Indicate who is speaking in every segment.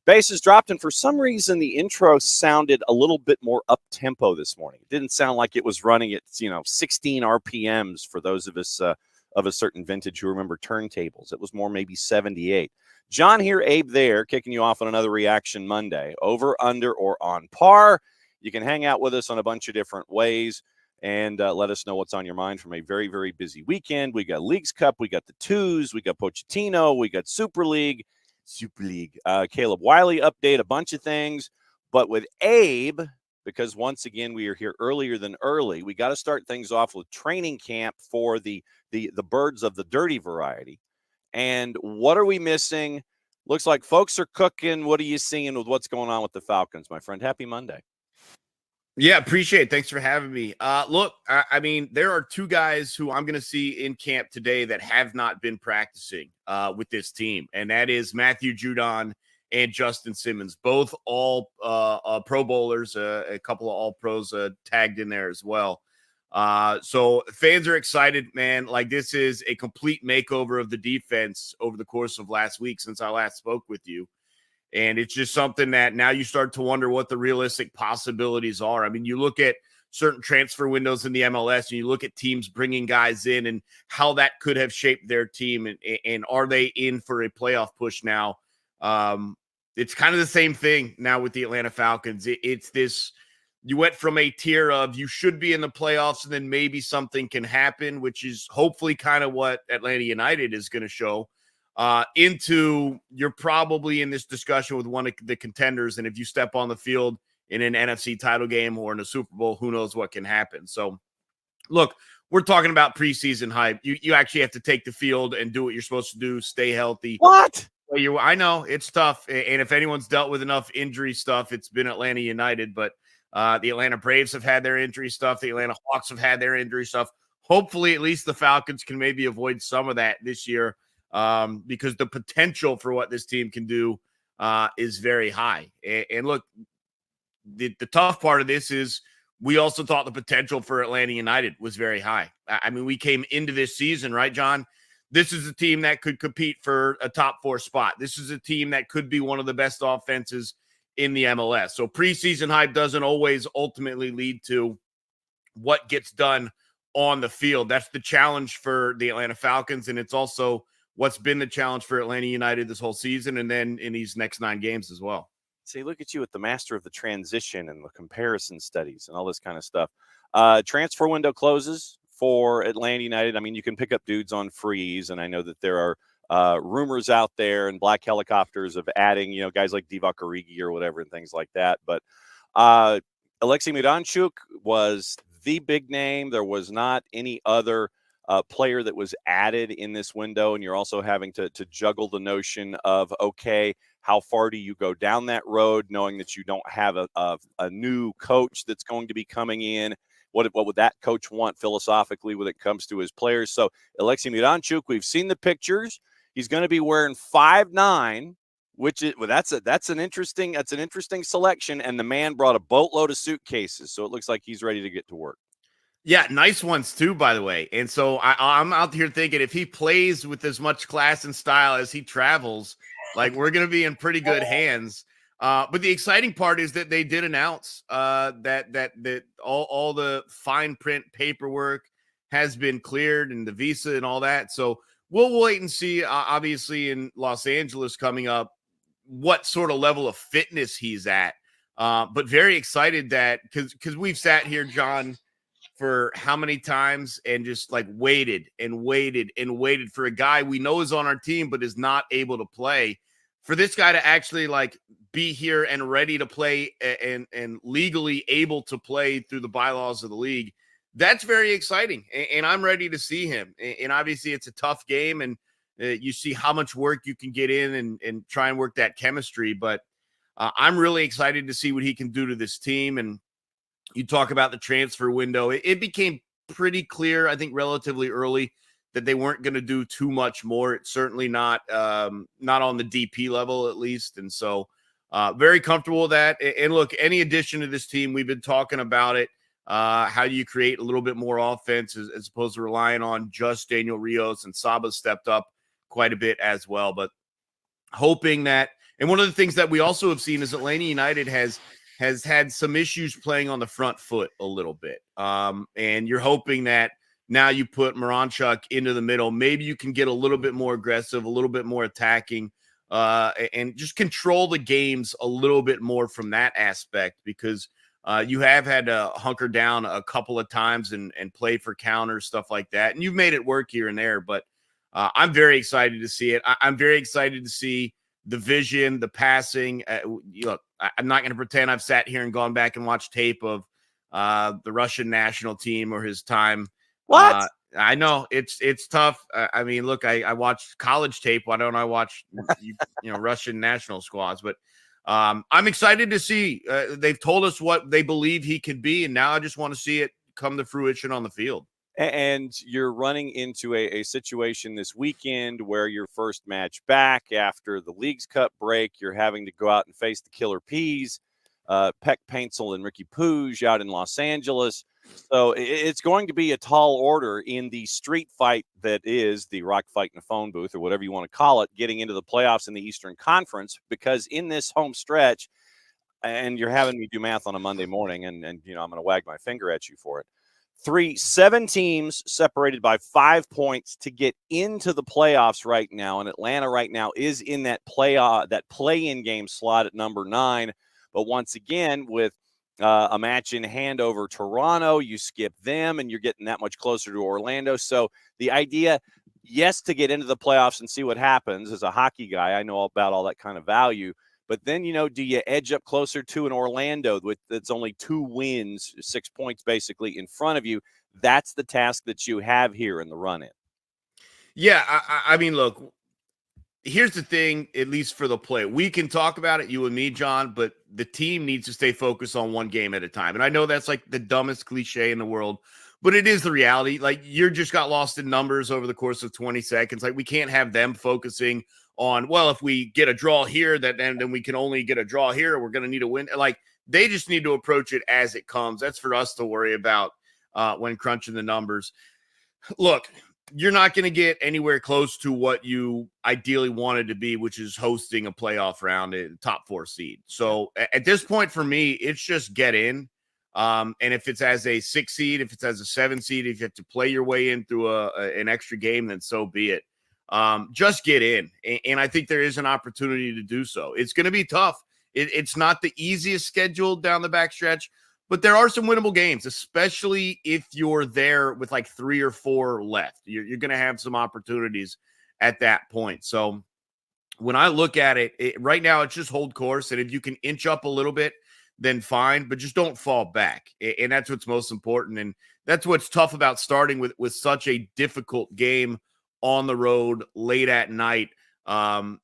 Speaker 1: Bases dropped, and for some reason, the intro sounded a little bit more up-tempo this morning. It didn't sound like it was running at 16 RPMs for those of us of a certain vintage who remember turntables. It was more maybe 78. John here, Abe there, kicking you off on another Reaction Monday. Over, under, or on par. You can hang out with us on a bunch of different ways and let us know what's on your mind from a very, very busy weekend. We got Leagues Cup, we got the Twos, we got Pochettino, we got Super League, Caleb Wiley update, a bunch of things. But with Abe, because once again we are here earlier than early, we got to start things off with training camp for the birds of the dirty variety. And what are we missing? Looks like folks are cooking. What are you seeing with what's going on with the Falcons, my friend? Happy Monday.
Speaker 2: Yeah, appreciate it. Thanks for having me. Look, I mean, there are two guys who I'm going to see in camp today that have not been practicing with this team, and that is Matthew Judon and Justin Simmons, both all Pro Bowlers, a couple of All-Pros tagged in there as well. So fans are excited, man. Like, this is a complete makeover of the defense over the course of last week since I last spoke with you. And it's just something that now you start to wonder what the realistic possibilities are. I mean, you look at certain transfer windows in the MLS and you look at teams bringing guys in and how that could have shaped their team. And are they in for a playoff push now? It's kind of the same thing now with the Atlanta Falcons. It's this, you went from a tier of you should be in the playoffs and then maybe something can happen, which is hopefully kind of what Atlanta United is going to show. Into you're probably in this discussion with one of the contenders, and if you step on the field in an NFC title game or in a Super Bowl, who knows what can happen. So look, we're talking about preseason hype. You actually have to take the field and do what you're supposed to do, stay healthy.
Speaker 1: What?
Speaker 2: I know it's tough, and if anyone's dealt with enough injury stuff, it's been Atlanta United. But the Atlanta Braves have had their injury stuff, the Atlanta Hawks have had their injury stuff. Hopefully at least the Falcons can maybe avoid some of that this year, because the potential for what this team can do is very high. And look, the tough part of this is we also thought the potential for Atlanta United was very high. I mean, we came into this season, right, John? This is a team that could compete for a top 4 spot. This is a team that could be one of the best offenses in the MLS. So preseason hype doesn't always ultimately lead to what gets done on the field. That's the challenge for the Atlanta Falcons, and it's also what's been the challenge for Atlanta United this whole season and then in these next 9 games as well.
Speaker 1: See, look at you at the master of the transition and the comparison studies and all this kind of stuff. Transfer window closes for Atlanta United. I mean, you can pick up dudes on freeze, and I know that there are rumors out there and black helicopters of adding, guys like Divock Origi or whatever and things like that. But Alexei Miranchuk was the big name. There was not any other player that was added in this window, and you're also having to juggle the notion of, okay, how far do you go down that road, knowing that you don't have a new coach that's going to be coming in? What would that coach want philosophically when it comes to his players? So Alexei Miranchuk, we've seen the pictures. He's going to be wearing 5'9", which is that's an interesting selection. And the man brought a boatload of suitcases, so it looks like he's ready to get to work.
Speaker 2: Yeah, nice ones too, by the way. And so I'm out here thinking if he plays with as much class and style as he travels, like, we're going to be in pretty good hands. But the exciting part is that they did announce that all the fine print paperwork has been cleared and the visa and all that. So we'll wait and see, obviously, in Los Angeles coming up, what sort of level of fitness he's at. But very excited that because we've sat here, John, for how many times and just like waited for a guy we know is on our team but is not able to play. For this guy to actually like be here and ready to play and legally able to play through the bylaws of the league, that's very exciting. And I'm ready to see him. And obviously it's a tough game, and you see how much work you can get in and try and work that chemistry. But I'm really excited to see what he can do to this team. And You talk about the transfer window. It became pretty clear, I think, relatively early that they weren't going to do too much more. It's certainly not not on the DP level, at least. And so very comfortable with that. And look, any addition to this team, we've been talking about it. How do you create a little bit more offense as opposed to relying on just Daniel Rios, and Saba stepped up quite a bit as well. But hoping that, and one of the things that we also have seen is Atlanta United has had some issues playing on the front foot a little bit. And you're hoping that now you put Moranchuk into the middle, maybe you can get a little bit more aggressive, a little bit more attacking, and just control the games a little bit more from that aspect, because you have had to hunker down a couple of times and play for counters, stuff like that. And you've made it work here and there, but I'm very excited to see it. I'm very excited to see the vision, the passing. Look, I'm not going to pretend I've sat here and gone back and watched tape of the Russian national team or his time.
Speaker 1: What?
Speaker 2: I know it's tough. I mean, look, I watched college tape. Why don't I watch Russian national squads? But I'm excited to see. They've told us what they believe he could be, and now I just want to see it come to fruition on the field.
Speaker 1: And you're running into a situation this weekend where your first match back after the Leagues Cup break, you're having to go out and face the Killer Peas, Peck Paintsel and Ricky Pouge out in Los Angeles. So it's going to be a tall order in the street fight that is the rock fight in a phone booth, or whatever you want to call it, getting into the playoffs in the Eastern Conference, because in this home stretch, and you're having me do math on a Monday morning, and I'm going to wag my finger at you for it. 7 teams separated by 5 points to get into the playoffs right now, and Atlanta right now is in that play-in game slot at number 9. But once again, with a match in hand over Toronto, you skip them, and you're getting that much closer to Orlando. So the idea, yes, to get into the playoffs and see what happens. As a hockey guy, I know about all that kind of value. But then, do you edge up closer to an Orlando that's only 2 wins, 6 points basically in front of you? That's the task that you have here in the run-in.
Speaker 2: Yeah, I mean, look, here's the thing, at least for the play. We can talk about it, you and me, John, but the team needs to stay focused on one game at a time. And I know that's like the dumbest cliche in the world, but it is the reality. Like, you just got lost in numbers over the course of 20 seconds. Like, we can't have them focusing on, well, if we get a draw here, then we can only get a draw here. We're going to need a win. Like, they just need to approach it as it comes. That's for us to worry about when crunching the numbers. Look, you're not going to get anywhere close to what you ideally wanted to be, which is hosting a playoff round in top 4 seed. So at this point for me, it's just get in. And if it's as a 6 seed, if it's as a 7 seed, if you have to play your way in through an extra game, then so be it. Just get in. And I think there is an opportunity to do so. It's going to be tough. It's not the easiest schedule down the backstretch, but there are some winnable games, especially if you're there with like 3 or 4 left. You're going to have some opportunities at that point. So when I look at it, right now, it's just hold course. And if you can inch up a little bit, then fine, but just don't fall back. And that's what's most important. And that's what's tough about starting with such a difficult game on the road late at night.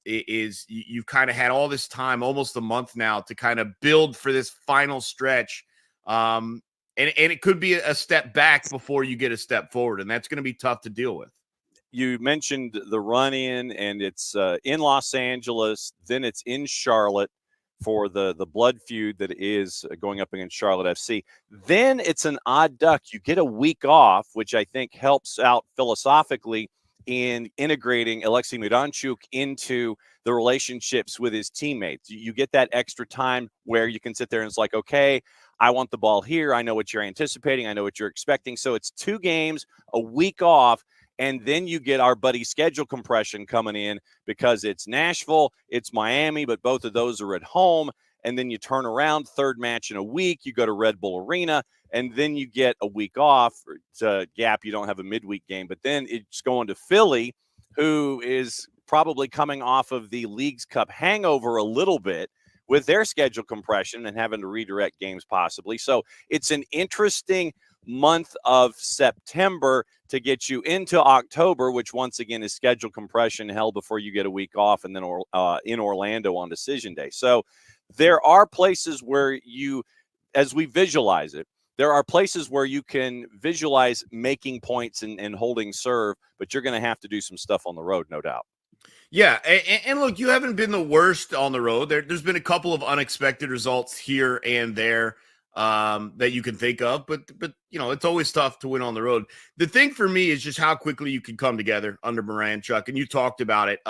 Speaker 2: Is you've kind of had all this time, almost a month now, to kind of build for this final stretch. And it could be a step back before you get a step forward, and that's going to be tough to deal with.
Speaker 1: You mentioned the run-in, and it's in Los Angeles, then it's in Charlotte for the blood feud that is going up against Charlotte FC. Then it's an odd duck. You get a week off, which I think helps out philosophically in integrating Alexei Miranchuk into the relationships with his teammates. You get that extra time where you can sit there and it's like, okay, I want the ball here. I know what you're anticipating. I know what you're expecting. So it's 2 games, a week off, and then you get our buddy schedule compression coming in because it's Nashville, it's Miami, but both of those are at home. And then you turn around, 3rd match in a week, you go to Red Bull Arena, and then you get a week off. To gap, you don't have a midweek game, but then it's going to Philly, who is probably coming off of the Leagues Cup hangover a little bit with their schedule compression and having to redirect games possibly. So it's an interesting month of September to get you into October, which once again is schedule compression hell before you get a week off, and then in Orlando on decision day. So there are places where you as we visualize it, there are places where you can visualize making points and holding serve, but you're going to have to do some stuff on the road, no doubt.
Speaker 2: Yeah, and look, you haven't been the worst on the road. There's been a couple of unexpected results here and there that you can think of, but it's always tough to win on the road. The thing for me is just how quickly you can come together under Moran-Chuck, and you talked about it.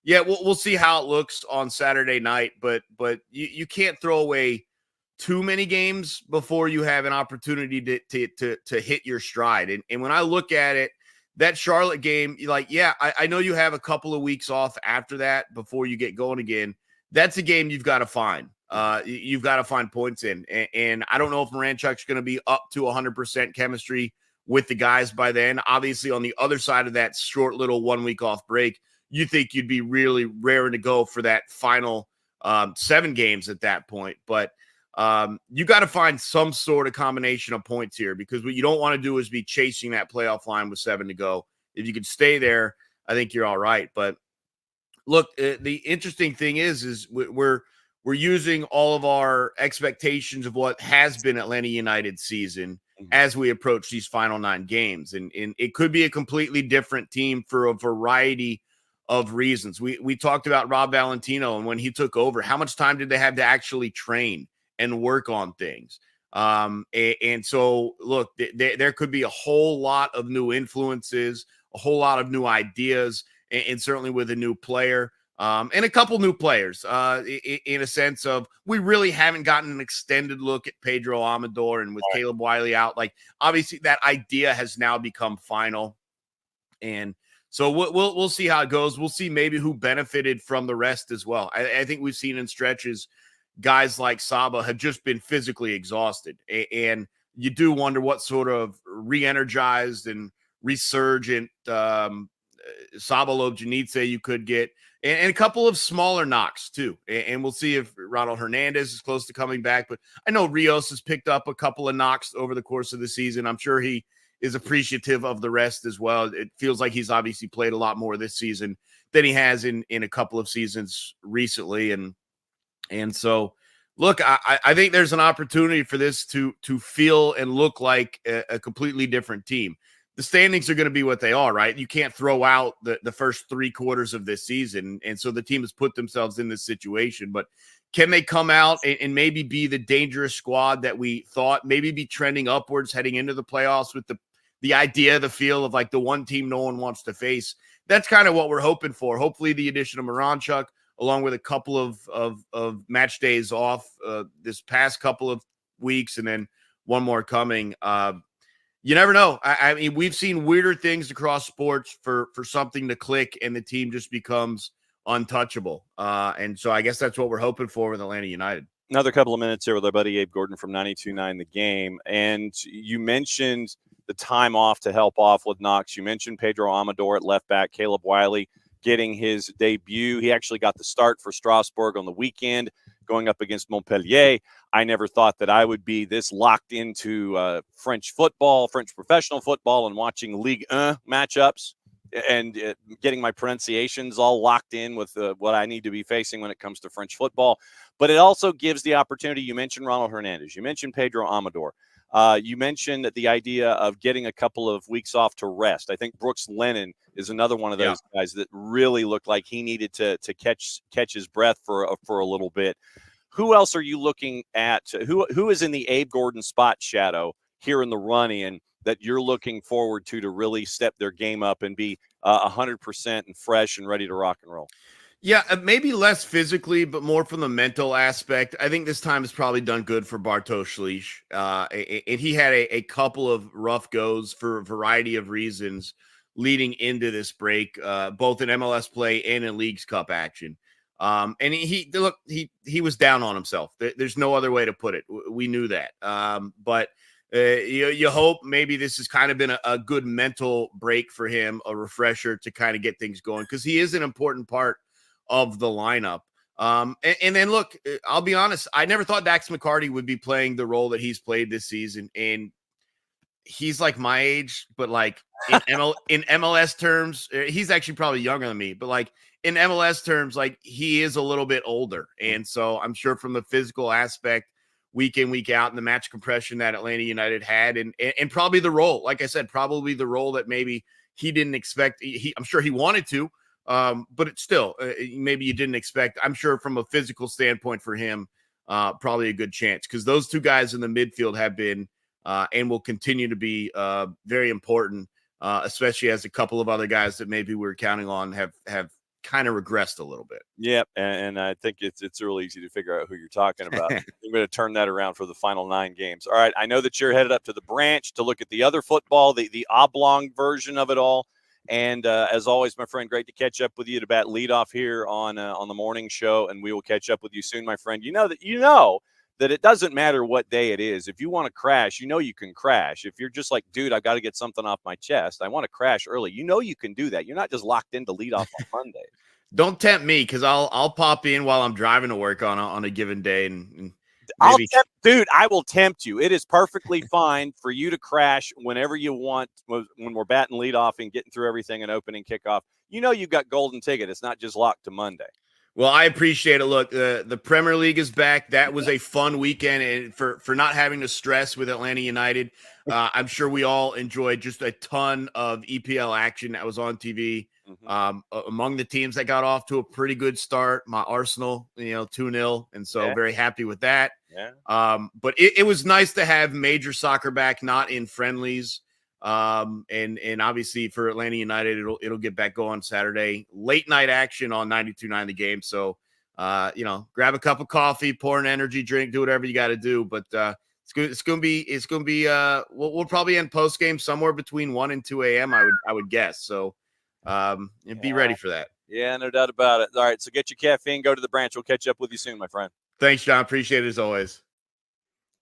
Speaker 2: Yeah, we'll see how it looks on Saturday night, but you can't throw away too many games before you have an opportunity to hit your stride. And when I look at it, that Charlotte game, I know you have a couple of weeks off after that before you get going again. That's a game you've got to find. You've got to find points in. And I don't know if Moran-Chuck's going to be up to 100% chemistry with the guys by then. Obviously, on the other side of that short little 1 week off break, you think you'd be really raring to go for that final 7 games at that point. But you got to find some sort of combination of points here, because what you don't want to do is be chasing that playoff line with 7 to go. If you can stay there, I think you're all right. But look, the interesting thing is we're using all of our expectations of what has been Atlanta United season as we approach these final 9 games. And it could be a completely different team for a variety of reasons. We talked about Rob Valentino, and when he took over, how much time did they have to actually train and work on things? And so, look, there could be a whole lot of new influences, a whole lot of new ideas, and certainly with a new player, and a couple new players, in a sense of we really haven't gotten an extended look at Pedro Amador, and with Caleb Wiley out, obviously that idea has now become final. And so we'll see how it goes. We'll see maybe who benefited from the rest as well. I think we've seen in stretches guys like Saba have just been physically exhausted. And you do wonder what sort of re-energized and resurgent Saba Lobjanidze you could get. And a couple of smaller knocks too. And we'll see if Ronald Hernandez is close to coming back. But I know Rios has picked up a couple of knocks over the course of the season. I'm sure he is appreciative of the rest as well. It feels like he's obviously played a lot more this season than he has in a couple of seasons recently. And so, look, I think there's an opportunity for this to feel and look like a completely different team. The standings are going to be what they are, right? You can't throw out the first 3 quarters of this season. And so the team has put themselves in this situation. But can they come out and maybe be the dangerous squad that we thought, maybe be trending upwards heading into the playoffs with the idea, the feel of the one team no one wants to face? That's kind of what we're hoping for. Hopefully the addition of Moran-Chuck, along with a couple of match days off this past couple of weeks, and then one more coming. You never know. I mean, we've seen weirder things across sports for something to click and the team just becomes untouchable. And so I guess that's what we're hoping for with Atlanta United.
Speaker 1: Another couple of minutes here with our buddy Abe Gordon from 92.9 The Game. And you mentioned the time off to help off with Knox. You mentioned Pedro Amador at left back, Caleb Wiley getting his debut. He actually got the start for Strasbourg on the weekend, going up against Montpellier. I never thought that I would be this locked into French football, French professional football, and watching Ligue 1 matchups and getting my pronunciations all locked in with what I need to be facing when it comes to French football. But it also gives the opportunity. You mentioned Ronald Hernandez. You mentioned Pedro Amador. You mentioned the idea of getting a couple of weeks off to rest. I think Brooks Lennon is another one of those guys that really looked like he needed to catch his breath for a little bit. Who else are you looking at? Who is in the Abe Gordon spot shadow here in the run-in that you're looking forward to really step their game up and be 100% and fresh and ready to rock and roll?
Speaker 2: Yeah, maybe less physically, but more from the mental aspect. I think this time has probably done good for Bartosz Szlich. And he had a couple of rough goes for a variety of reasons leading into this break, both in MLS play and in Leagues Cup action. And he was down on himself. There's no other way to put it. We knew that. But you hope maybe this has kind of been a good mental break for him, a refresher to kind of get things going, because he is an important part of the lineup. And then look, I'll be honest, I never thought Dax McCarty would be playing the role that he's played this season. And he's like my age, but in MLS terms, he's actually probably younger than me, but in MLS terms, he is a little bit older. And so I'm sure from the physical aspect, week in, week out, and the match compression that Atlanta United had, and probably the role, like I said, probably the role that maybe he didn't expect. I'm sure he wanted to, but it's still maybe you didn't expect. I'm sure from a physical standpoint for him, probably a good chance, because those two guys in the midfield have been and will continue to be very important, especially as a couple of other guys that maybe we were counting on have kind of regressed a little bit.
Speaker 1: Yep, and I think it's real easy to figure out who you're talking about. I'm going to turn that around for the final 9 games. All right, I know that you're headed up to the branch to look at the other football, the oblong version of it all. And as always, my friend, great to catch up with you to bat leadoff here on the morning show, and we will catch up with you soon, my friend. You know that it doesn't matter what day it is. If you want to crash, you can crash. If you're just like, dude, I've got to get something off my chest, I want to crash early, you can do that. You're not just locked into leadoff on Monday.
Speaker 2: Don't tempt me, because I'll pop in while I'm driving to work on a given day, and
Speaker 1: maybe. I will tempt you. It is perfectly fine for you to crash whenever you want when we're batting leadoff and getting through everything and opening kickoff. You've got golden ticket. It's not just locked to Monday.
Speaker 2: Well, I appreciate it. Look, the Premier League is back. That was a fun weekend, and for not having to stress with Atlanta United. I'm sure we all enjoyed just a ton of EPL action that was on TV. Among the teams that got off to a pretty good start, my Arsenal, 2-0, and so very happy with that. But it was nice to have major soccer back, not in friendlies. And obviously for Atlanta United, it'll get back going Saturday. Late night action on 92.9 The Game. So grab a cup of coffee, pour an energy drink, do whatever you got to do. But it's gonna be we'll probably end post game somewhere between 1 and 2 a.m. I would guess. So be ready for that.
Speaker 1: Yeah, no doubt about it. All right, so get your caffeine, go to the branch. We'll catch up with you soon, my friend.
Speaker 2: Thanks, John. Appreciate it as always.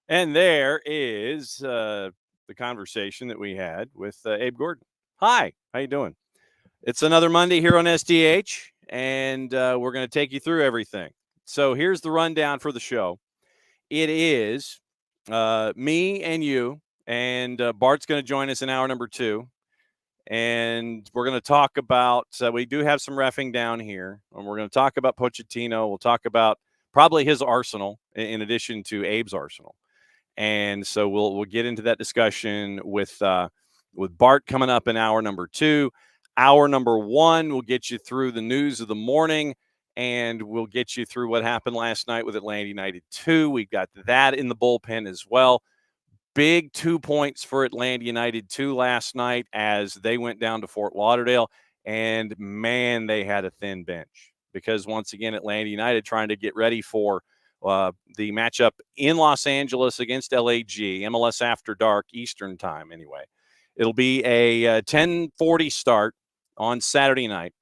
Speaker 1: And there is the conversation that we had with Abe Gordon. Hi, how you doing? It's another Monday here on SDH, and we're going to take you through everything. So here's the rundown for the show. It is me and you, and Bart's going to join us in hour number 2. And we're going to talk about, we do have some reffing down here, and we're going to talk about Pochettino. We'll talk about probably his arsenal in addition to Abe's arsenal. And so we'll get into that discussion with Bart coming up in hour number 2. Hour number 1 will get you through the news of the morning, and we'll get you through what happened last night with Atlanta United 2. We've got that in the bullpen as well. Big 2 points for Atlanta United 2 last night as they went down to Fort Lauderdale. And, man, they had a thin bench because, once again, Atlanta United trying to get ready for the matchup in Los Angeles against LAG, MLS After Dark, Eastern time anyway. It'll be a 10:40 start on Saturday night.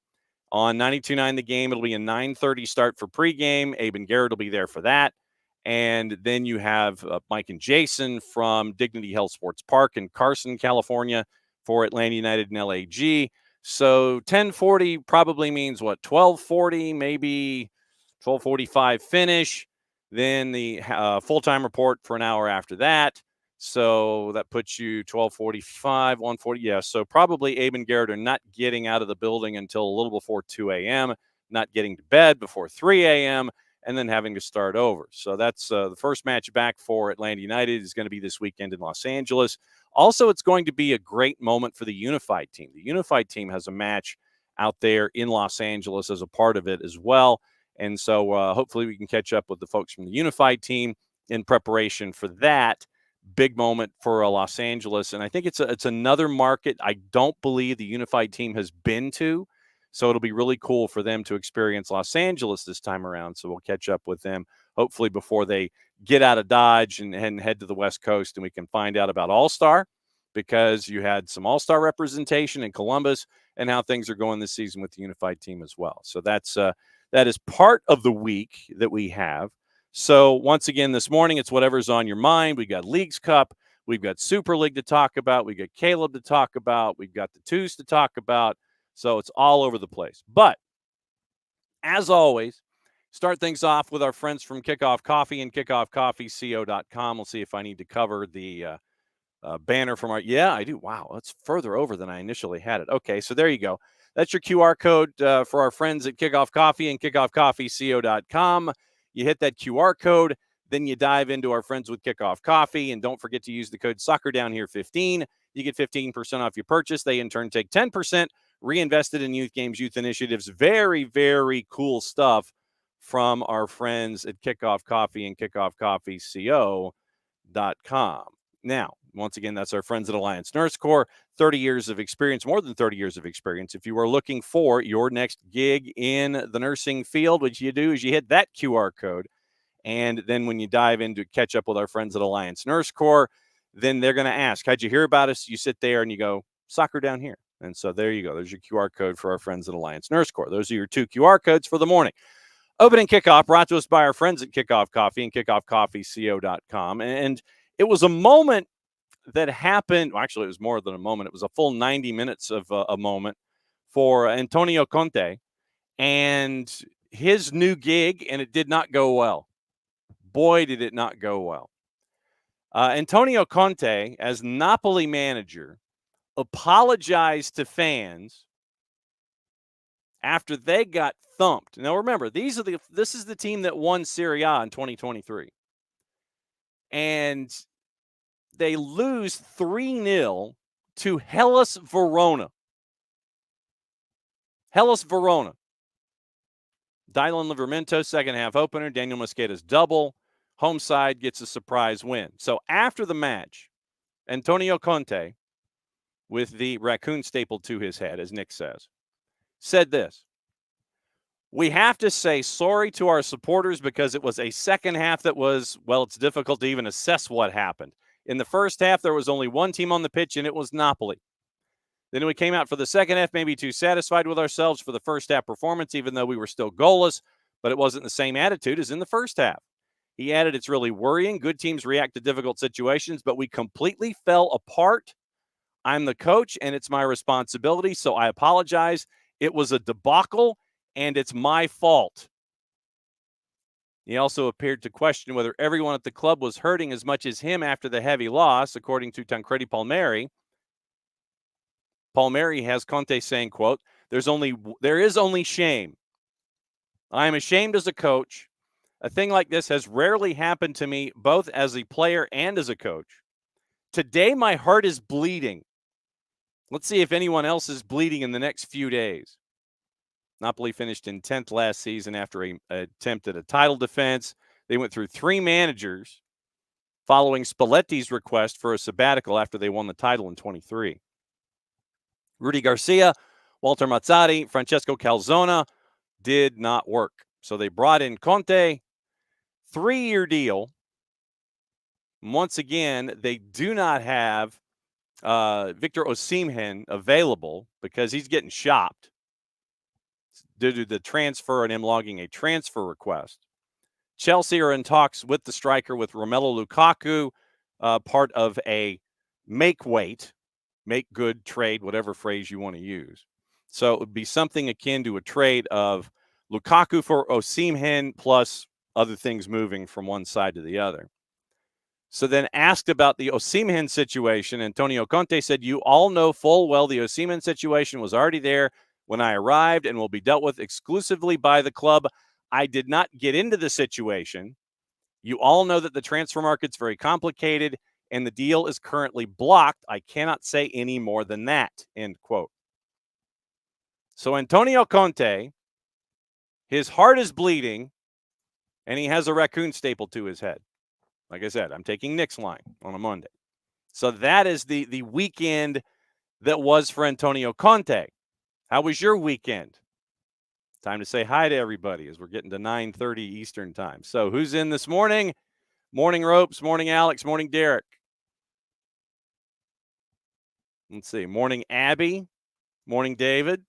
Speaker 1: On 92.9 The Game, it'll be a 9:30 start for pregame. Abe and Garrett will be there for that. And then you have Mike and Jason from Dignity Health Sports Park in Carson, California for Atlanta United and LAG. So 10:40 probably means what? 12:40, maybe 12:45 finish. Then the full-time report for an hour after that. So that puts you 12:45, 1:40. Yeah, so probably Abe and Garrett are not getting out of the building until a little before 2 a.m., not getting to bed before 3 a.m., and then having to start over. So that's the first match back for Atlanta United is going to be this weekend in Los Angeles. Also, it's going to be a great moment for the Unified team. The Unified team has a match out there in Los Angeles as a part of it as well. And so hopefully we can catch up with the folks from the Unified team in preparation for that big moment for Los Angeles. And I think it's another market I don't believe the Unified team has been to. So it'll be really cool for them to experience Los Angeles this time around. So we'll catch up with them hopefully before they get out of Dodge and head to the West Coast, and we can find out about All-Star, because you had some All-Star representation in Columbus and how things are going this season with the Unified team as well. So that is part of the week that we have. So once again, this morning, it's whatever's on your mind. We got Leagues Cup. We've got Super League to talk about. We got Caleb to talk about. We've got the Twos to talk about. So it's all over the place. But as always, start things off with our friends from Kickoff Coffee and kickoffcoffeeco.com. We'll see if I need to cover the banner from our – yeah, I do. Wow, that's further over than I initially had it. Okay, so there you go. That's your QR code for our friends at Kickoff Coffee and kickoffcoffeeco.com. You hit that QR code. Then you dive into our friends with Kickoff Coffee, and don't forget to use the code SoccerDownHere15. You get 15% off your purchase. They, in turn, take 10%, reinvested in youth games, youth initiatives. Very, very cool stuff from our friends at Kickoff Coffee and kickoffcoffeeco.com. Now, once again, that's our friends at Alliance Nurse Corps, 30 years of experience, more than 30 years of experience. If you are looking for your next gig in the nursing field, what you do is you hit that QR code. And then when you dive into catch up with our friends at Alliance Nurse Corps, then they're going to ask, how'd you hear about us? You sit there and you go, Soccer Down Here. And so there you go. There's your QR code for our friends at Alliance Nurse Corps. Those are your 2 QR codes for the morning. Opening kickoff brought to us by our friends at Kickoff Coffee and kickoffcoffeeco.com. And it was a moment that happened. Well, actually, it was more than a moment. It was a full 90 minutes of a moment for Antonio Conte and his new gig, and it did not go well. Boy, did it not go well. Antonio Conte, as Napoli manager, apologized to fans after they got thumped. Now, remember, this is the team that won Serie A in 2023. And they lose 3-0 to Hellas Verona. Hellas Verona. Dylan Livramento, second half opener. Daniel Mosqueda's double. Home side gets a surprise win. So after the match, Antonio Conte, with the raccoon stapled to his head, as Nick says, said this: we have to say sorry to our supporters because it was a second half that was, well, it's difficult to even assess what happened. In the first half, there was only one team on the pitch, and it was Napoli. Then we came out for the second half, maybe too satisfied with ourselves for the first half performance, even though we were still goalless, but it wasn't the same attitude as in the first half. He added, it's really worrying. Good teams react to difficult situations, but we completely fell apart. I'm the coach, and it's my responsibility, so I apologize. It was a debacle, and it's my fault. He also appeared to question whether everyone at the club was hurting as much as him after the heavy loss, according to Tancredi Palmieri. Palmieri has Conte saying, quote, there is only shame. I am ashamed as a coach. A thing like this has rarely happened to me, both as a player and as a coach. Today, my heart is bleeding. Let's see if anyone else is bleeding in the next few days. Napoli finished in 10th last season after an attempt at a title defense. They went through 3 managers following Spalletti's request for a sabbatical after they won the title in 23. Rudy Garcia, Walter Mazzarri, Francesco Calzona did not work. So they brought in Conte, 3-year deal. Once again, they do not have Victor Osimhen available because he's getting shopped due to the transfer and him logging a transfer request. Chelsea are in talks with the striker with Romelu Lukaku, part of a make good trade, whatever phrase you want to use. So it would be something akin to a trade of Lukaku for Osimhen plus other things moving from one side to the other. So then asked about the Osimhen situation, Antonio Conte said, you all know full well the Osimhen situation was already there when I arrived and will be dealt with exclusively by the club. I did not get into the situation. You all know that the transfer market's very complicated and the deal is currently blocked. I cannot say any more than that, end quote. So Antonio Conte, his heart is bleeding, and he has a raccoon stapled to his head. Like I said, I'm taking Nick's line on a Monday. So that is the weekend that was for Antonio Conte. How was your weekend? Time to say hi to everybody as we're getting to 9:30 Eastern time. So who's in this morning? Morning Ropes, morning Alex, morning Derek. Let's see. Morning Abby, morning David.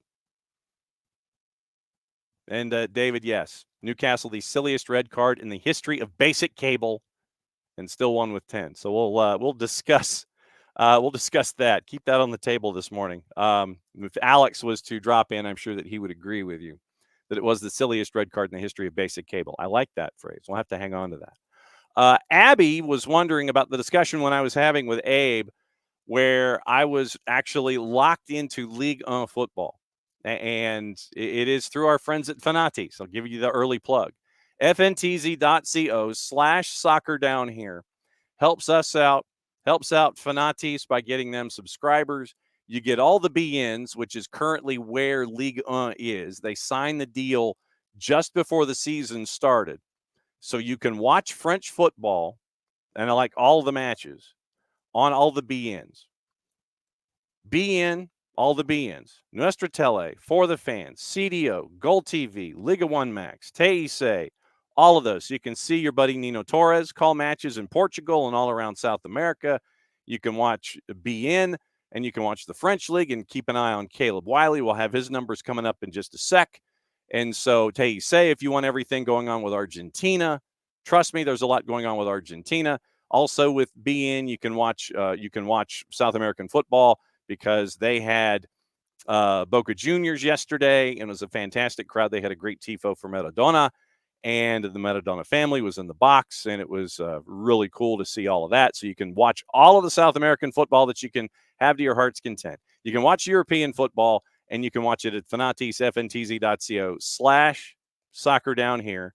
Speaker 1: And David, yes. Newcastle, the silliest red card in the history of basic cable, and still won with 10. So we'll discuss that. Keep that on the table this morning. If Alex was to drop in, I'm sure that he would agree with you that it was the silliest red card in the history of basic cable. I like that phrase. We'll have to hang on to that. Abby was wondering about the discussion when I was having with Abe, where I was actually locked into Ligue 1 football. And it is through our friends at Fanati. So I'll give you the early plug. fntz.co/soccer down here. Helps us out, helps out Fanatis by getting them subscribers. You get all the BNs, which is currently where Ligue 1 is. They signed the deal just before the season started. So you can watch French football, and I like all the matches, on all the BNs. BN, all the BNs. Nuestra Tele, For the Fans, CDO, Gold TV, Liga 1 Max, Teise, all of those. So you can see your buddy Nino Torres call matches in Portugal and all around South America. You can watch BN, and you can watch the French League, and keep an eye on Caleb Wiley. We'll have his numbers coming up in just a sec. And so Teise, if you want everything going on with Argentina, trust me, there's a lot going on with Argentina. Also with BN, you can watch South American football, because they had Boca Juniors yesterday, and it was a fantastic crowd. They had a great tifo for Maradona, and the Maradona family was in the box, and it was really cool to see all of that. So you can watch all of the South American football that you can have to your heart's content. You can watch European football, and you can watch it at fanatisfntz.co/soccer down here,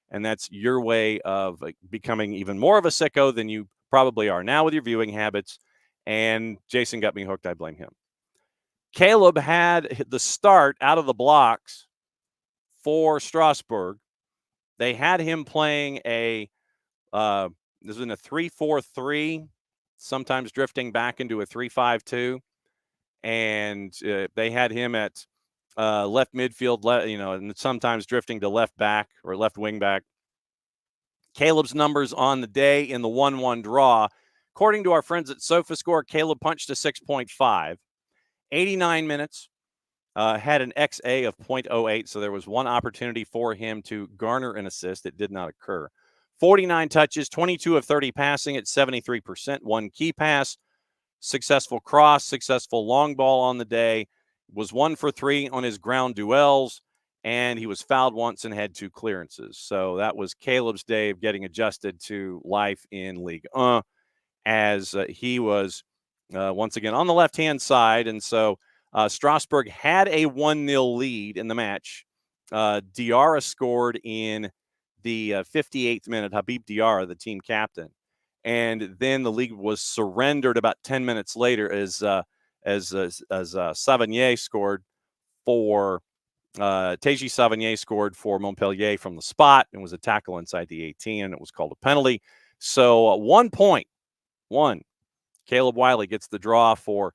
Speaker 1: and that's your way of becoming even more of a sicko than you probably are now with your viewing habits. And Jason got me hooked. I blame him. Caleb had the start out of the blocks for Strasbourg. They had him playing this was in a 3-4-3, sometimes drifting back into a 3-5-2. And they had him at left midfield, and sometimes drifting to left back or left wing back. Caleb's numbers on the day in the 1-1 draw, according to our friends at SofaScore, Caleb punched a 6.5, 89 minutes, had an XA of 0.08, so there was one opportunity for him to garner an assist. It did not occur. 49 touches, 22 of 30 passing at 73%, one key pass, successful cross, successful long ball on the day, was 1 for 3 on his ground duels, and he was fouled once and had 2 clearances. So that was Caleb's day of getting adjusted to life in Ligue 1, as he was once again on the left-hand side. And so Strasbourg had a 1-0 lead in the match. Diarra scored in the 58th minute, Habib Diarra, the team captain. And then the league was surrendered about 10 minutes later as Savigny scored for Teji Savigny scored for Montpellier from the spot. It was a tackle inside the 18, and it was called a penalty. So 1 point. Caleb Wiley gets the draw for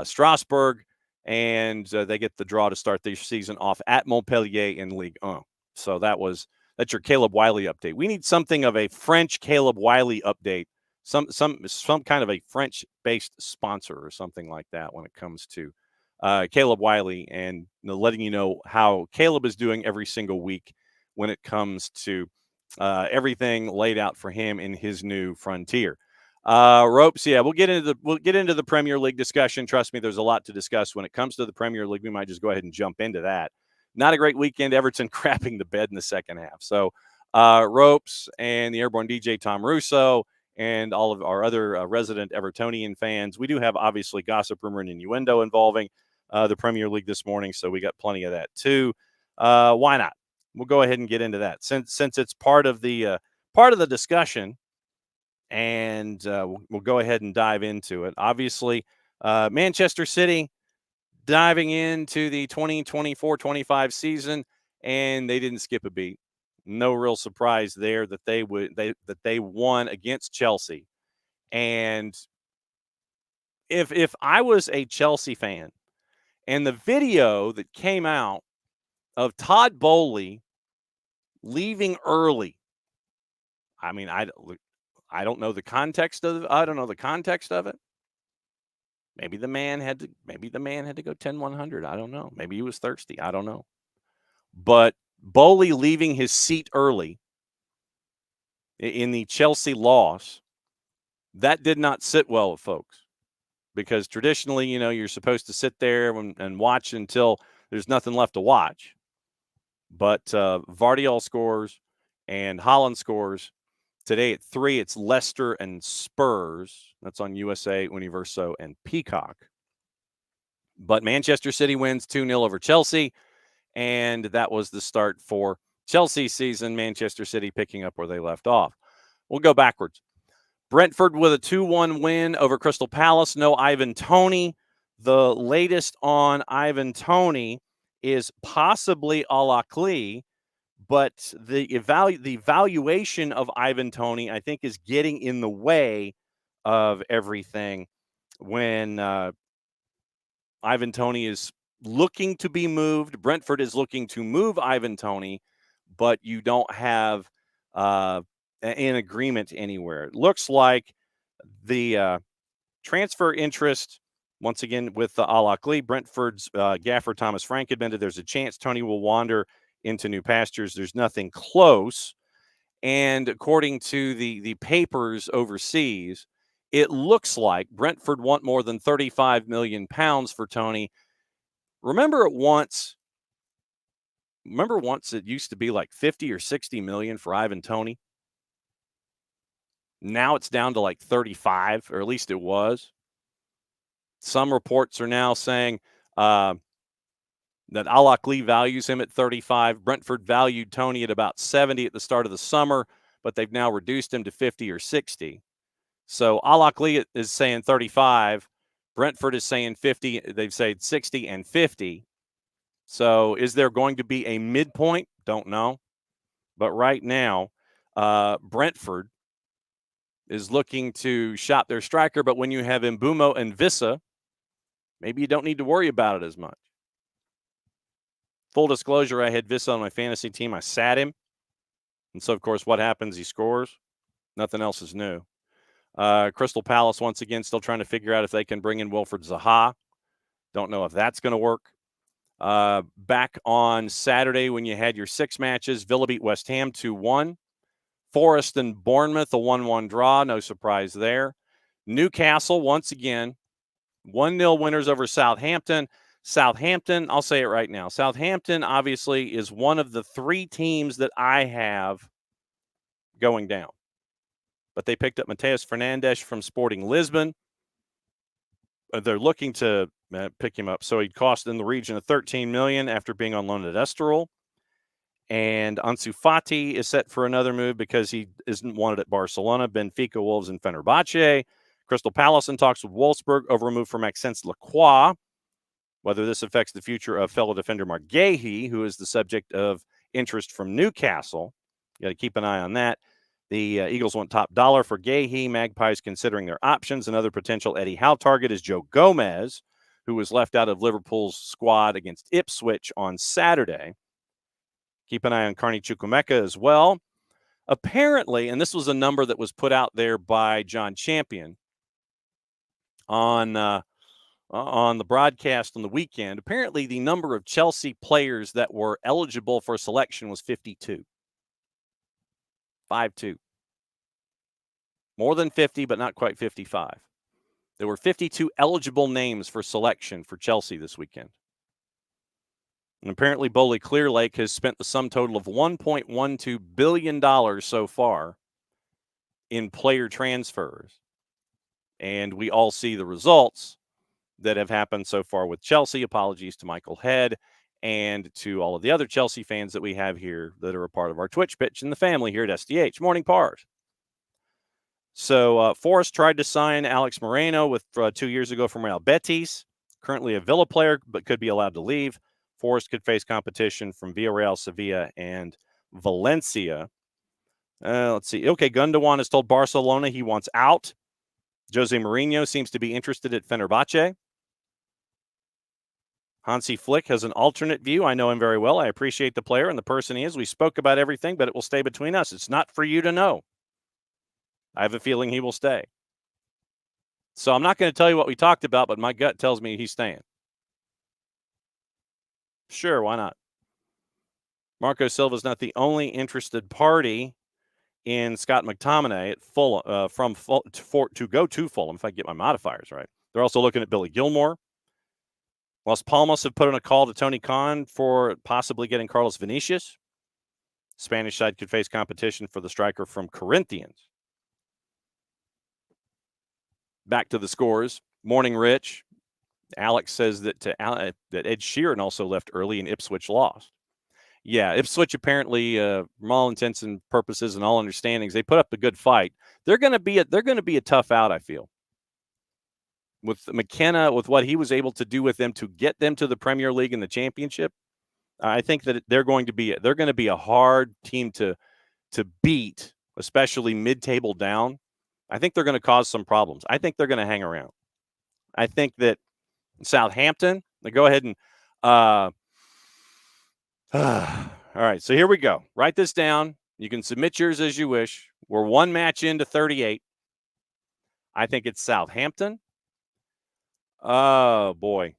Speaker 1: Strasbourg, and they get the draw to start their season off at Montpellier in Ligue 1. So that's your Caleb Wiley update. We need something of a French Caleb Wiley update, some kind of a French-based sponsor or something like that when it comes to Caleb Wiley, and letting you know how Caleb is doing every single week when it comes to everything laid out for him in his new frontier. Ropes, yeah, we'll get into the Premier League discussion. Trust me, there's a lot to discuss when it comes to the Premier League. We might just go ahead and jump into that. Not a great weekend. Everton crapping the bed in the second half. So Ropes and the Airborne DJ Tom Russo and all of our other resident Evertonian fans, we do have obviously gossip, rumor, and innuendo involving the Premier League this morning, so we got plenty of that too. Why not? We'll go ahead and get into that since it's part of the discussion, and we'll go ahead and dive into it. Obviously, Manchester City diving into the 2024-25 season, and they didn't skip a beat. No real surprise there that they won against Chelsea. And if I was a Chelsea fan, and the video that came out of Todd Bowley leaving early, I mean, I don't know the context of it. Maybe the man had to go 10-100. I don't know. Maybe he was thirsty. I don't know. But Bowley leaving his seat early in the Chelsea loss, that did not sit well with folks. Because traditionally, you're supposed to sit there and watch until there's nothing left to watch. But Vardiol scores and Haaland scores. Today at 3, it's Leicester and Spurs. That's on USA, Universo, and Peacock. But Manchester City wins 2-0 over Chelsea, and that was the start for Chelsea season, Manchester City picking up where they left off. We'll go backwards. Brentford with a 2-1 win over Crystal Palace. No Ivan Toney. The latest on Ivan Toney is possibly Al-Akhli, but the valuation of Ivan Toney, I think, is getting in the way of everything when Ivan Toney is looking to be moved. Brentford is looking to move Ivan Toney, but you don't have an agreement anywhere. It looks like the transfer interest, once again, with the Al-Akhli, Brentford's gaffer Thomas Frank admitted there's a chance Toney will wander into new pastures. There's nothing close. And according to the papers overseas, it looks like Brentford want more than 35 million pounds for Toney. Remember once it used to be like 50 or 60 million for Ivan Toney? Now it's down to like 35, or at least it was. Some reports are now saying that Al-Akhli values him at 35. Brentford valued Toney at about 70 at the start of the summer, but they've now reduced him to 50 or 60. So Al-Akhli is saying 35. Brentford is saying 50. They've said 60 and 50. So is there going to be a midpoint? Don't know. But right now, Brentford is looking to shop their striker. But when you have Mbumo and Vissa, maybe you don't need to worry about it as much. Full disclosure, I had Vissa on my fantasy team. I sat him. And so, of course, what happens? He scores. Nothing else is new. Crystal Palace, once again, still trying to figure out if they can bring in Wilfred Zaha. Don't know if that's going to work. Back on Saturday when you had your 6 matches, Villa beat West Ham 2-1. Forest and Bournemouth, a 1-1 draw. No surprise there. Newcastle, once again, 1-0 winners over Southampton. Southampton, I'll say it right now. Southampton, obviously, is one of the 3 teams that I have going down. But they picked up Mateus Fernandes from Sporting Lisbon. They're looking to pick him up. So he cost in the region of $13 million after being on loan at Estoril. And Ansu Fati is set for another move because he isn't wanted at Barcelona, Benfica, Wolves, and Fenerbahce. Crystal Palace in talks with Wolfsburg over a move for Maxence Lacroix. Whether this affects the future of fellow defender Mark Gahey, who is the subject of interest from Newcastle. You got to keep an eye on that. The Eagles want top dollar for Gahey. Magpies considering their options. Another potential Eddie Howe target is Joe Gomez, who was left out of Liverpool's squad against Ipswich on Saturday. Keep an eye on Carney Chukwuemeka as well. Apparently, and this was a number that was put out there by John Champion on the broadcast on the weekend, apparently the number of Chelsea players that were eligible for selection was 52. 5-2. More than 50, but not quite 55. There were 52 eligible names for selection for Chelsea this weekend. And apparently Bowley Clearlake has spent the sum total of $1.12 billion so far in player transfers. And we all see the results that have happened so far with Chelsea. Apologies to Michael Head and to all of the other Chelsea fans that we have here that are a part of our Twitch pitch and the family here at SDH. Morning, Pars. So Forrest tried to sign Alex Moreno with 2 years ago from Real Betis. Currently a Villa player, but could be allowed to leave. Forrest could face competition from Villarreal, Sevilla, and Valencia. Let's see. Ilkay Gundogan has told Barcelona he wants out. Jose Mourinho seems to be interested at Fenerbahce. Hansi Flick has an alternate view. I know him very well. I appreciate the player and the person he is. We spoke about everything, but it will stay between us. It's not for you to know. I have a feeling he will stay. So I'm not going to tell you what we talked about, but my gut tells me he's staying. Sure, why not? Marco Silva is not the only interested party in Scott McTominay at Fulham, to go to Fulham, if I get my modifiers right. They're also looking at Billy Gilmore. Las Palmas have put in a call to Tony Khan for possibly getting Carlos Vinicius. Spanish side could face competition for the striker from Corinthians. Back to the scores. Morning, Rich. Alex says that Ed Sheeran also left early and Ipswich lost. Yeah, Ipswich apparently, from all intents and purposes and all understandings, they put up a good fight. They're going to be a tough out, I feel. With McKenna, with what he was able to do with them to get them to the Premier League and the championship, I think that they're going to be a hard team to beat, especially mid-table down. I think they're going to cause some problems. I think they're going to hang around. I think that Southampton, they go ahead and all right, so here we go. Write this down. You can submit yours as you wish. We're one match into 38. I think it's Southampton. Oh, boy.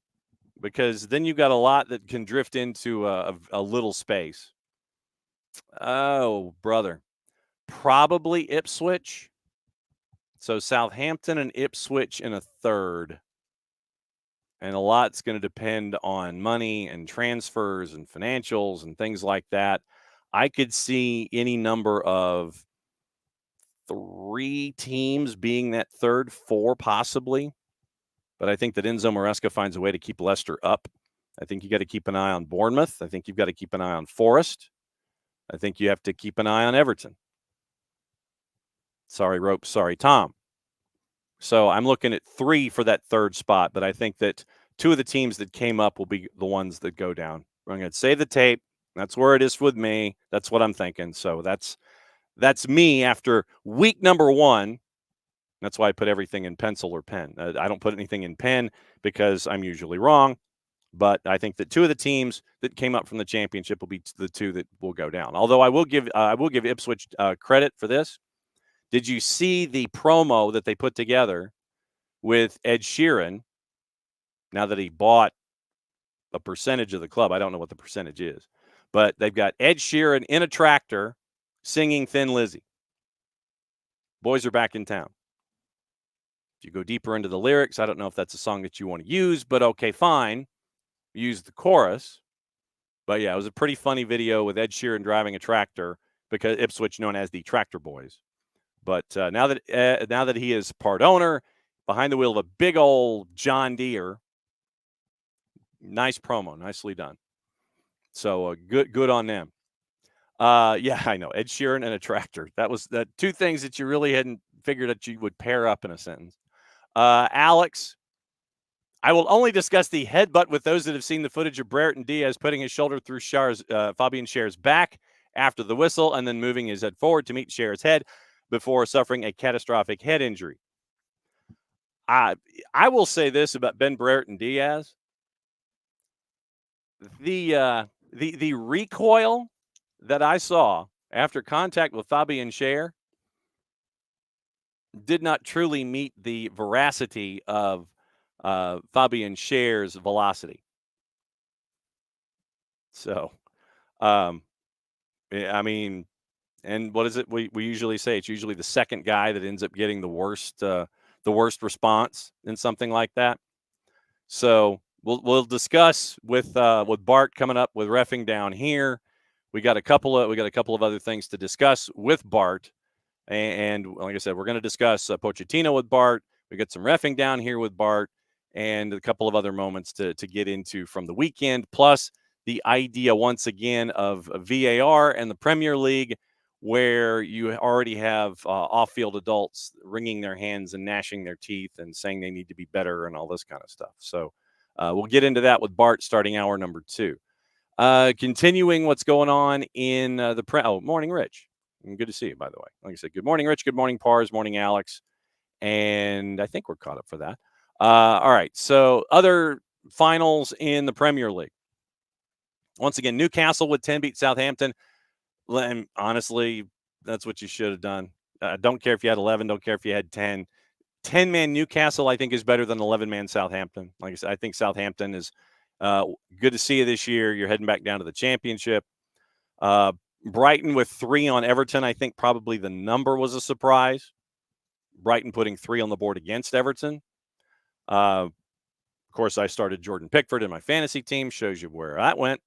Speaker 1: Because then you've got a lot that can drift into a little space. Oh, brother. Probably Ipswich. So Southampton and Ipswich in a third. And a lot's going to depend on money and transfers and financials and things like that. I could see any number of 3 teams being that third, 4 possibly. But I think that Enzo Maresca finds a way to keep Leicester up. I think you got to keep an eye on Bournemouth. I think you've got to keep an eye on Forest. I think you have to keep an eye on Everton. Sorry, Rope. Sorry, Tom. So I'm looking at 3 for that third spot, but I think that 2 of the teams that came up will be the ones that go down. I'm going to save the tape. That's where it is with me. That's what I'm thinking. So that's me after week number 1. That's why I put everything in pencil or pen. I don't put anything in pen because I'm usually wrong. But I think that 2 of the teams that came up from the championship will be the 2 that will go down. Although I will give Ipswich credit for this. Did you see the promo that they put together with Ed Sheeran? Now that he bought a percentage of the club, I don't know what the percentage is, but they've got Ed Sheeran in a tractor singing Thin Lizzy. Boys are back in town. If you go deeper into the lyrics, I don't know if that's a song that you want to use, but okay, fine. Use the chorus. But yeah, it was a pretty funny video with Ed Sheeran driving a tractor, because Ipswich known as the Tractor Boys. But now that he is part owner, behind the wheel of a big old John Deere, nice promo, nicely done. So good on them. Yeah, I know, Ed Sheeran and a tractor. That was the 2 things that you really hadn't figured that you would pair up in a sentence. Alex, I will only discuss the headbutt with those that have seen the footage of Brereton Diaz putting his shoulder through Fabian Schär's back after the whistle and then moving his head forward to meet Schär's head before suffering a catastrophic head injury. I will say this about Ben Brereton Diaz. The recoil that I saw after contact with Fabian Schär did not truly meet the veracity of Fabian Schär's velocity. So, I mean, and what is it? We usually say it's usually the second guy that ends up getting the worst response in something like that. So we'll discuss with Bart coming up with reffing down here. We got a couple of other things to discuss with Bart, and like I said, we're going to discuss Pochettino with Bart. We got some reffing down here with Bart, and a couple of other moments to get into from the weekend, plus the idea once again of VAR and the Premier League, where you already have off-field adults wringing their hands and gnashing their teeth and saying they need to be better and all this kind of stuff. So we'll get into that with Bart starting hour number 2. Continuing what's going on in morning, Rich. Good to see you, by the way. Like I said, good morning, Rich. Good morning, Pars. Morning, Alex. And I think we're caught up for that. All right. So other finals in the Premier League. Once again, Newcastle with 10 beat Southampton. And honestly, that's what you should have done. Don't care if you had 11. Don't care if you had 10. 10-man Newcastle, I think, is better than 11-man Southampton. Like I said, I think Southampton is good to see you this year. You're heading back down to the championship. Brighton with 3 on Everton. I think probably the number was a surprise. Brighton putting 3 on the board against Everton. Of course, I started Jordan Pickford in my fantasy team. Shows you where that went.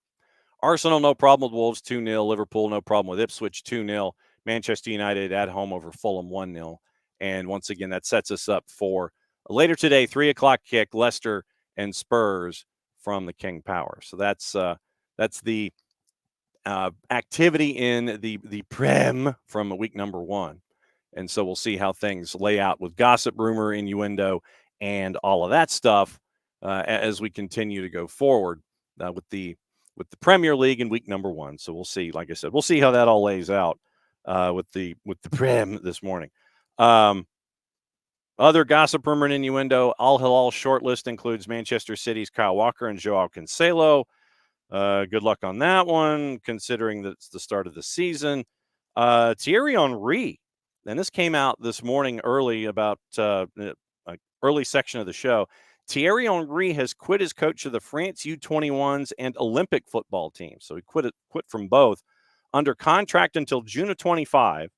Speaker 1: Arsenal, no problem with Wolves, 2-0. Liverpool, no problem with Ipswich, 2-0. Manchester United at home over Fulham, 1-0. And once again, that sets us up for later today, 3 o'clock kick, Leicester and Spurs from the King Power. So that's the activity in the Prem from week number 1. And so we'll see how things lay out with gossip, rumor, innuendo, and all of that stuff as we continue to go forward with the Premier League in week number 1. So we'll see. Like I said, we'll see how that all lays out with the Prem this morning. Other gossip, rumor, and innuendo. Al Hilal shortlist includes Manchester City's Kyle Walker and Joao Cancelo. Good luck on that one, considering that it's the start of the season. Thierry Henry, and this came out this morning early about early section of the show. Thierry Henry has quit as coach of the France U21s and Olympic football teams. So he quit from both. Under contract until June of 25,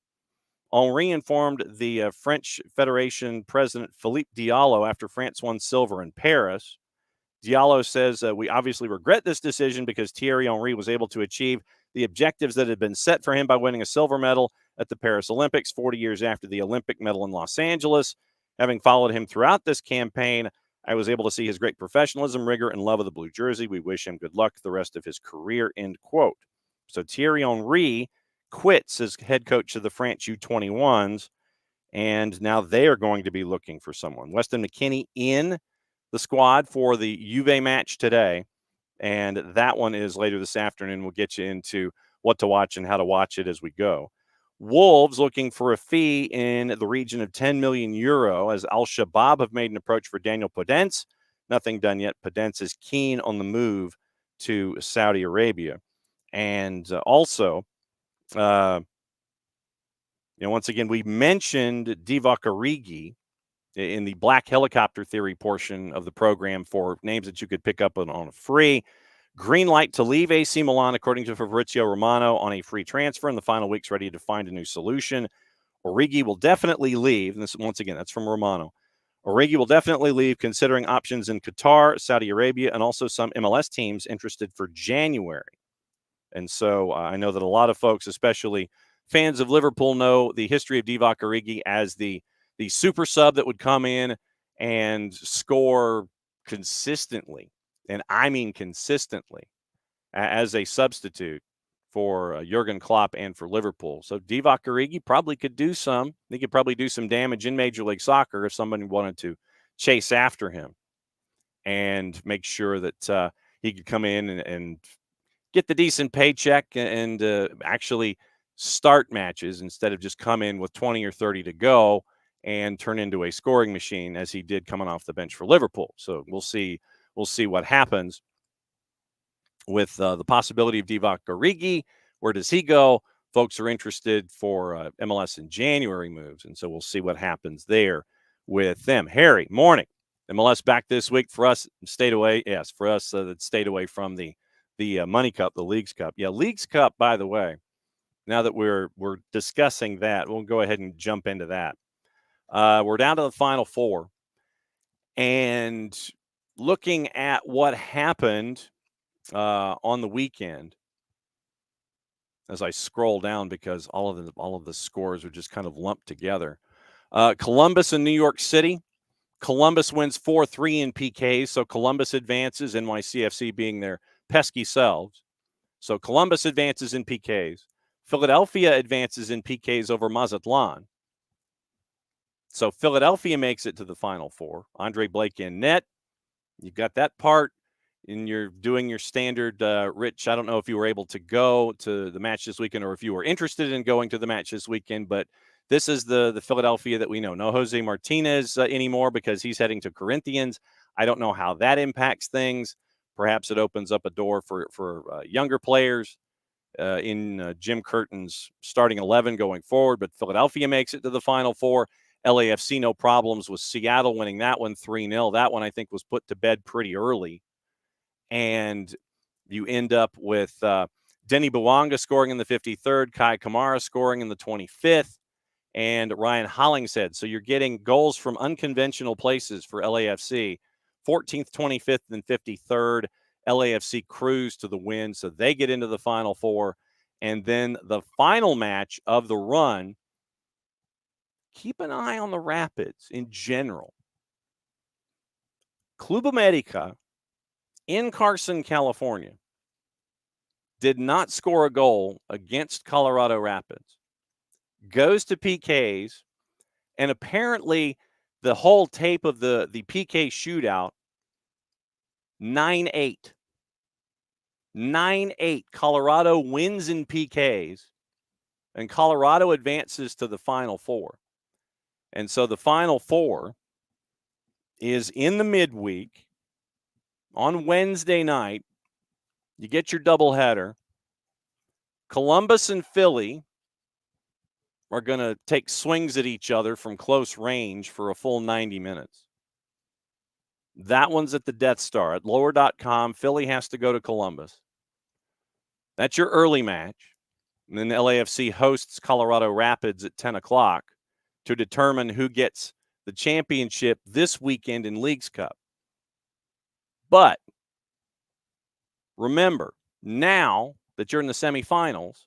Speaker 1: Henry informed the French Federation president Philippe Diallo after France won silver in Paris. Diallo says, we obviously regret this decision because Thierry Henry was able to achieve the objectives that had been set for him by winning a silver medal at the Paris Olympics 40 years after the Olympic medal in Los Angeles. Having followed him throughout this campaign, I was able to see his great professionalism, rigor, and love of the blue jersey. We wish him good luck the rest of his career, end quote. So Thierry Henry quits as head coach of the France U21s, and now they are going to be looking for someone. Weston McKennie in the squad for the Juve match today, and that one is later this afternoon. We'll get you into what to watch and how to watch it as we go. Wolves looking for a fee in the region of 10 million euro as Al-Shabaab have made an approach for Daniel Podence. Nothing done yet. Podence is keen on the move to Saudi Arabia. And also, once again, we mentioned Divock Origi in the black helicopter theory portion of the program for names that you could pick up on a free. Green light to leave AC Milan, according to Fabrizio Romano, on a free transfer in the final weeks, ready to find a new solution. Origi will definitely leave. And this, once again, that's from Romano. Origi will definitely leave, considering options in Qatar, Saudi Arabia, and also some MLS teams interested for January. And so I know that a lot of folks, especially fans of Liverpool, know the history of Divock Origi as the super sub that would come in and score consistently, and I mean consistently, as a substitute for Jurgen Klopp and for Liverpool. So Divock Origi probably could do some. He could probably do some damage in Major League Soccer if somebody wanted to chase after him and make sure that he could come in and get the decent paycheck and actually start matches instead of just come in with 20 or 30 to go and turn into a scoring machine as he did coming off the bench for Liverpool. So we'll see what happens with the possibility of Divock Origi. Where does he go? Folks are interested for MLS in January moves, and so we'll see what happens there with them. Harry, morning. MLS back this week for us. Stayed away. Yes, for us that stayed away from the Money Cup, the Leagues Cup. Yeah, Leagues Cup, by the way, now that we're discussing that, we'll go ahead and jump into that. We're down to the Final Four. And looking at what happened on the weekend, as I scroll down because all of the scores are just kind of lumped together. Columbus and New York City. Columbus wins 4-3 in PKs, so Columbus advances, NYCFC being their pesky selves. So Columbus advances in PKs. Philadelphia advances in PKs over Mazatlan. So Philadelphia makes it to the Final Four. Andre Blake in net. You've got that part. And you're doing your standard, Rich, I don't know if you were able to go to the match this weekend or if you were interested in going to the match this weekend, but this is the Philadelphia that we know. No Jose Martinez anymore because he's heading to Corinthians. I don't know how that impacts things. Perhaps it opens up a door for younger players in Jim Curtin's starting 11 going forward, but Philadelphia makes it to the Final Four. LAFC, no problems with Seattle winning that one 3-0. That one, I think, was put to bed pretty early. And you end up with Denny Bouanga scoring in the 53rd, Kai Kamara scoring in the 25th, and Ryan Hollingshead. So you're getting goals from unconventional places for LAFC. 14th, 25th, and 53rd. LAFC cruise to the win, so they get into the Final Four. And then the final match of the run, keep an eye on the Rapids in general. Club America in Carson, California. did not score a goal against Colorado Rapids, goes to PKs, and apparently the whole tape of the PK shootout, 9-8. 9-8. Colorado wins in PKs, and Colorado advances to the Final Four. And so the Final Four is in the midweek on Wednesday night. You get your doubleheader. Columbus and Philly are going to take swings at each other from close range for a full 90 minutes. That one's at the Death Star at lower.com. Philly has to go to Columbus. That's your early match. And then the LAFC hosts Colorado Rapids at 10 o'clock to determine who gets the championship this weekend in Leagues Cup. But remember, now that you're in the semifinals,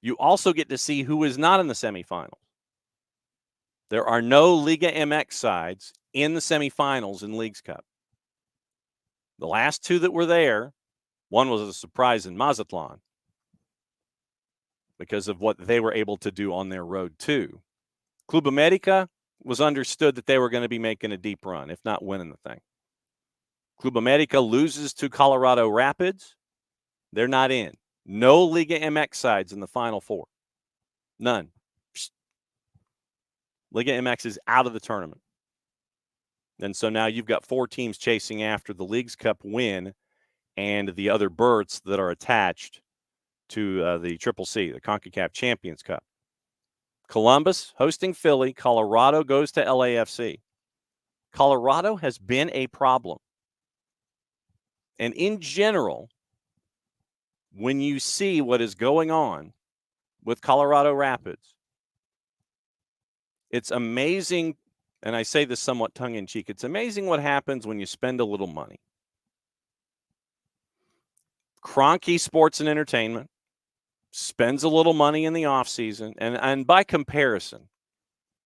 Speaker 1: you also get to see who is not in the semifinals. There are no Liga MX sides in the semifinals in Leagues Cup. The last two that were there, one was a surprise in Mazatlan because of what they were able to do on their road too. Club America was understood that they were going to be making a deep run, if not winning the thing. Club America loses to Colorado Rapids. They're not in. No Liga MX sides in the Final Four. None. Liga MX is out of the tournament. And so now you've got 4 teams chasing after the Leagues Cup win and the other berths that are attached to the Triple C, the CONCACAF Champions Cup. Columbus hosting Philly. Colorado goes to LAFC. Colorado has been a problem. And in general, when you see what is going on with Colorado Rapids, it's amazing, and I say this somewhat tongue-in-cheek, it's amazing what happens when you spend a little money. Kroenke Sports and Entertainment spends a little money in the offseason, and by comparison,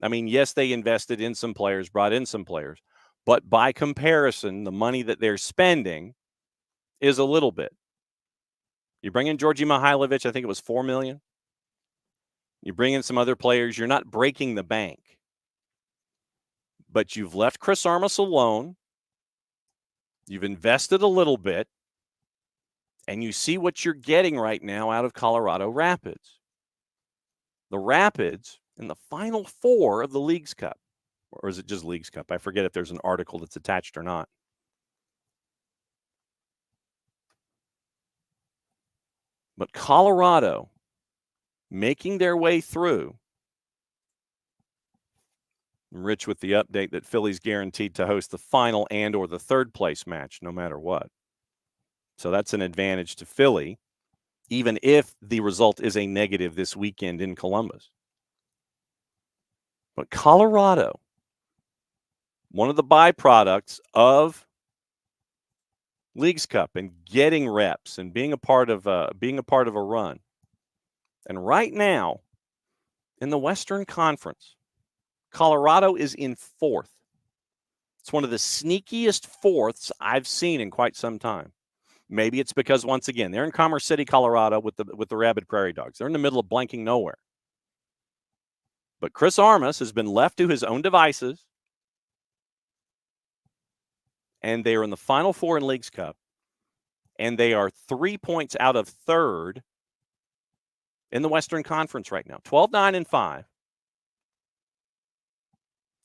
Speaker 1: I mean, yes, they invested in some players, brought in some players, but by comparison, the money that they're spending is a little bit. You bring in Georgi Mihailovic, I think it was $4 million. You bring in some other players, you're not breaking the bank. But you've left Chris Armas alone. You've invested a little bit. And you see what you're getting right now out of Colorado Rapids. The Rapids in the Final Four of the Leagues Cup. Or is it just Leagues Cup? I forget if there's an article that's attached or not. But Colorado making their way through. Rich with the update that Philly's guaranteed to host the final and or the third place match no matter what. So that's an advantage to Philly, even if the result is a negative this weekend in Columbus. But Colorado, one of the byproducts of Leagues Cup and getting reps and being a part of a run. And right now, in the Western Conference, Colorado is in 4th. It's one of the sneakiest fourths I've seen in quite some time. Maybe it's because, once again, they're in Commerce City, Colorado with the rabid prairie dogs. They're in the middle of blanking nowhere. But Chris Armas has been left to his own devices, and they are in the Final Four in Leagues Cup, and they are 3 points out of 3rd in the Western Conference right now. 12-9-5.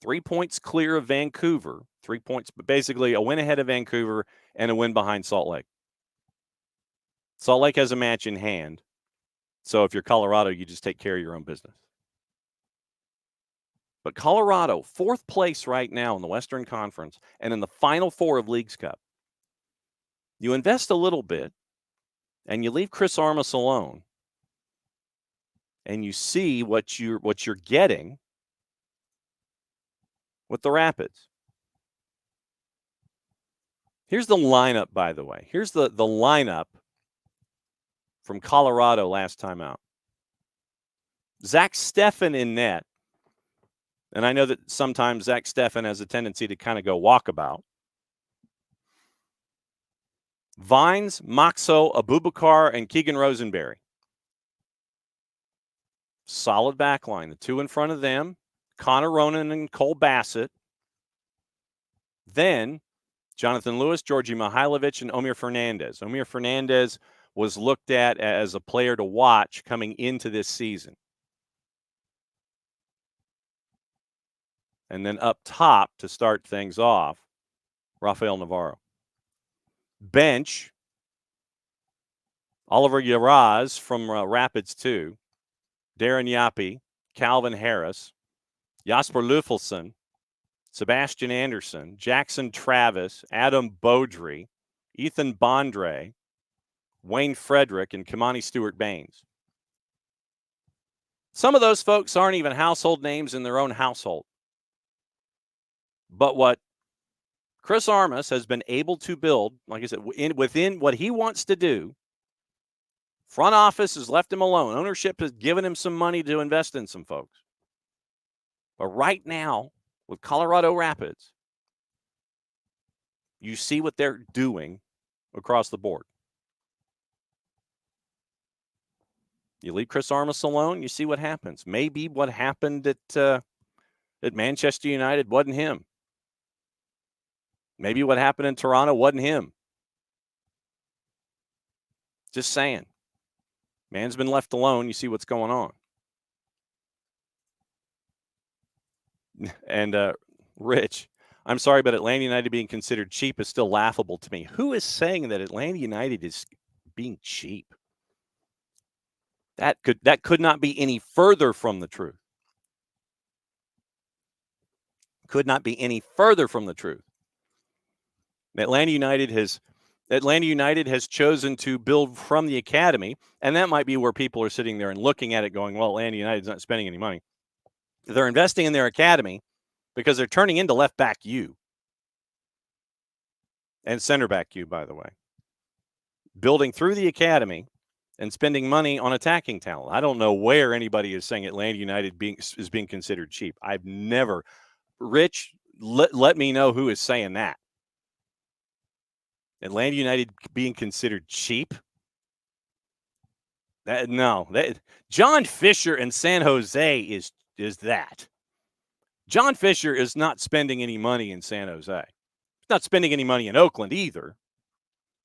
Speaker 1: 3 points clear of Vancouver. 3 points, but basically a win ahead of Vancouver and a win behind Salt Lake. Salt Lake has a match in hand. So if you're Colorado, you just take care of your own business. But Colorado, 4th place right now in the Western Conference and in the Final Four of Leagues Cup. You invest a little bit and you leave Chris Armas alone. And you see what you're getting with the Rapids. Here's the lineup, by the way. Here's the lineup from Colorado last time out. Zach Steffen in net. And I know that sometimes Zach Steffen has a tendency to kind of go walkabout. Vines, Moxo, Abubakar, and Keegan Rosenberry. Solid back line. The two in front of them, Connor Ronan and Cole Bassett. Then Jonathan Lewis, Georgi Mihailovic, and Omir Fernandez. Omir Fernandez was looked at as a player to watch coming into this season. And then up top to start things off, Rafael Navarro. Bench, Oliver Yaraz from Rapids 2, Darren Yapi, Calvin Harris, Jasper Luffelson, Sebastian Anderson, Jackson Travis, Adam Beaudry, Ethan Bondre, Wayne Frederick, and Kamani Stewart-Baines. Some of those folks aren't even household names in their own household. But what Chris Armas has been able to build, like I said, within what he wants to do, front office has left him alone. Ownership has given him some money to invest in some folks. But right now, with Colorado Rapids, you see what they're doing across the board. You leave Chris Armas alone, you see what happens. Maybe what happened at Manchester United wasn't him. Maybe what happened in Toronto wasn't him. Just saying. Man's been left alone. You see what's going on. And Rich, I'm sorry, but Atlanta United being considered cheap is still laughable to me. Who is saying that Atlanta United is being cheap? That could not be any further from the truth. Could not be any further from the truth. Atlanta United has chosen to build from the academy, and that might be where people are sitting there and looking at it going, well, Atlanta United's not spending any money. They're investing in their academy because they're turning into left back U and center back U, by the way. Building through the academy and spending money on attacking talent. I don't know where anybody is saying Atlanta United is being considered cheap. I've never. Rich, let me know who is saying that. Atlanta United being considered cheap? John Fisher in San Jose is that. John Fisher is not spending any money in San Jose. He's not spending any money in Oakland either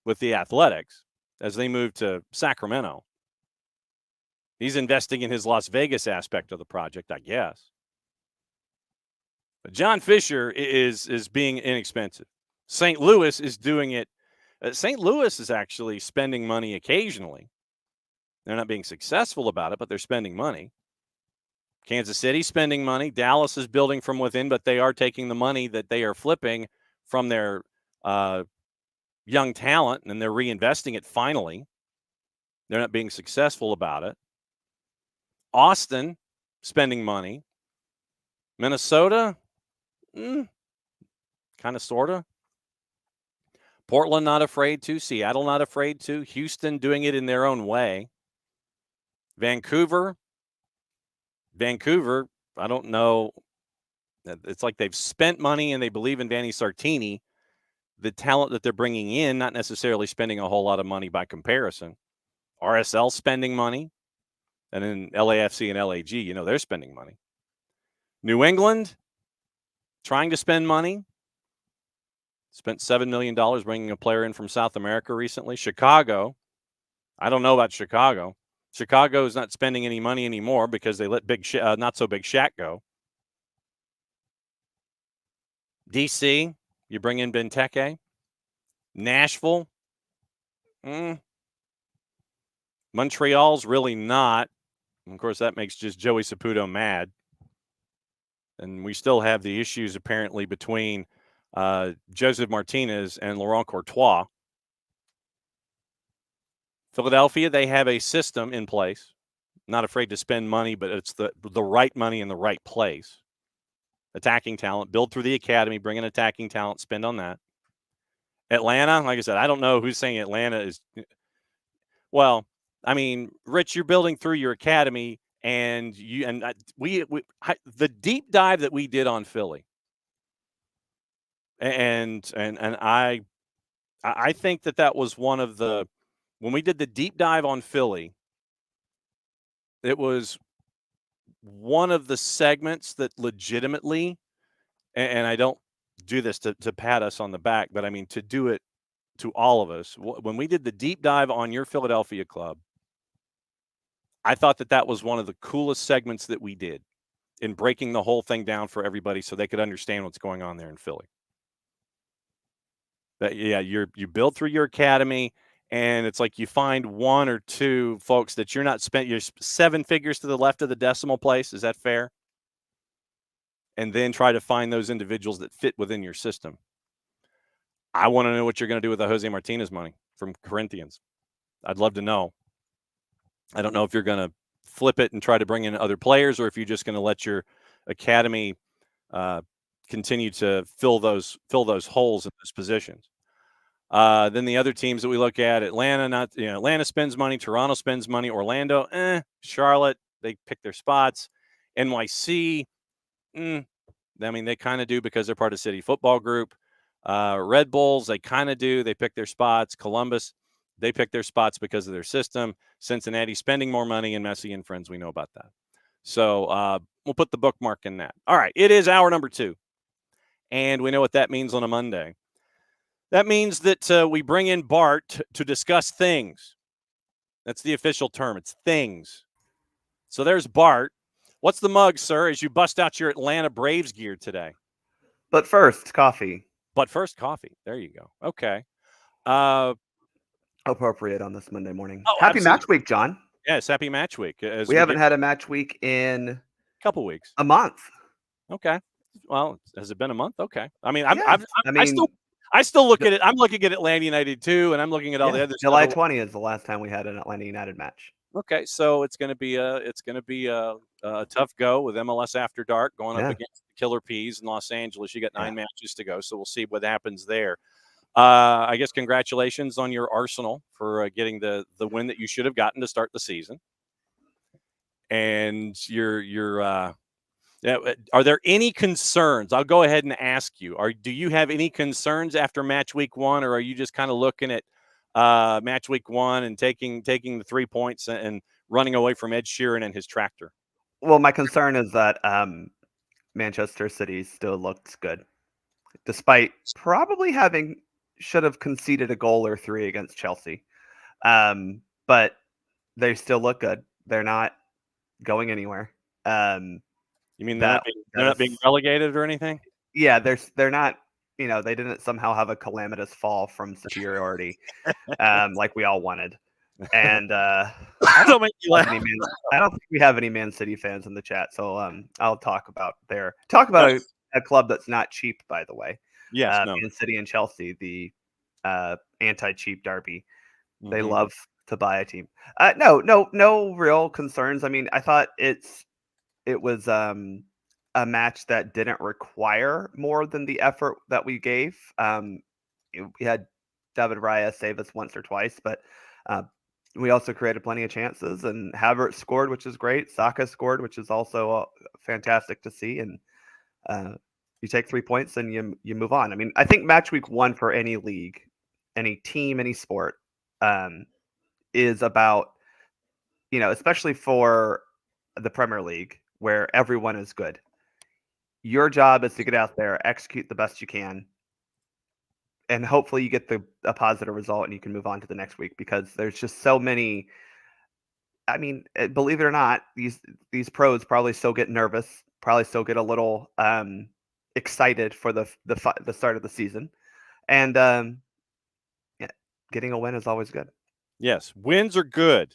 Speaker 1: with the Athletics as they move to Sacramento. He's investing in his Las Vegas aspect of the project, I guess. But John Fisher is being inexpensive. St. Louis is doing it. St. Louis is actually spending money occasionally. They're not being successful about it, but they're spending money. Kansas City spending money. Dallas is building from within, but they are taking the money that they are flipping from their young talent, and they're reinvesting it finally. They're not being successful about it. Austin spending money. Minnesota, kind of, sort of. Portland not afraid to. Seattle not afraid to. Houston doing it in their own way. Vancouver, I don't know. It's like they've spent money and they believe in Danny Sartini, the talent that they're bringing in, not necessarily spending a whole lot of money by comparison. RSL spending money. And then LAFC and LAG, they're spending money. New England trying to spend money. Spent $7 million bringing a player in from South America recently. Chicago, I don't know about Chicago. Chicago is not spending any money anymore because they let not so big Shaq go. DC, you bring in Benteke. Nashville, Montreal's really not. And of course, that makes just Joey Saputo mad. And we still have the issues apparently between Joseph Martinez and Laurent Courtois. Philadelphia, they have a system in place. Not afraid to spend money, but it's the right money in the right place. Attacking talent, build through the academy, bring in attacking talent, spend on that. Atlanta, like I said, I don't know who's saying Atlanta is. Well, I mean, Rich, you're building through your academy, and the deep dive that we did on Philly, and I I think that was one of the when we did the deep dive on Philly, it was one of the segments that legitimately, and I don't do this to pat us on the back, but I mean to do it to all of us. When we did the deep dive on your Philadelphia club, I thought that was one of the coolest segments that we did in breaking the whole thing down for everybody so they could understand what's going on there in Philly. That you build through your academy, and it's like you find one or two folks that you're not spent. You're 7 figures to the left of the decimal place. Is that fair? And then try to find those individuals that fit within your system. I want to know what you're going to do with the Jose Martinez money from Corinthians. I'd love to know. I don't know if you're going to flip it and try to bring in other players, or if you're just going to let your academy continue to fill those holes in those positions. Then the other teams that we look at, Atlanta, Atlanta spends money, Toronto spends money, Orlando, Charlotte, they pick their spots. NYC, I mean, they kind of do because they're part of City Football Group. Red Bulls, they kind of do. They pick their spots. Columbus, they pick their spots because of their system. Cincinnati spending more money, and Messi and friends, we know about that. So we'll put the bookmark in that. All right, it is hour number 2, and we know what that means on a Monday. That means that we bring in Bart to discuss things. That's the official term. It's things. So there's Bart. What's the mug, sir, as you bust out your Atlanta Braves gear today?
Speaker 3: But first, coffee.
Speaker 1: But first, coffee. There you go. Okay.
Speaker 3: Appropriate on this Monday morning.
Speaker 1: Oh,
Speaker 3: happy
Speaker 1: absolutely.
Speaker 3: match week, John.
Speaker 1: Yes, happy match week.
Speaker 3: We haven't had a match week in
Speaker 1: a couple weeks.
Speaker 3: A month.
Speaker 1: Okay. Well, has it been a month? Okay. I mean, I still look at it. I'm looking at Atlanta United too, and I'm looking at all the other
Speaker 3: July
Speaker 1: stuff.
Speaker 3: 20 is the last time we had an Atlanta United match.
Speaker 1: Okay, so it's going to be a tough go with MLS After Dark going up against the Killer Peas in Los Angeles. You got 9 matches to go, so we'll see what happens there. I guess congratulations on your Arsenal for getting the win that you should have gotten to start the season. And are there any concerns? I'll go ahead and ask you. Do you have any concerns after match week 1, or are you just kind of looking at match week 1 and taking the 3 points and running away from Ed Sheeran and his tractor?
Speaker 3: Well, my concern is that Manchester City still looks good, despite probably should have conceded a goal or 3 against Chelsea. But they still look good. They're not going anywhere.
Speaker 1: You mean they're not being relegated or anything?
Speaker 3: Yeah, they're not. They didn't somehow have a calamitous fall from superiority, like we all wanted. And I don't think we have any Man City fans in the chat, so I'll talk about a club that's not cheap, by the way.
Speaker 1: Yes,
Speaker 3: Man City and Chelsea, the anti-cheap derby. Mm-hmm. They love to buy a team. No real concerns. I mean, I thought it was a match that didn't require more than the effort that we gave. We had David Raya save us once or twice, but we also created plenty of chances, and Havertz scored, which is great. Saka scored, which is also fantastic to see. And you take 3 points and you move on. I mean, I think match week 1 for any league, any team, any sport is about, especially for the Premier League where everyone is good. Your job is to get out there, execute the best you can, and hopefully you get a positive result and you can move on to the next week, because there's just so many. I mean, believe it or not, these pros probably still get nervous, probably still get a little excited for the start of the season, and getting a win is always good.
Speaker 1: Yes, wins are good.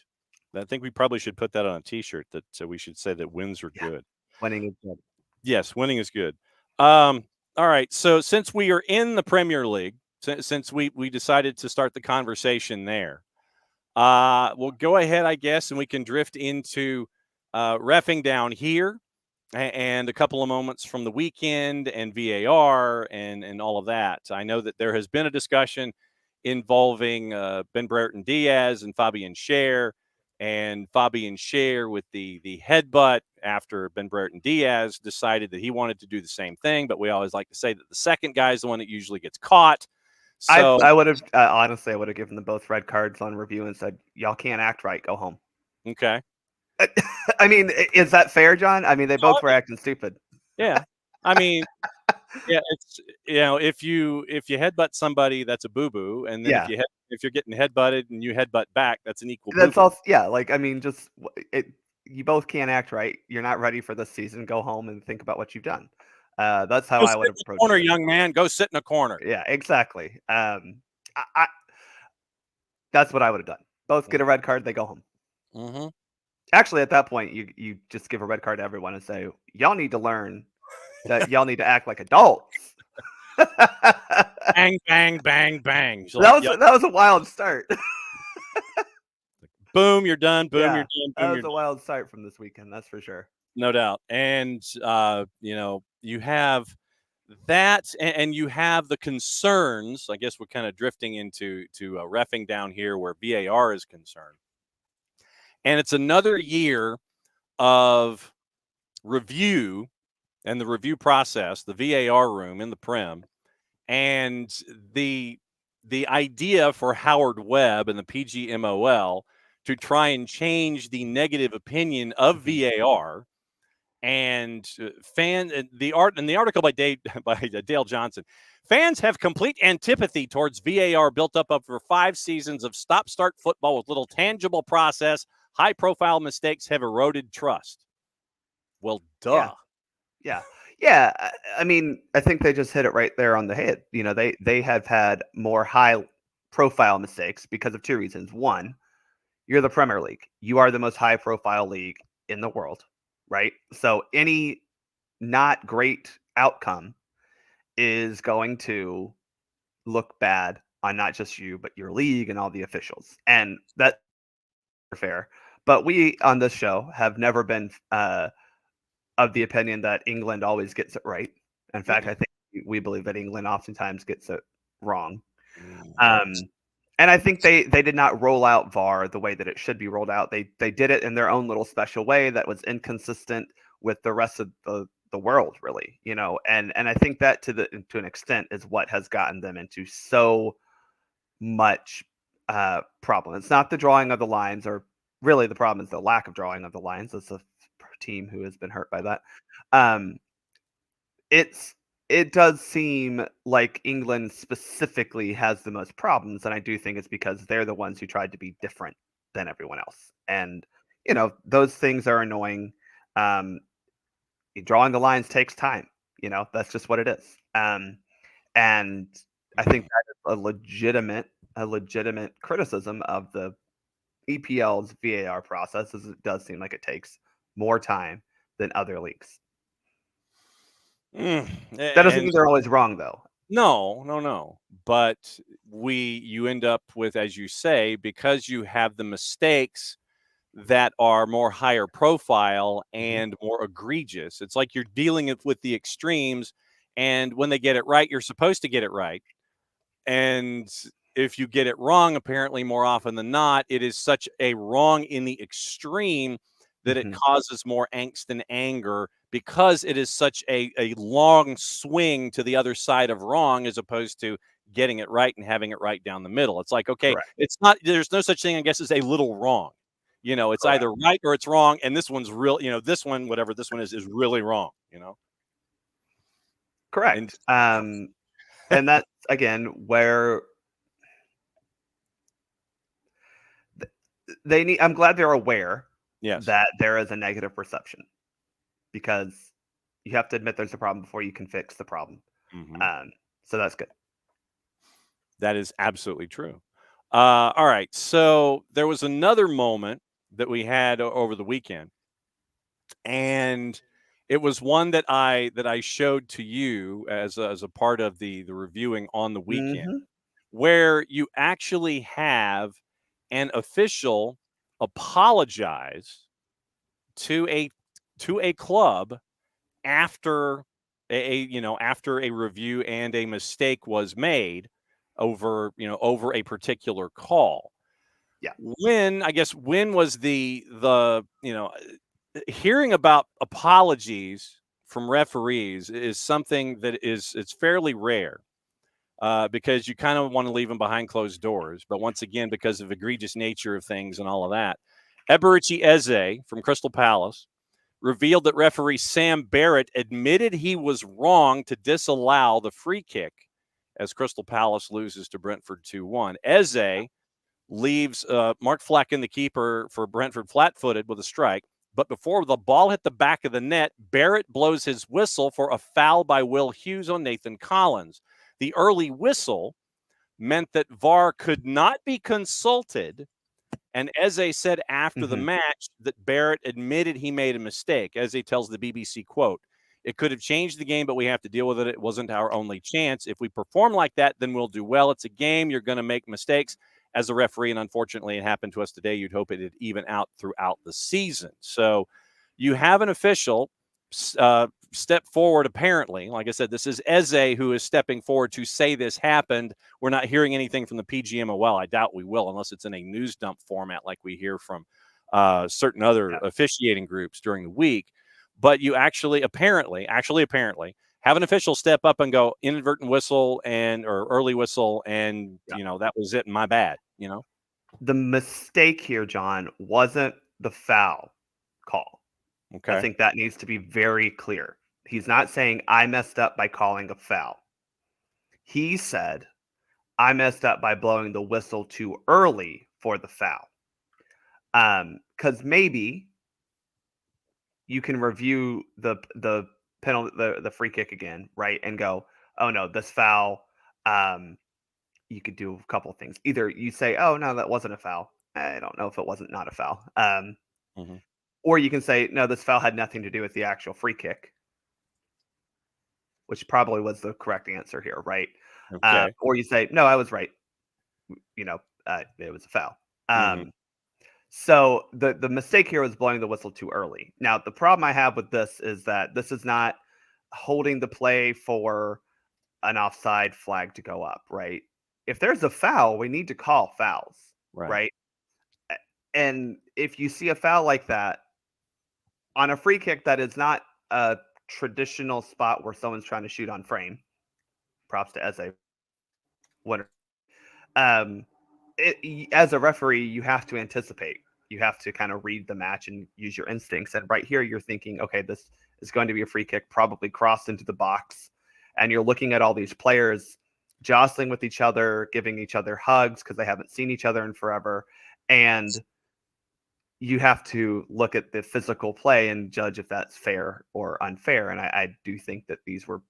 Speaker 1: I think we probably should put that on a T-shirt. So we should say that wins are good.
Speaker 3: Winning is good. Yes,
Speaker 1: winning is good. All right. So since we are in the Premier League, since we decided to start the conversation there, we'll go ahead, I guess, and we can drift into reffing down here and a couple of moments from the weekend and VAR and all of that. I know that there has been a discussion involving Ben Brereton Diaz and Fabian Schär, and Fabian Schär with the headbutt after Ben Brereton Diaz decided that he wanted to do the same thing. But we always like to say that the second guy is the one that usually gets caught. So
Speaker 3: I would have honestly, I would have given them both red cards on review and said, "Y'all can't act right. Go home."
Speaker 1: okay.
Speaker 3: I mean, is that fair, John? I mean, they both were acting stupid.
Speaker 1: Yeah. I mean, yeah, it's if you headbutt somebody, that's a boo boo, and then
Speaker 3: Yeah,
Speaker 1: if you're getting headbutted and you headbutt back, that's an equal boo
Speaker 3: that's
Speaker 1: boo.
Speaker 3: all. Yeah, like I mean, just it. You both can't act right. You're not ready for this season. Go home and think about what you've done. That's how
Speaker 1: Go
Speaker 3: I
Speaker 1: sit
Speaker 3: would
Speaker 1: in
Speaker 3: have
Speaker 1: the
Speaker 3: approached
Speaker 1: corner,
Speaker 3: it.
Speaker 1: young man. Go sit in a corner.
Speaker 3: Yeah, exactly. That's what I would have done. Both get a red card. They go home.
Speaker 1: Mm-hmm.
Speaker 3: Actually, at that point, you just give a red card to everyone and say, "Y'all need to learn that y'all need to act like adults."
Speaker 1: Bang, bang, bang, bang. She's like,
Speaker 3: That was a wild start.
Speaker 1: boom, you're done. Boom, you're
Speaker 3: Yeah,
Speaker 1: done.
Speaker 3: that
Speaker 1: Boom,
Speaker 3: was
Speaker 1: you're
Speaker 3: a wild start from this weekend. That's for sure.
Speaker 1: no doubt. And you have that, and you have the concerns. I guess we're kind of drifting into reffing down here where VAR is concerned, and it's another year of review and the review process, the VAR room in the Prem, and the idea for Howard Webb and the PGMOL to try and change the negative opinion of VAR. And the article by Dale Johnson, fans have complete antipathy towards VAR built up over 5 seasons of stop-start football with little tangible process. High-profile mistakes have eroded trust. Well, duh.
Speaker 3: Yeah. I mean, I think they just hit it right there on the head. You know, they have had more high profile mistakes because of two reasons. One, you're the Premier League. You are the most high profile league in the world, right? So any not great outcome is going to look bad on not just you, but your league and all the officials. And that's fair. But we on this show have never been of the opinion that England always gets it right. In fact, I think we believe that England oftentimes gets it wrong. And I think they did not roll out VAR the way that it should be rolled out. They did it in their own little special way that was inconsistent with the rest of the world, really. You know, and I think that to an extent is what has gotten them into so much problem. It's not the drawing of the lines, or really the problem is the lack of drawing of the lines. It's a team who has been hurt by that. Um, it does seem like England specifically has the most problems, and I do think it's because they're the ones who tried to be different than everyone else. And you know, those things are annoying. Um, Drawing the lines takes time. You know, that's just what it is. And I think that is a legitimate criticism of the EPL's VAR process, as it does seem like it takes more time than other leagues. That doesn't
Speaker 1: And
Speaker 3: mean they're always wrong, though.
Speaker 1: no. But you end up with, as you say, because you have the mistakes that are more higher profile and more egregious. It's like you're dealing with the extremes, and when they get it right, you're supposed to get it right. And if you get it wrong, apparently more often than not, it is such a wrong in the extreme that it causes more angst and anger because it is such a long swing to the other side of wrong as opposed to getting it right and having it right down the middle. It's like, okay,
Speaker 3: Correct.
Speaker 1: it's not, there's no such thing, I guess, as a little wrong. You know, it's either right or it's wrong. And this one's real, this one, whatever this one is really wrong,
Speaker 3: Correct. And that's again where they need. I'm glad they're aware
Speaker 1: Yes.
Speaker 3: that there is a negative perception, because you have to admit there's a problem before you can fix the problem. So that's good.
Speaker 1: That is absolutely true. All right. So there was another moment that we had over the weekend, and it was one that I showed to you as a part of the reviewing on the weekend, where you actually have an official apologize to a club after after a review and a mistake was made over a particular call.
Speaker 3: Yeah.
Speaker 1: When was the hearing about apologies from referees is something that it's fairly rare. because you kind of want to leave them behind closed doors. But once again, because of egregious nature of things and all of that, Eberici Eze from Crystal Palace revealed that referee Sam Barrett admitted he was wrong to disallow the free kick as Crystal Palace loses to Brentford 2-1. Eze leaves Mark Flecken, the keeper for Brentford, flat-footed with a strike. But before the ball hit the back of the net, Barrett blows his whistle for a foul by Will Hughes on Nathan Collins. The early whistle meant that VAR could not be consulted. And Eze said after the match that Barrett admitted he made a mistake. Eze tells the BBC, quote, "It could have changed the game, but we have to deal with it. It wasn't our only chance. If we perform like that, then we'll do well. It's a game. You're going to make mistakes as a referee. And unfortunately, it happened to us today. You'd hope it'd even out throughout the season." So you have an official step forward, apparently. Like I said, this is Eze who is stepping forward to say this happened. We're not hearing anything from the PGMOL. I doubt we will, unless it's in a news dump format like we hear from certain other officiating groups during the week. But you actually apparently have an official step up and go inadvertent whistle or early whistle, and that was it, and my bad.
Speaker 3: The mistake here, John, wasn't the foul call.
Speaker 1: Okay.
Speaker 3: I think that needs to be very clear. He's not saying I messed up by calling a foul. He said I messed up by blowing the whistle too early for the foul. Because maybe you can review the penalty, the free kick again, right, and go, oh no, this foul. You could do a couple of things. Either you say, oh no, that wasn't a foul. I don't know if it wasn't not a foul. Or you can say, no, this foul had nothing to do with the actual free kick, which probably was the correct answer here, right?
Speaker 1: Okay.
Speaker 3: Or you say, no, I was right. It was a foul. So the mistake here was blowing the whistle too early. Now, the problem I have with this is that this is not holding the play for an offside flag to go up, right? If there's a foul, we need to call fouls, right? And if you see a foul like that on a free kick that is not a traditional spot where someone's trying to shoot on frame, props to Eze. As a referee, you have to anticipate. You have to kind of read the match and use your instincts. And right here, you're thinking, okay, this is going to be a free kick, probably crossed into the box. And you're looking at all these players jostling with each other, giving each other hugs because they haven't seen each other in forever. And you have to look at the physical play and judge if that's fair or unfair. And I do think that these were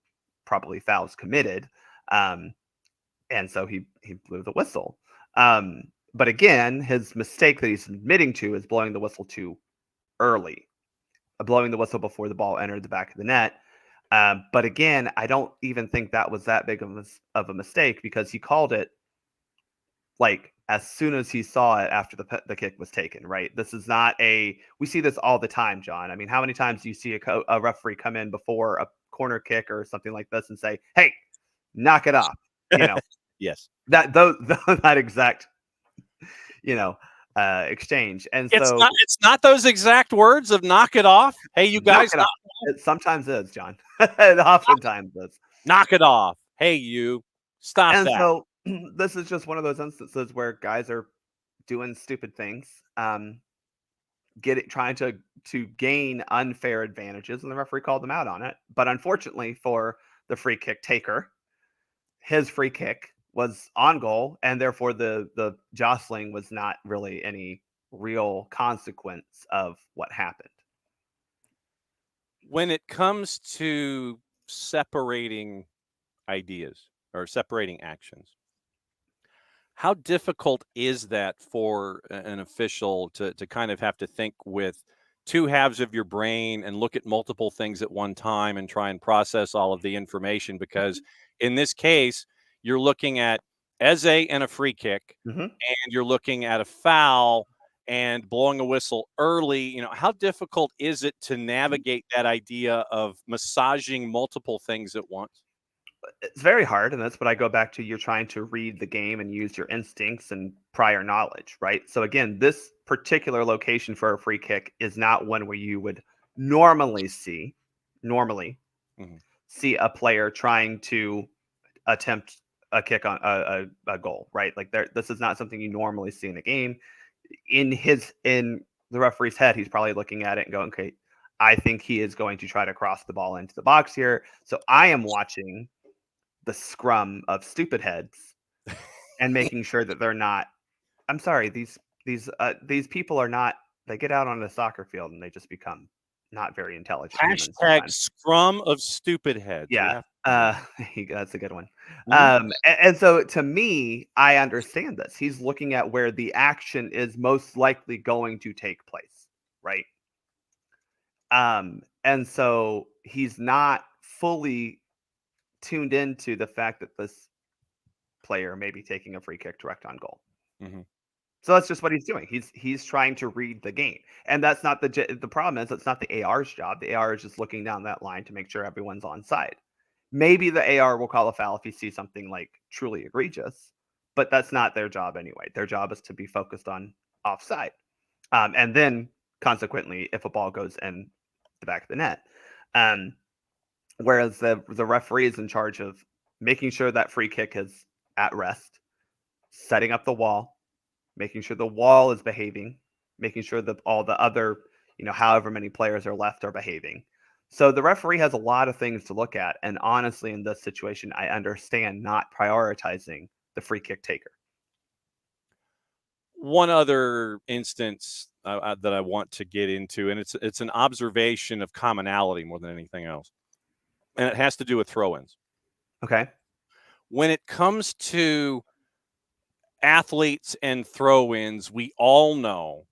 Speaker 3: probably fouls committed. And so he blew the whistle. But again, his mistake that he's admitting to is blowing the whistle too early, blowing the whistle before the ball entered the back of the net. But again, I don't even think that was that big of a mistake because he called it like as soon as he saw it after the kick was taken, right? This is not we see this all the time, John. I mean, how many times do you see a referee come in before a corner kick or something like this and say, hey, knock it off,
Speaker 1: Yes.
Speaker 3: That exact, exchange. And so
Speaker 1: it's not those exact words of knock it off. Hey, you guys,
Speaker 3: it sometimes is, John. It oftentimes is.
Speaker 1: Knock it off. Hey, you stop
Speaker 3: and
Speaker 1: that.
Speaker 3: So this is just one of those instances where guys are doing stupid things, trying to gain unfair advantages, and the referee called them out on it. But unfortunately for the free kick taker, his free kick was on goal, and therefore the jostling was not really any real consequence of what happened.
Speaker 1: When it comes to separating ideas or separating actions, how difficult is that for an official to kind of have to think with two halves of your brain and look at multiple things at one time and try and process all of the information? Because in this case, you're looking at Eze and a free kick, and you're looking at a foul and blowing a whistle early. How difficult is it to navigate that idea of massaging multiple things at once?
Speaker 3: It's very hard, and that's what I go back to. You're trying to read the game and use your instincts and prior knowledge, right? So again, this particular location for a free kick is not one where you would normally see a player trying to attempt a kick on a goal, right? Like this is not something you normally see in a game. In the referee's head, he's probably looking at it and going, okay, I think he is going to try to cross the ball into the box here. So I am watching the scrum of stupid heads and making sure that they're not. I'm sorry, these people are not. They get out on the soccer field and they just become not very intelligent humans
Speaker 1: Hashtag
Speaker 3: sometimes.
Speaker 1: scrum of stupid heads.
Speaker 3: Yeah, that's a good one.
Speaker 1: Mhm.
Speaker 3: And so to me, I understand this. He's looking at where the action is most likely going to take place, right? And so he's not fully tuned into the fact that this player may be taking a free kick direct on goal.
Speaker 1: Mhm.
Speaker 3: So that's just what he's doing. He's trying to read the game, and that's not the problem. Is it's not the AR's job. The AR is just looking down that line to make sure everyone's on side. Maybe the AR will call a foul if he sees something like truly egregious, but that's not their job anyway. Their job is to be focused on offside, and then consequently, if a ball goes in the back of the net, whereas the referee is in charge of making sure that free kick is at rest, setting up the wall, making sure the wall is behaving, making sure that all the other, however many players are left are behaving. So the referee has a lot of things to look at. And honestly, in this situation, I understand not prioritizing the free kick taker.
Speaker 1: One other instance that I want to get into, and it's an observation of commonality more than anything else, and it has to do with throw-ins.
Speaker 3: Okay.
Speaker 1: When it comes to athletes and throw-ins, we all know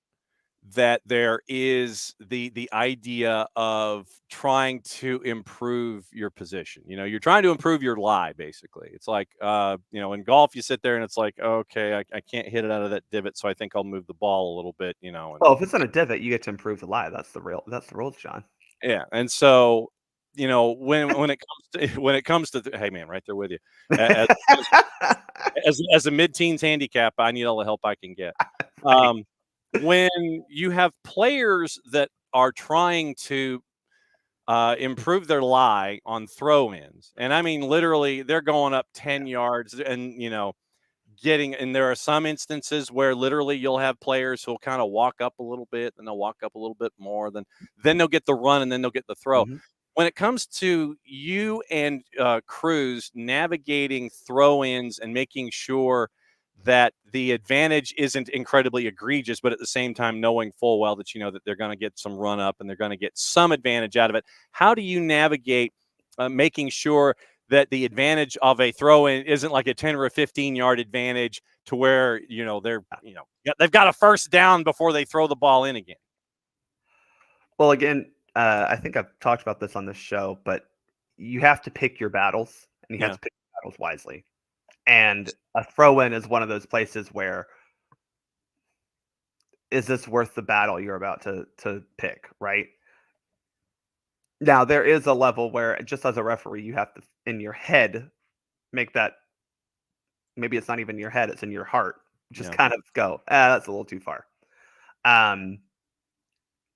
Speaker 1: that there is the idea of trying to improve your position. You're trying to improve your lie, basically. It's like, in golf, you sit there and it's like, okay, I can't hit it out of that divot, so I think I'll move the ball a little bit, And,
Speaker 3: Well, if it's on a divot, you get to improve the lie. That's the rules, John.
Speaker 1: yeah, and so when it comes to hey man, right there with you. As as a mid-teens handicap, I need all the help I can get.
Speaker 3: Right.
Speaker 1: When you have players that are trying to improve their lie on throw-ins, and I mean literally, they're going up 10 yards, and and there are some instances where literally you'll have players who'll kind of walk up a little bit, then they'll walk up a little bit more, then they'll get the run, and then they'll get the throw.
Speaker 3: Mm-hmm.
Speaker 1: When it comes to you and Cruz navigating throw-ins and making sure that the advantage isn't incredibly egregious, but at the same time knowing full well that that they're going to get some run up and they're going to get some advantage out of it, how do you navigate making sure that the advantage of a throw-in isn't like a 10 or a 15-yard advantage to where they've got a first down before they throw the ball in again?
Speaker 3: Well, again, I think I've talked about this on this show, but you have to pick your battles, and you have to pick your battles wisely. And a throw-in is one of those places where, is this worth the battle you're about to pick, right? Now, there is a level where, just as a referee, you have to, in your head, make that. Maybe it's not even your head; it's in your heart. Just kind of go, that's a little too far.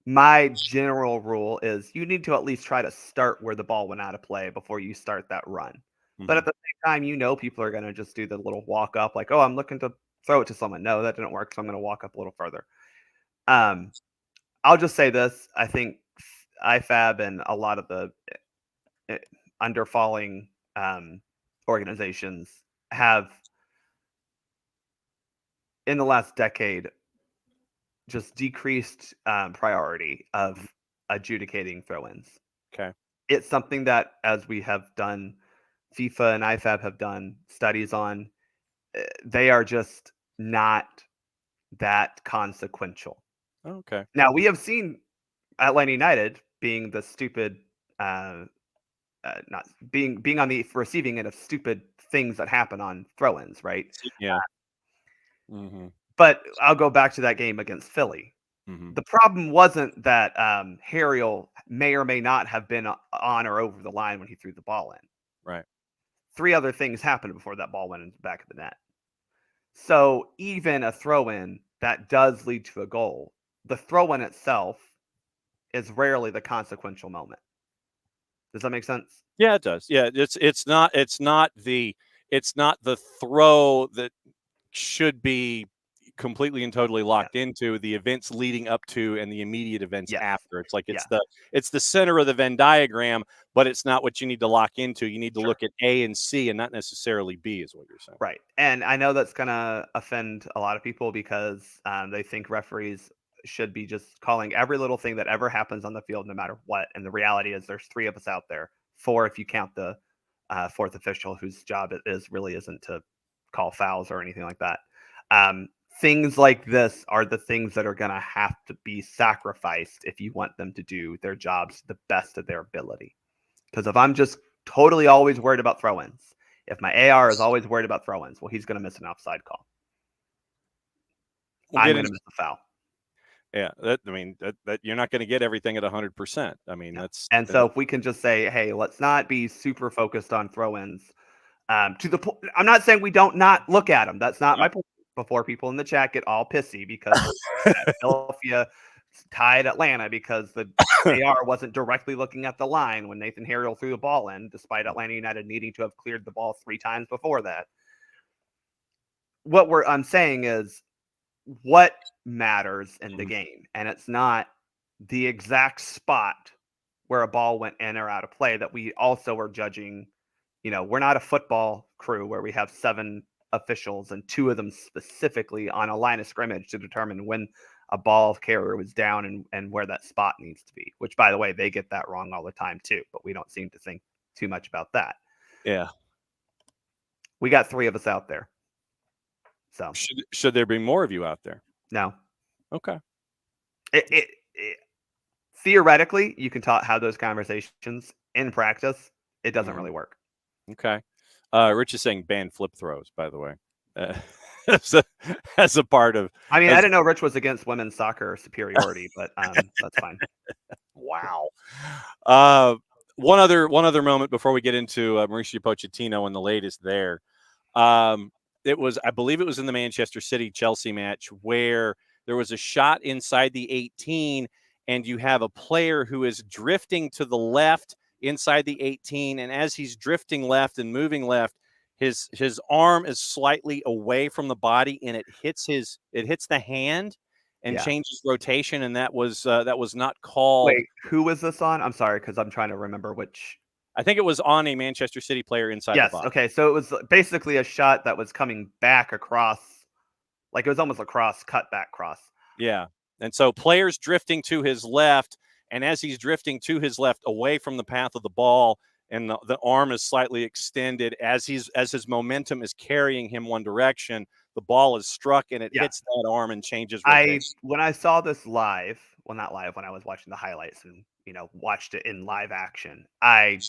Speaker 3: My general rule is you need to at least try to start where the ball went out of play before you start that run. Mm-hmm. But at the same time, people are going to just do the little walk up, like, oh, I'm looking to throw it to someone. No, that didn't work, so I'm going to walk up a little further. I'll just say this. I think IFAB and a lot of the underfalling organizations have, in the last decade, just decreased priority of adjudicating throw-ins.
Speaker 1: Okay.
Speaker 3: It's something that, as we have done, FIFA and IFAB have done studies on, they are just not that consequential.
Speaker 1: Okay.
Speaker 3: Now, we have seen Atlanta United being the stupid, not being on the receiving end of stupid things that happen on throw-ins, right?
Speaker 1: Yeah. Mm-hmm.
Speaker 3: But I'll go back to that game against Philly. Mm-hmm. The problem wasn't that Harriel may or may not have been on or over the line when he threw the ball in.
Speaker 1: Right.
Speaker 3: 3 other things happened before that ball went into the back of the net. So even a throw-in that does lead to a goal, the throw-in itself is rarely the consequential moment. Does that make sense?
Speaker 1: Yeah, it does. Yeah, it's not it's not the throw that should be completely and totally locked into. The events leading up to and the immediate events after. It's like it's the center of the Venn diagram, but it's not what you need to lock into. You need to look at A and C and not necessarily B, is what you're saying.
Speaker 3: Right. And I know that's gonna offend a lot of people because they think referees should be just calling every little thing that ever happens on the field, no matter what. And the reality is, there's 3 of us out there, 4 if you count the 4th official, whose job it is really isn't to call fouls or anything like that. Things like this are the things that are going to have to be sacrificed if you want them to do their jobs to the best of their ability. Because if I'm just totally always worried about throw-ins, if my AR is always worried about throw-ins, well, he's going to miss an offside call. I'm going to miss a foul.
Speaker 1: Yeah, that you're not going to get everything at 100%. I mean,
Speaker 3: and so if we can just say, hey, let's not be super focused on throw-ins. To the point, I'm not saying we don't not look at them. That's not my point. Before people in the chat get all pissy because Philadelphia tied Atlanta because the AR wasn't directly looking at the line when Nathan Harrell threw the ball in, despite Atlanta United needing to have cleared the ball 3 times before that. What I'm saying is what matters in the game, and it's not the exact spot where a ball went in or out of play that we also are judging. You know, we're not a football crew where we have 7 officials and 2 of them specifically on a line of scrimmage to determine when a ball carrier was down and where that spot needs to be, which, by the way, they get that wrong all the time too, but we don't seem to think too much about that.
Speaker 1: Yeah.
Speaker 3: We got 3 of us out there. So
Speaker 1: should there be more of you out there?
Speaker 3: No.
Speaker 1: Okay.
Speaker 3: It theoretically, you can have those conversations. In practice, it doesn't really work.
Speaker 1: Okay. Rich is saying ban flip throws, by the way, as a part of.
Speaker 3: I mean, I didn't know Rich was against women's soccer superiority, but that's fine.
Speaker 1: Wow. One other moment before we get into Mauricio Pochettino and the latest there. I believe it was in the Manchester City Chelsea match where there was a shot inside the 18, and you have a player who is drifting to the left inside the 18, and as he's drifting left and moving left, his arm is slightly away from the body, and it hits the hand and changes rotation, and that was not called.
Speaker 3: Wait, who was this on? I'm sorry, because I'm trying to remember which.
Speaker 1: I think it was on a Manchester City player inside the box.
Speaker 3: Okay, so it was basically a shot that was coming back across, like it was almost a cut back cross.
Speaker 1: Yeah, and so players drifting to his left, and as he's drifting to his left away from the path of the ball, and the arm is slightly extended as his momentum is carrying him one direction, the ball is struck and it hits that arm and changes rotation.
Speaker 3: When I saw this live, well, not live, when I was watching the highlights and watched it in live action, I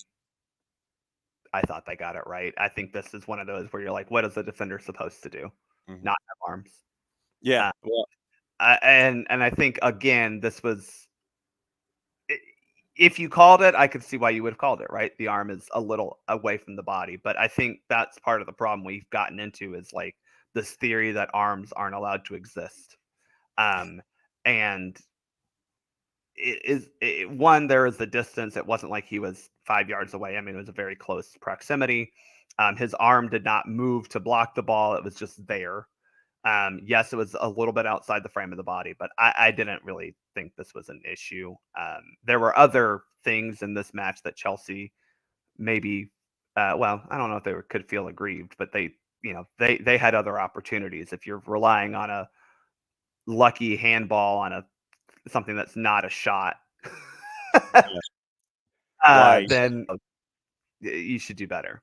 Speaker 3: thought they got it right. I think this is one of those where you're like, what is the defender supposed to do? Not have arms.
Speaker 1: Yeah.
Speaker 3: And I think, again, this was, if you called it, I could see why you would have called it, right? The arm is a little away from the body, but I think that's part of the problem we've gotten into is like this theory that arms aren't allowed to exist. And one, there is the distance. It wasn't like he was 5 yards away. I mean, it was a very close proximity. His arm did not move to block the ball. It was just there. Yes, it was a little bit outside the frame of the body, but I didn't really think this was an issue. There were other things in this match that Chelsea maybe, well, I don't know if they could feel aggrieved, but they had other opportunities. If you're relying on a lucky handball on something that's not a shot, then you should do better.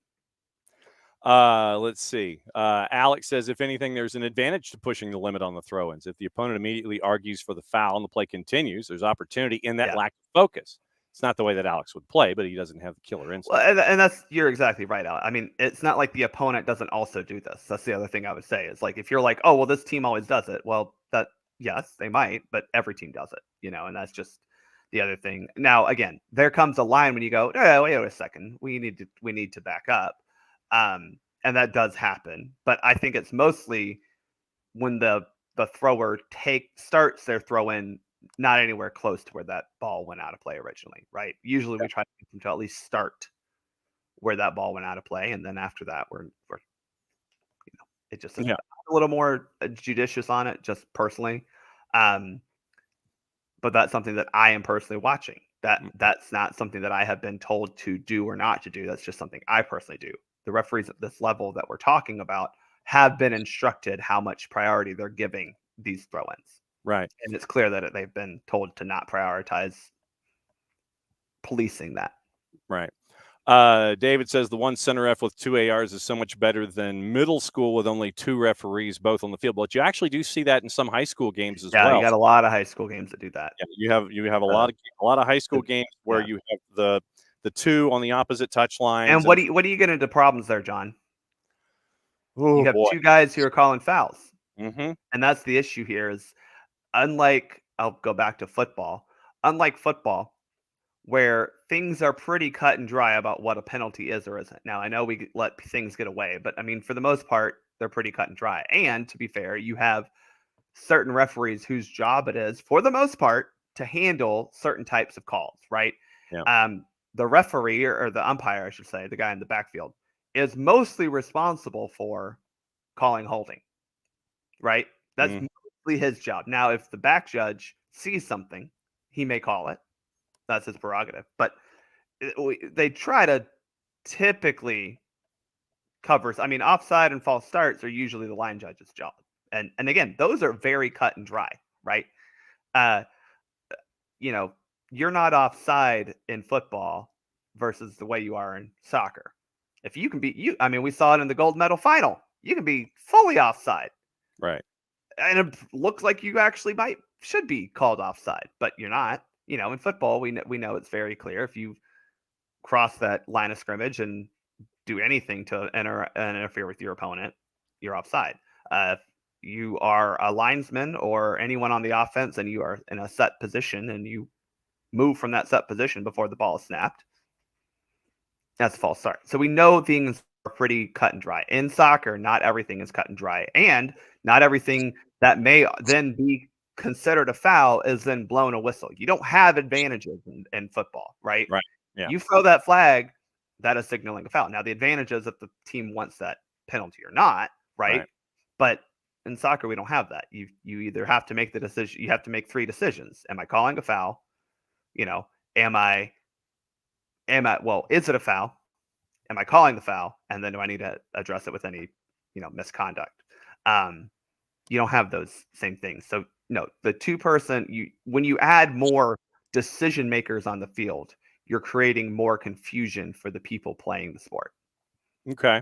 Speaker 1: Let's see. Alex says, if anything, there's an advantage to pushing the limit on the throw-ins. If the opponent immediately argues for the foul and the play continues, there's opportunity in that lack of focus. It's not the way that Alex would play, but he doesn't have the killer instinct.
Speaker 3: Well, and you're exactly right, Alex. I mean, it's not like the opponent doesn't also do this. That's the other thing I would say is like, if you're like, oh, well, this team always does it. Well, yes, they might, but every team does it, and that's just the other thing. Now, again, there comes a line when you go, oh, wait a second, we need to back up. And that does happen, but I think it's mostly when the thrower starts their throw in not anywhere close to where that ball went out of play originally, right? Usually we try to get them to at least start where that ball went out of play, and then after that we're It just
Speaker 1: Yeah.
Speaker 3: a little more judicious on it, just personally. But that's something that I am personally watching. That's not something that I have been told to do or not to do. That's just something I personally do. The referees at this level that we're talking about have been instructed how much priority they're giving these throw-ins.
Speaker 1: Right.
Speaker 3: And it's clear that they've been told to not prioritize policing that.
Speaker 1: Right. David says the one center ref with 2 ARs is so much better than middle school with only 2 referees both on the field. But you actually do see that in some high school games as well.
Speaker 3: Yeah, you got a lot of high school games that do that.
Speaker 1: Yeah, you have a lot of high school games where you have the 2 on the opposite touch lines.
Speaker 3: And what do you get into problems there, John? You have 2 guys who are calling fouls.
Speaker 1: Mm-hmm.
Speaker 3: And that's the issue here is unlike I'll go back to football. Unlike football, where things are pretty cut and dry about what a penalty is or isn't. Now, I know we let things get away, but I mean, for the most part, they're pretty cut and dry. And to be fair, you have certain referees whose job it is, for the most part, to handle certain types of calls, right?
Speaker 1: Yeah.
Speaker 3: The referee or the umpire, I should say, the guy in the backfield, is mostly responsible for calling holding, right? That's mostly his job. Now, if the back judge sees something, he may call it. That's his prerogative. But they try to typically cover. I mean, offside and false starts are usually the line judge's job. And again, those are very cut and dry, right? You're not offside in football versus the way you are in soccer. If you can be, we saw it in the gold medal final. You can be fully offside.
Speaker 1: Right.
Speaker 3: And it looks like you actually should be called offside, but you're not. In football, we know it's very clear. If you cross that line of scrimmage and do anything to interfere with your opponent, you're offside. If you are a linesman or anyone on the offense and you are in a set position and you move from that set position before the ball is snapped, that's a false start. So we know things are pretty cut and dry. In soccer, not everything is cut and dry. And not everything that may then be considered a foul is then blown a whistle. You don't have advantages in football, right?
Speaker 1: Right. Yeah.
Speaker 3: You throw that flag, that is signaling a foul. Now, the advantage is if the team wants that penalty or not, right? But in soccer, we don't have that. You either have to make the decision. You have to make 3 decisions. Am I calling a foul? Is it a foul? Am I calling the foul? And then do I need to address it with any, misconduct? You don't have those same things. So no, the 2-person, when you add more decision makers on the field, you're creating more confusion for the people playing the sport.
Speaker 1: Okay.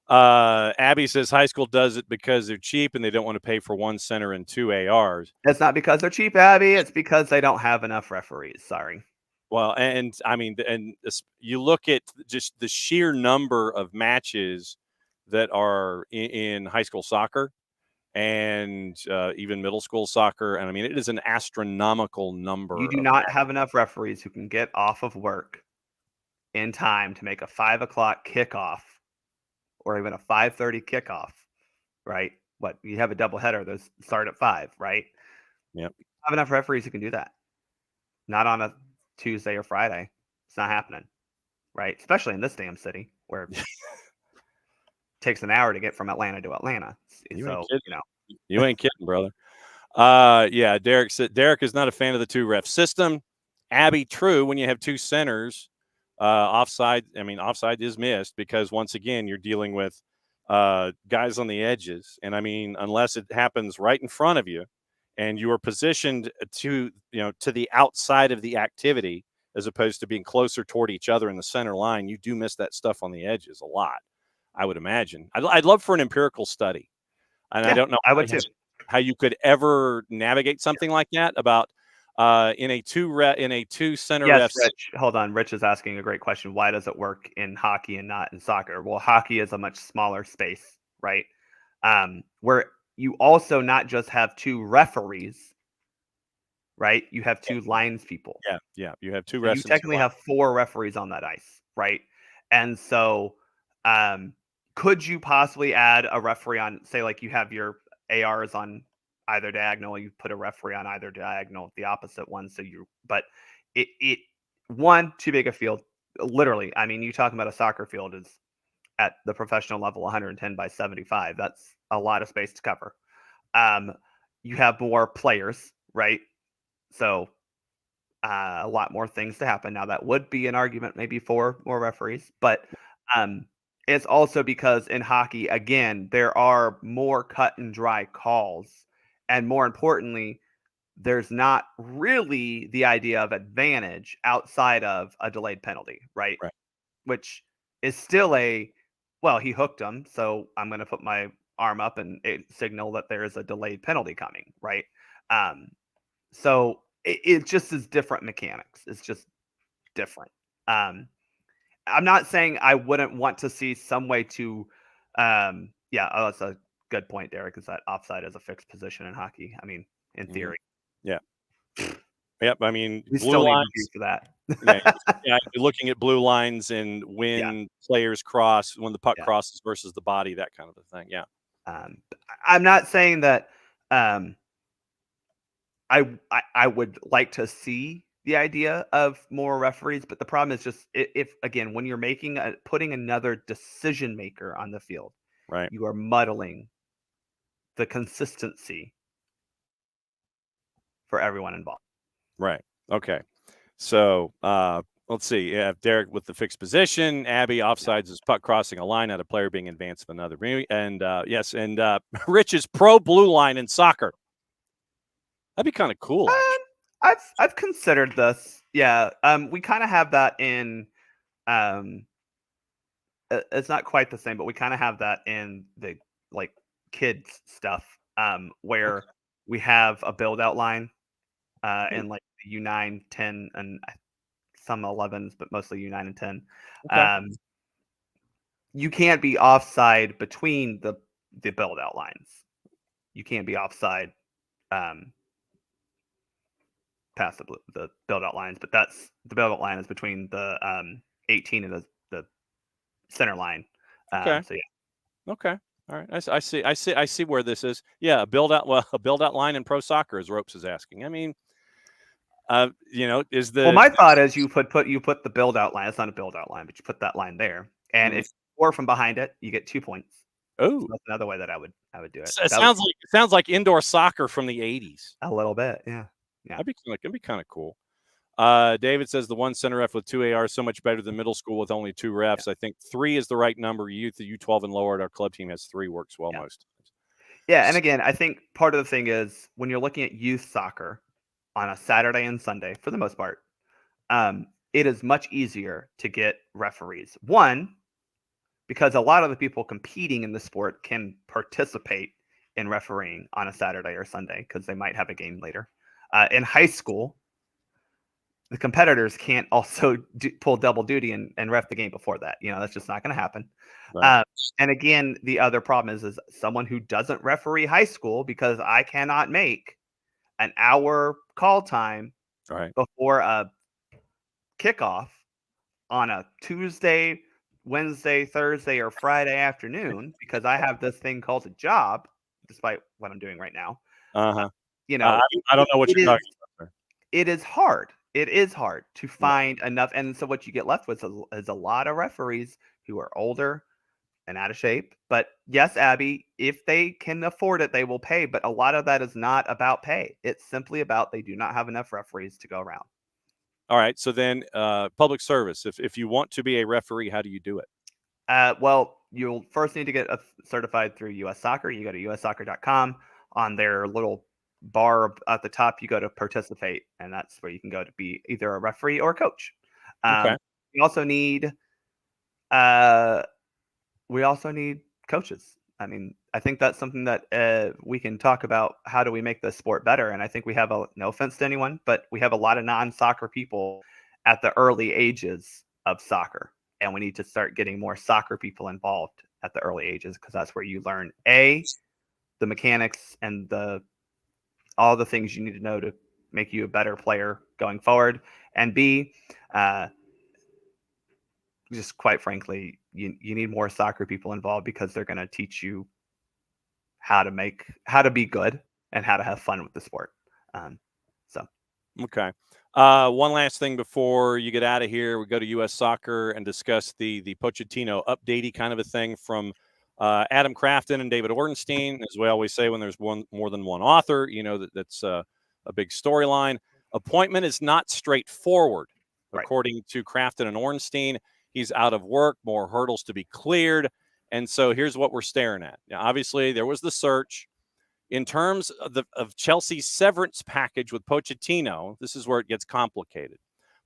Speaker 1: Abby says high school does it because they're cheap and they don't want to pay for 1 center and 2 ARs.
Speaker 3: It's not because they're cheap, Abby. It's because they don't have enough referees. Sorry.
Speaker 1: Well, and you look at just the sheer number of matches that are in high school soccer and even middle school soccer. And I mean, it is an astronomical number.
Speaker 3: You do not have enough referees who can get off of work in time to make a 5 o'clock kickoff or even a 5:30 kickoff, right? What, you have a doubleheader, those start at 5, right?
Speaker 1: Yep.
Speaker 3: You have enough referees who can do that. Not on a Tuesday or Friday. It's not happening, right? Especially in this damn city where it takes an hour to get from Atlanta to Atlanta.
Speaker 1: You ain't kidding, brother. Derek said Derek is not a fan of the 2-ref system. Abby, true. When you have 2 centers, offside is missed because once again you're dealing with guys on the edges, and I mean unless it happens right in front of you, and you are positioned to the outside of the activity as opposed to being closer toward each other in the center line, you do miss that stuff on the edges a lot. I would imagine. I'd love for an empirical study. And I don't know how you could ever navigate something like that about in a 2 center
Speaker 3: yes,
Speaker 1: refs.
Speaker 3: Rich, hold on. Rich is asking a great question. Why does it work in hockey and not in soccer? Well, hockey is a much smaller space, right? Where you also not just have 2 referees, right? You have 2 lines people.
Speaker 1: Yeah. You have 2
Speaker 3: refs. You technically have 4 referees on that ice, right? And so could you possibly add a referee on, say, like you have your ARs on either diagonal, you put a referee on either diagonal, the opposite one. But it too big a field. Literally, I mean, you talking about a soccer field is at the professional level 110 by 75. That's a lot of space to cover. You have more players, right? So a lot more things to happen. Now that would be an argument maybe for more referees, but it's also because in hockey, again, there are more cut and dry calls, and more importantly, there's not really the idea of advantage outside of a delayed penalty, right?
Speaker 1: Right.
Speaker 3: Which is still he hooked him, so I'm going to put my arm up and signal that there is a delayed penalty coming, right? So it just is different mechanics. It's just different. I'm not saying I wouldn't want to see some way to, that's a good point, Derek, is that offside is a fixed position in hockey. I mean, in theory.
Speaker 1: Yeah. Yep. I mean,
Speaker 3: We
Speaker 1: blue
Speaker 3: still need
Speaker 1: lines.
Speaker 3: review for that.
Speaker 1: You're looking at blue lines and when players cross, when the puck crosses versus the body, that kind of a thing. Yeah.
Speaker 3: I'm not saying that I would like to see the idea of more referees, but the problem is just if again, when you're putting another decision maker on the field,
Speaker 1: right,
Speaker 3: you are muddling the consistency for everyone involved.
Speaker 1: Right. Okay. So let's see. Yeah, Derek with the fixed position. Abby offsides is puck crossing a line at a player being advanced of another. And yes, and Rich is pro blue line in soccer. That'd be kind of cool.
Speaker 3: I've considered this. Yeah. We kind of have that in. It's not quite the same, but we kind of have that in the like kids stuff. Where we have a build out line. In like U9, 10, and some 11s, but mostly U9 and 10.
Speaker 1: Okay.
Speaker 3: You can't be offside between the build out lines. You can't be offside past the build out lines, but that's the build out line is between the 18 and the center line.
Speaker 1: Okay.
Speaker 3: So yeah.
Speaker 1: Okay. All right. I see where this is. Yeah, a build out line in pro soccer, as Ropes is asking. I mean, is the
Speaker 3: my thought is you put the build out line. It's not a build out line, but you put that line there, and if you score from behind it, you get 2 points.
Speaker 1: Oh,
Speaker 3: so that's another way that I would do it.
Speaker 1: It sounds like indoor soccer from the 80s.
Speaker 3: A little bit, yeah.
Speaker 1: That'd be kind of cool. David says the one center ref with 2 AR is so much better than middle school with only 2 refs. I think 3 is the right number. The U12 and lower at our club team has 3, works well most times.
Speaker 3: Yeah, and again, I think part of the thing is when you're looking at youth soccer on a Saturday and Sunday, for the most part, it is much easier to get referees. One, because a lot of the people competing in the sport can participate in refereeing on a Saturday or Sunday because they might have a game later. In high school, the competitors can't also pull double duty and ref the game before that. That's just not going to happen. Right. And again, the other problem is someone who doesn't referee high school, because I cannot make an hour call time before a kickoff on a Tuesday, Wednesday, Thursday, or Friday afternoon, because I have this thing called a job, despite what I'm doing right now.
Speaker 1: I don't know what you're talking about.
Speaker 3: It is hard. It is hard to find enough. And so what you get left with is a lot of referees who are older and out of shape. But yes, Abby, if they can afford it, they will pay. But a lot of that is not about pay. It's simply about they do not have enough referees to go around.
Speaker 1: All right. So then public service. If you want to be a referee, how do you do it?
Speaker 3: Well, you'll first need to get certified through US Soccer. You go to ussoccer.com. On their little bar at the top, you go to participate, and that's where you can go to be either a referee or a coach. We also need coaches. I mean, I think that's something that we can talk about. How do we make the sport better? And I think we have no offense to anyone, but we have a lot of non-soccer people at the early ages of soccer, and we need to start getting more soccer people involved at the early ages, because that's where you learn the mechanics and all the things you need to know to make you a better player going forward, and B, just quite frankly, you need more soccer people involved, because they're going to teach you how to be good and how to have fun with the sport.
Speaker 1: Okay. One last thing before you get out of here, we go to US Soccer and discuss the Pochettino updatey kind of a thing from Adam Crafton and David Ornstein, as we always say, when there's more than one author, that's a big storyline. Appointment is not straightforward.
Speaker 3: Right.
Speaker 1: According to Crafton and Ornstein, he's out of work, more hurdles to be cleared. And so here's what we're staring at. Now, obviously, there was the search. In terms of Chelsea's severance package with Pochettino, this is where it gets complicated.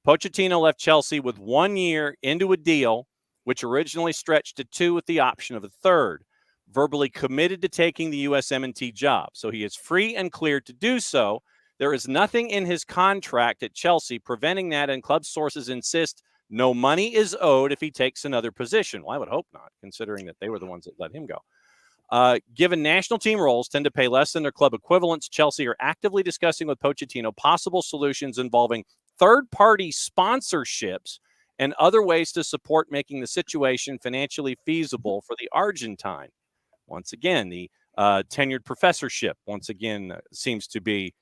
Speaker 1: Pochettino left Chelsea with 1 year into a deal, which originally stretched to 2 with the option of a third, verbally committed to taking the USMNT job. So he is free and clear to do so. There is nothing in his contract at Chelsea preventing that, and club sources insist no money is owed if he takes another position. Well, I would hope not, considering that they were the ones that let him go. Given national team roles tend to pay less than their club equivalents, Chelsea are actively discussing with Pochettino possible solutions involving third-party sponsorships and other ways to support making the situation financially feasible for the Argentine. Once again, the tenured professorship, seems to be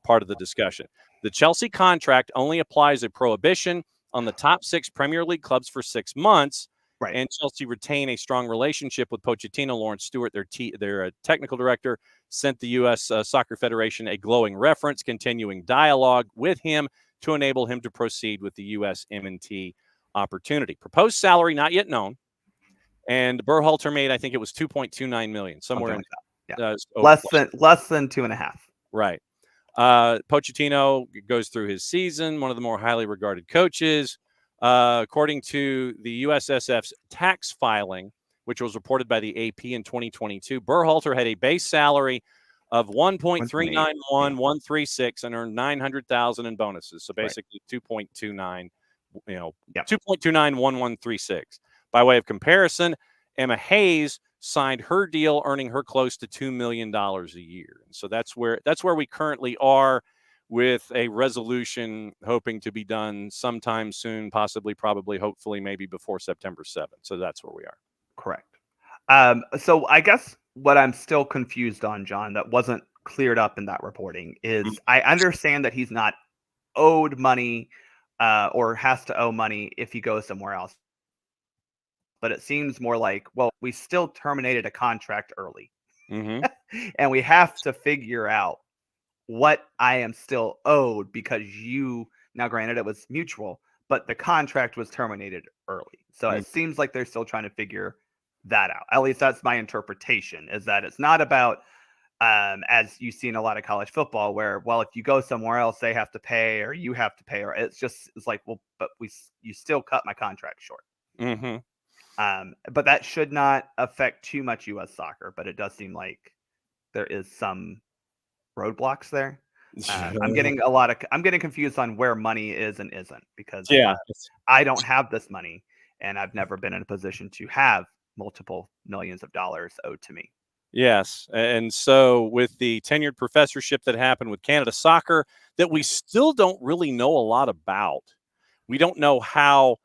Speaker 1: part of the discussion. The Chelsea contract only applies a prohibition on the top 6 Premier League clubs for 6 months.
Speaker 3: Right.
Speaker 1: And Chelsea retain a strong relationship with Pochettino. Lawrence Stewart, their technical director, sent the U.S. Soccer Federation a glowing reference, continuing dialogue with him to enable him to proceed with the U.S. M&T opportunity. Proposed salary not yet known. And Berhalter made, I think it was $2.29 million, somewhere in
Speaker 3: less than 2.5.
Speaker 1: Right. Pochettino goes through his season, one of the more highly regarded coaches. According to the USSF's tax filing, which was reported by the AP in 2022, Berhalter had a base salary of $1.391136 and earned $900,000 in bonuses. So basically, right. 2.29, 2.291136. By way of comparison, Emma Hayes signed her deal, earning her close to $2 million a year. And so that's where we currently are, with a resolution hoping to be done sometime soon, possibly, probably, hopefully, maybe before September 7th. So that's where we are.
Speaker 3: Correct. So I guess what I'm still confused on, John, that wasn't cleared up in that reporting is I understand that he's not owed money or has to owe money if he goes somewhere else. But it seems more like, well, we still terminated a contract early.
Speaker 1: Mm-hmm.
Speaker 3: And we have to figure out what I am still owed because now granted it was mutual, but the contract was terminated early. So it seems like they're still trying to figure that out. At least that's my interpretation, is that it's not about, as you see in a lot of college football, where, well, if you go somewhere else, they have to pay or you have to pay, or it's like, well, but you still cut my contract short.
Speaker 1: Mm-hmm.
Speaker 3: But that should not affect too much U.S. soccer, but it does seem like there is some roadblocks there. I'm getting confused on where money is and isn't, because I don't have this money and I've never been in a position to have multiple millions of dollars owed to me.
Speaker 1: Yes. And so with the tenured professorship that happened with Canada Soccer that we still don't really know a lot about, we don't know how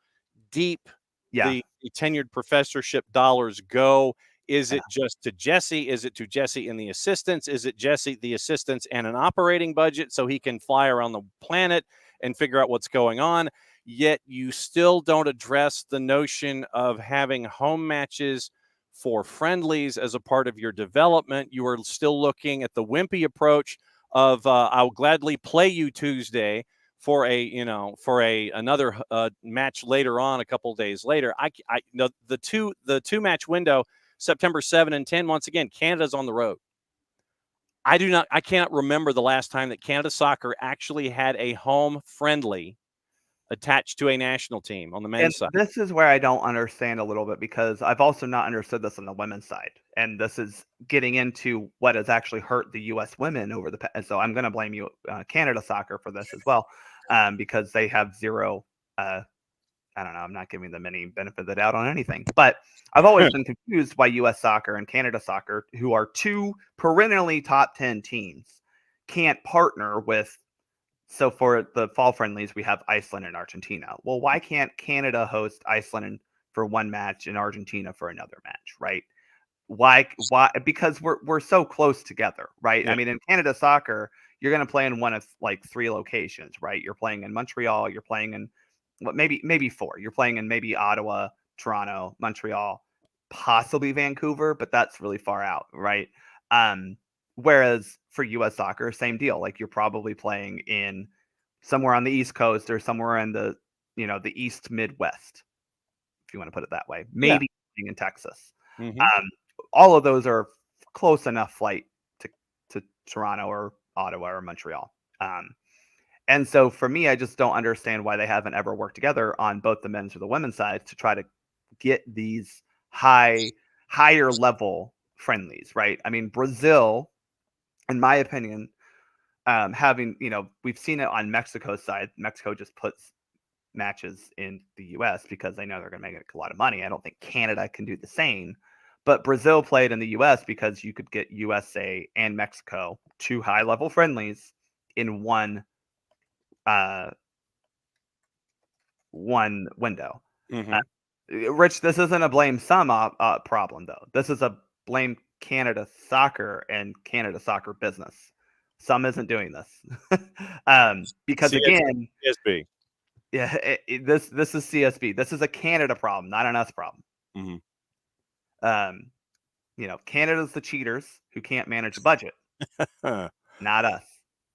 Speaker 1: deep the tenured professorship dollars go. Is it just to Jesse? Is it to Jesse and the assistants? Is it Jesse, the assistants, and an operating budget so he can fly around the planet and figure out what's going on? Yet you still don't address the notion of having home matches for friendlies as a part of your development. You are still looking at the wimpy approach of I'll gladly play you Tuesday for another match later on, a couple of days later. The two match window, September 7 and 10, once again, Canada's on the road. I cannot remember the last time that Canada Soccer actually had a home friendly attached to a national team on the men's side.
Speaker 3: This is where I don't understand a little bit, because I've also not understood this on the women's side. And this is getting into what has actually hurt the U.S. women over the past. So I'm going to blame you, Canada Soccer, for this as well, because they have zero. I don't know. I'm not giving them any benefit of the doubt on anything, but I've always been confused why U.S. Soccer and Canada Soccer, who are two perennially top 10 teams, can't partner with. So for the fall friendlies, we have Iceland and Argentina. Well, why can't Canada host Iceland for one match and Argentina for another match, right? Why? Because we're so close together, right? Yeah. I mean, in Canada Soccer, you're going to play in one of like 3 locations, right? You're playing in Montreal, you're playing in maybe 4. You're playing in maybe Ottawa, Toronto, Montreal, possibly Vancouver, but that's really far out, right? Whereas for U.S. soccer, same deal. Like you're probably playing in somewhere on the East Coast or somewhere in the the East Midwest, if you want to put it that way. Maybe in Texas.
Speaker 1: Mhm.
Speaker 3: All of those are close enough flight to Toronto or Ottawa or Montreal. And so for me, I just don't understand why they haven't ever worked together on both the men's or the women's side to try to get these higher level friendlies, right? I mean, Brazil, in my opinion, having, we've seen it on Mexico's side. Mexico just puts matches in the US because they know they're going to make a lot of money. I don't think Canada can do the same. But Brazil played in the US because you could get USA and Mexico, two high level friendlies in one window.
Speaker 1: Mhm.
Speaker 3: Rich, this isn't a blame some problem though. This is a blame Canada soccer and Canada soccer business. Some isn't doing this because again,
Speaker 1: CSB.
Speaker 3: yeah, this is CSB. This is a Canada problem, not an us problem.
Speaker 1: Mhm.
Speaker 3: Canada's the cheaters who can't manage a budget, not us.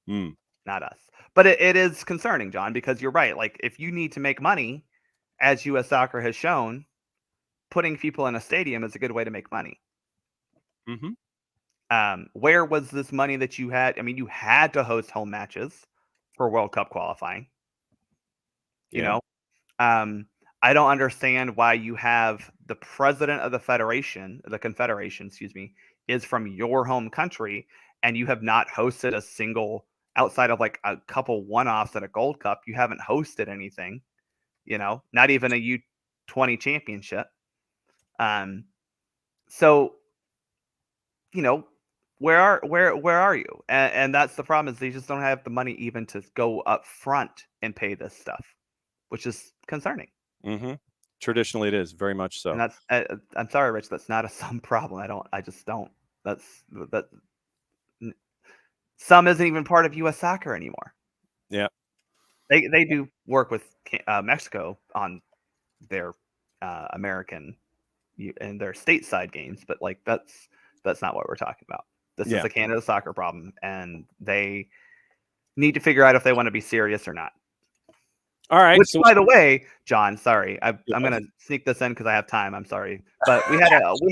Speaker 1: Mm.
Speaker 3: Not us. But it is concerning, John, because you're right. Like, if you need to make money, as U.S. soccer has shown, putting people in a stadium is a good way to make money.
Speaker 1: Mhm.
Speaker 3: Where was this money that you had? I mean, you had to host home matches for World Cup qualifying. You
Speaker 1: Yeah.
Speaker 3: know, I don't understand why you have the president of the confederation, excuse me, is from your home country, and you have not hosted a single, outside of like a couple one-offs at a Gold Cup, you haven't hosted anything, not even a U20 championship. So, where are you? And that's the problem, is they just don't have the money even to go up front and pay this stuff, which is concerning.
Speaker 1: Mhm. Traditionally, it is very much so.
Speaker 3: And that's I'm sorry, Rich. That's not a some problem. I just don't. That some isn't even part of U.S. soccer anymore.
Speaker 1: Yeah.
Speaker 3: They do work with Mexico on their American and their stateside games, but like that's not what we're talking about. This is
Speaker 1: Yeah.
Speaker 3: a Canada soccer problem, and they need to figure out if they want to be serious or not.
Speaker 1: All right.
Speaker 3: Which,
Speaker 1: So
Speaker 3: by the way, John, sorry, I'm
Speaker 1: Yes.
Speaker 3: going to sneak this in because I have time. I'm sorry, but we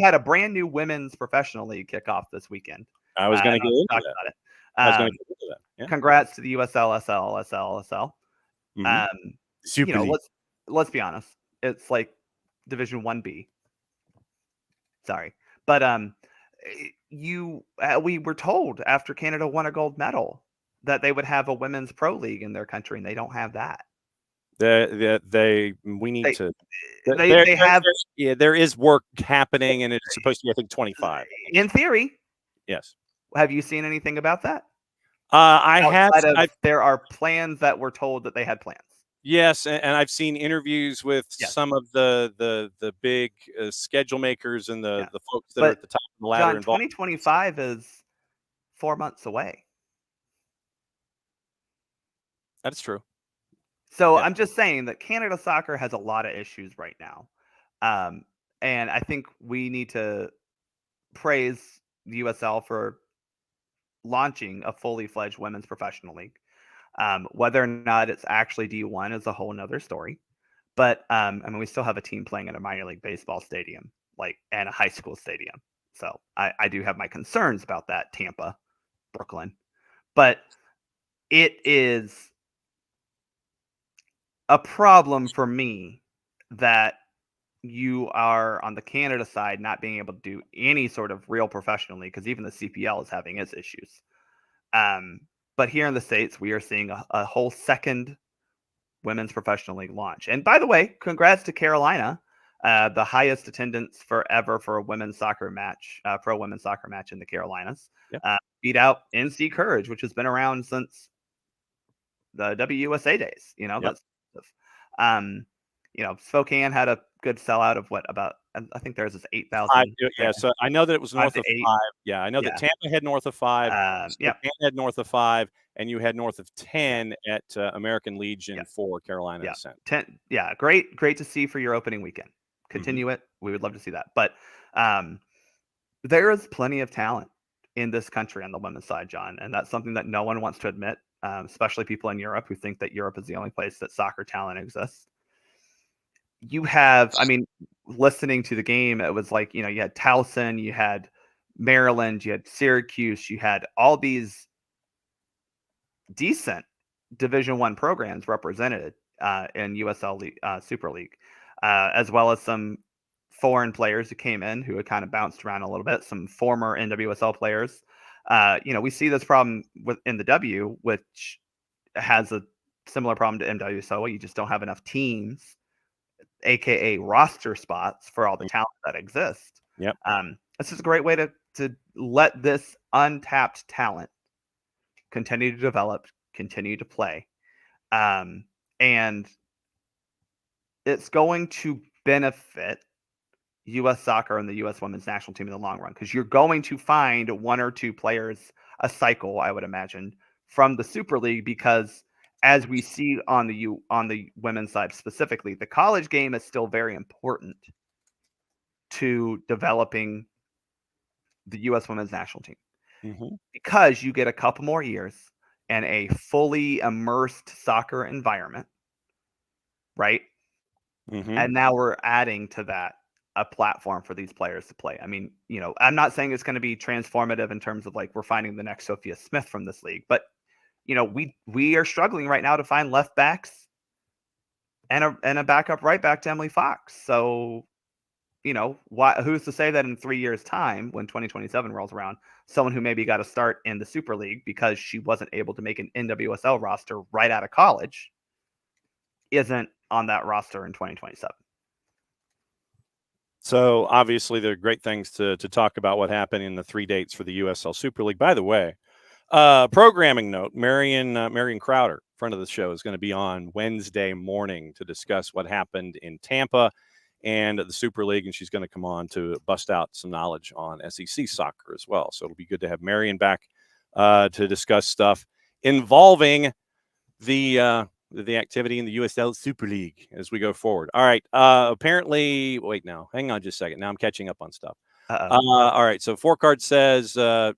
Speaker 3: had a brand new women's professional league kickoff this weekend.
Speaker 1: I was going to
Speaker 3: And
Speaker 1: get
Speaker 3: I'll
Speaker 1: into
Speaker 3: talk
Speaker 1: that.
Speaker 3: about it.
Speaker 1: I was going to get into that. Yeah.
Speaker 3: Congrats to the USL, SL, SL, SL.
Speaker 1: Mhm. Super League.
Speaker 3: Let's be honest. It's like Division 1B. Sorry, but we were told after Canada won a gold medal that they would have a women's pro league in their country, and they don't have that.
Speaker 1: We need
Speaker 3: They
Speaker 1: to.
Speaker 3: they have,
Speaker 1: Yeah, there is work happening, and it's supposed to be, I think, 25.
Speaker 3: in theory.
Speaker 1: Yes.
Speaker 3: Have you seen anything about that?
Speaker 1: I have.
Speaker 3: Outside of, there are plans that were told that they had plans.
Speaker 1: Yes, and I've seen interviews with
Speaker 3: Yes.
Speaker 1: some of the big schedule makers and the folks that are
Speaker 3: But
Speaker 1: at the top of the ladder
Speaker 3: John,
Speaker 1: involved.
Speaker 3: 2025 is 4 months away.
Speaker 1: That's true.
Speaker 3: So
Speaker 1: Yeah.
Speaker 3: I'm just saying that Canada soccer has a lot of issues right now. And I think we need to praise the USL for launching a fully fledged women's professional league. Whether or not it's actually D1 is a whole nother story. But I mean, we still have a team playing in a minor league baseball stadium, and a high school stadium. So I do have my concerns about that, Tampa, Brooklyn. But it is a problem for me that you are on the Canada side not being able to do any sort of real professional league, because even the CPL is having its issues. But here in the States, we are seeing a whole second women's professional league launch. And by the way, congrats to Carolina, the highest attendance forever for a women's soccer match, pro women's soccer match in the Carolinas.
Speaker 1: Yep.
Speaker 3: Beat out NC Courage, which has been around since the WUSA days.
Speaker 1: Yep.
Speaker 3: Spokane had a good sellout of I think theirs is 8,000.
Speaker 1: Yeah, so I know that it was north of
Speaker 3: 8.
Speaker 1: 5. Yeah, I know that Tampa had north of 5. Spokane had north of 5, and you had north of 10 at American Legion for Carolina Ascent.
Speaker 3: 10. Yeah, great to see for your opening weekend. continue it. We would love to see that. But there is plenty of talent in this country on the women's side, John, and that's something that no one wants to admit, especially people in Europe who think that Europe is the only place that soccer talent exists. You have, I mean, listening to the game, it was like, you know, you had Towson, you had Maryland, you had Syracuse, you had all these decent Division One programs represented in USL Super League, as well as some foreign players who came in who had kind of bounced around a little bit, some former NWSL players. You know, we see this problem in the W, which has a similar problem to MWSL. You just don't have enough teams, aka roster spots, for all the talent that exists.
Speaker 1: Yep.
Speaker 3: This is a great way to let this untapped talent continue to develop, continue to play, and it's going to benefit U.S. soccer and the U.S. women's national team in the long run, because you're going to find one or two players a cycle, I would imagine, from the Super League, because as we see on the women's side specifically, the college game is still very important to developing the U.S. women's national team, because you get a couple more years and a fully immersed soccer environment, right? And now we're adding to that a platform for these players to play. I mean, you know, I'm not saying it's going to be transformative in terms of like we're finding the next Sophia Smith from this league, but you know, we are struggling right now to find left backs and a backup right back to Emily Fox. So, you know, who's to say that in 3 years' time, when 2027 rolls around, someone who maybe got a start in the Super League because she wasn't able to make an NWSL roster right out of college isn't on that roster in 2027.
Speaker 1: So obviously there are great things to talk about what happened in the 3 dates for the USL Super League. By the way, programming note, Marion Crowder, friend of the show, is going to be on Wednesday morning to discuss what happened in Tampa and the Super League, and she's going to come on to bust out some knowledge on SEC soccer as well. So it'll be good to have Marion back to discuss stuff involving the activity in the USL Super League as we go forward. All right. Apparently, wait, now, hang on just a second. Now I'm catching up on stuff. All right. So 4Card says,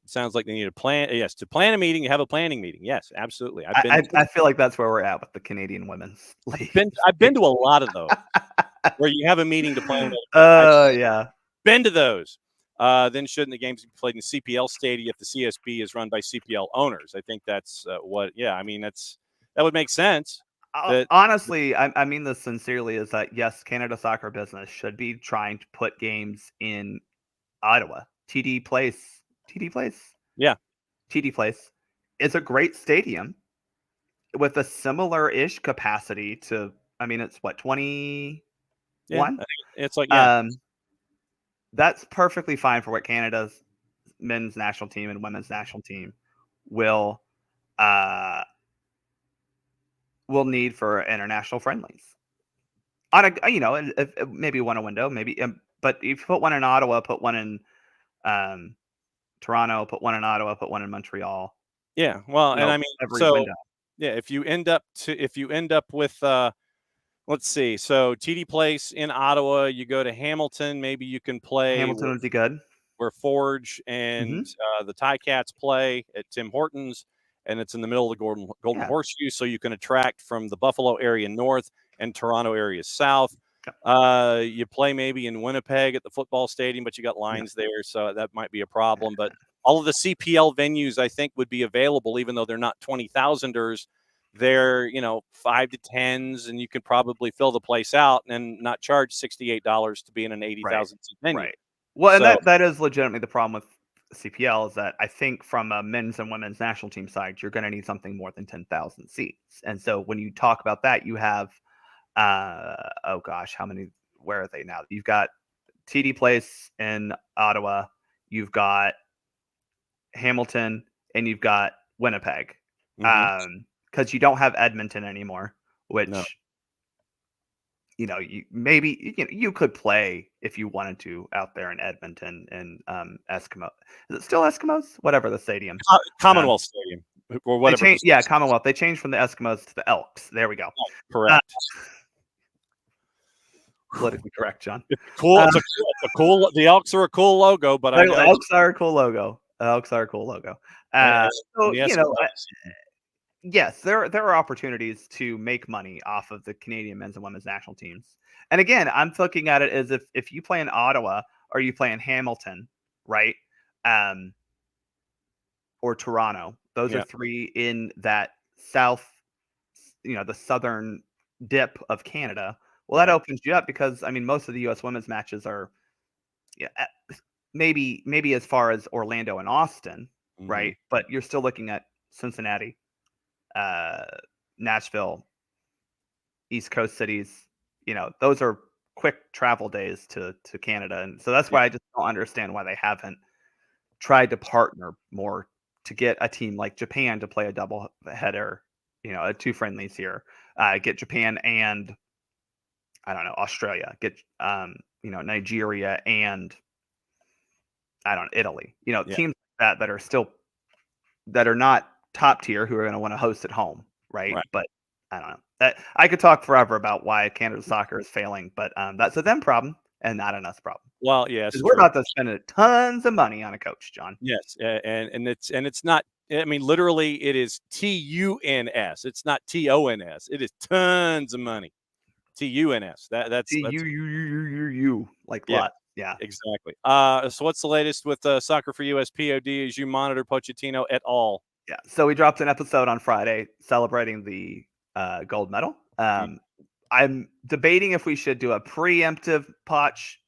Speaker 1: sounds like they need a plan. Yes, to plan a meeting, you have a planning meeting. Yes, absolutely.
Speaker 3: I feel like that's where we're at with the Canadian Women's League.
Speaker 1: I've been to a lot of those where you have a meeting to plan.
Speaker 3: Yeah.
Speaker 1: Been to those. Then shouldn't the games be played in CPL stadium if the CSB is run by CPL owners? I think that's I mean, that would make sense.
Speaker 3: Honestly, I mean this sincerely, is that yes, Canada Soccer Business should be trying to put games in Ottawa. TD Place.
Speaker 1: Yeah.
Speaker 3: TD Place is a great stadium with a similar-ish capacity to, I mean, it's what, 21?
Speaker 1: Yeah, it's like, yeah.
Speaker 3: That's perfectly fine for what Canada's men's national team and women's national team will need for international friendlies. On a, you know, maybe one a window, maybe, but if you put one in Ottawa, put one in Toronto, put one in Ottawa, put one in Montreal.
Speaker 1: Yeah, well, and I mean,
Speaker 3: every
Speaker 1: so
Speaker 3: window.
Speaker 1: Yeah, if you end up with let's see, so TD Place in Ottawa, you go to Hamilton, maybe you can play.
Speaker 3: Hamilton would be good.
Speaker 1: Where Forge and the Ticats play at Tim Hortons, and it's in the middle of the Golden Horseshoe, so you can attract from the Buffalo area north and Toronto area south. You play maybe in Winnipeg at the football stadium, but you got lines there, so that might be a problem. But all of the CPL venues, I think, would be available, even though they're not 20,000ers. They're, you know, 5 to 10s, and you could probably fill the place out and not charge $68 to be in an 80,000 seat venue.
Speaker 3: Right. Well, and that is legitimately the problem with CPL, is that I think from a men's and women's national team side, you're going to need something more than 10,000 seats. And so when you talk about that, you have, oh gosh, where are they now? You've got TD Place in Ottawa, you've got Hamilton, and you've got Winnipeg. Because you don't have Edmonton anymore, which, you know, you could play if you wanted to out there in Edmonton and Eskimo. Is it still Eskimos? Whatever the stadium.
Speaker 1: Commonwealth Stadium or whatever.
Speaker 3: Commonwealth. They changed from the Eskimos to the Elks. There we go.
Speaker 1: Correct.
Speaker 3: politically correct, John.
Speaker 1: It's cool. It's a cool. The Elks are a cool logo, but I know
Speaker 3: Elks are a cool logo.
Speaker 1: and
Speaker 3: So
Speaker 1: the
Speaker 3: you know,
Speaker 1: Eskimos.
Speaker 3: yes, there are opportunities to make money off of the Canadian men's and women's national teams. And again, I'm looking at it as if you play in Ottawa or you play in Hamilton, right? Or Toronto. Those are
Speaker 1: Yeah.
Speaker 3: three in that south, the southern dip of Canada. Well, that
Speaker 1: Right.
Speaker 3: opens you up because I mean, most of the U.S. women's matches are, yeah, maybe as far as Orlando and Austin,
Speaker 1: Mhm.
Speaker 3: right? But you're still looking at Cincinnati, uh, Nashville, East Coast cities. Those are quick travel days to Canada, and so that's
Speaker 1: Yeah.
Speaker 3: why I just don't understand why they haven't tried to partner more to get a team like Japan to play a double header, two friendlies here, get Japan and I don't know, Australia, get Nigeria and I don't know, Italy,
Speaker 1: Yeah.
Speaker 3: teams like that are not top tier who are going to want to host at home, right?
Speaker 1: Right.
Speaker 3: But I don't know. That I could talk forever about why Canada soccer is failing, but that's a them problem and not an us problem.
Speaker 1: Well, yes,
Speaker 3: Because we're
Speaker 1: true.
Speaker 3: about to spend tons of money on a coach, John.
Speaker 1: Yes, and it's not. I mean, literally, it is TUNS. It's not TONS. It is tons of money. TUNS. That's
Speaker 3: You like
Speaker 1: yeah,
Speaker 3: lot. Yeah.
Speaker 1: exactly. So what's the latest with Soccer for US POD as you monitor Pochettino et al?
Speaker 3: Yeah. So we dropped an episode on Friday celebrating the gold medal. I'm debating if we should do a preemptive potch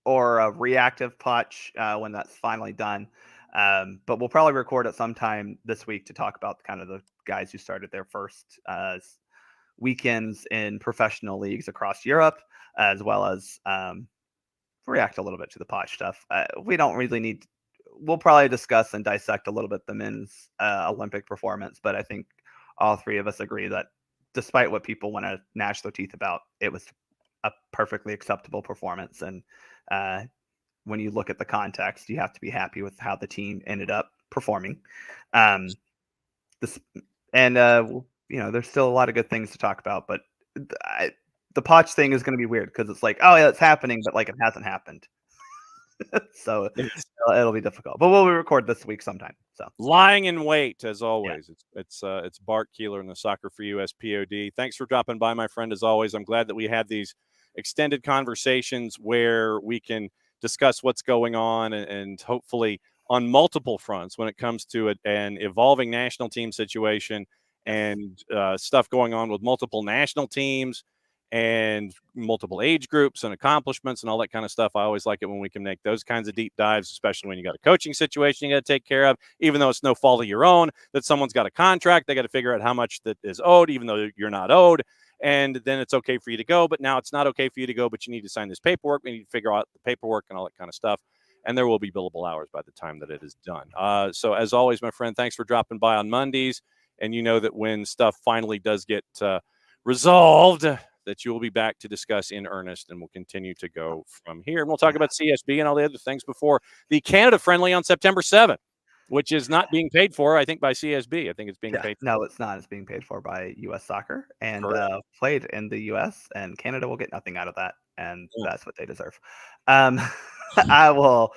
Speaker 3: or a reactive potch when that's finally done. But we'll probably record it sometime this week to talk about kind of the guys who started their first weekends in professional leagues across Europe, as well as react a little bit to the potch stuff. We don't really need. We'll probably discuss and dissect a little bit the men's Olympic performance, but I think all three of us agree that despite what people want to gnash their teeth about, it was a perfectly acceptable performance. And when you look at the context, you have to be happy with how the team ended up performing. This and there's still a lot of good things to talk about, but the potch thing is going to be weird because it's like, oh yeah, it's happening, but like it hasn't happened. So it'll be difficult, but we'll record this week sometime. So
Speaker 1: Lying in wait, as always. Yeah. It's Bart Keeler in the Soccer for US POD. Thanks for dropping by, my friend. As always, I'm glad that we had these extended conversations where we can discuss what's going on and hopefully on multiple fronts when it comes to an evolving national team situation and stuff going on with multiple national teams and multiple age groups and accomplishments and all that kind of stuff. I always like it when we can make those kinds of deep dives, especially when you got a coaching situation you got to take care of, even though it's no fault of your own, that someone's got a contract. They got to figure out how much that is owed, even though you're not owed. And then it's okay for you to go, but now it's not okay for you to go, but you need to sign this paperwork. We need to figure out the paperwork and all that kind of stuff. And there will be billable hours by the time that it is done. So as always, my friend, thanks for dropping by on Mondays. And you know that when stuff finally does get resolved, that you will be back to discuss in earnest, and we'll continue to go from here. And we'll talk about CSB and all the other things before the Canada friendly on September 7th, which is not being paid for, I think, by CSB. I think it's being paid for.
Speaker 3: No, it's not. It's being paid for by U.S. Soccer and played in the U.S., and Canada will get nothing out of that, and that's what they deserve. I will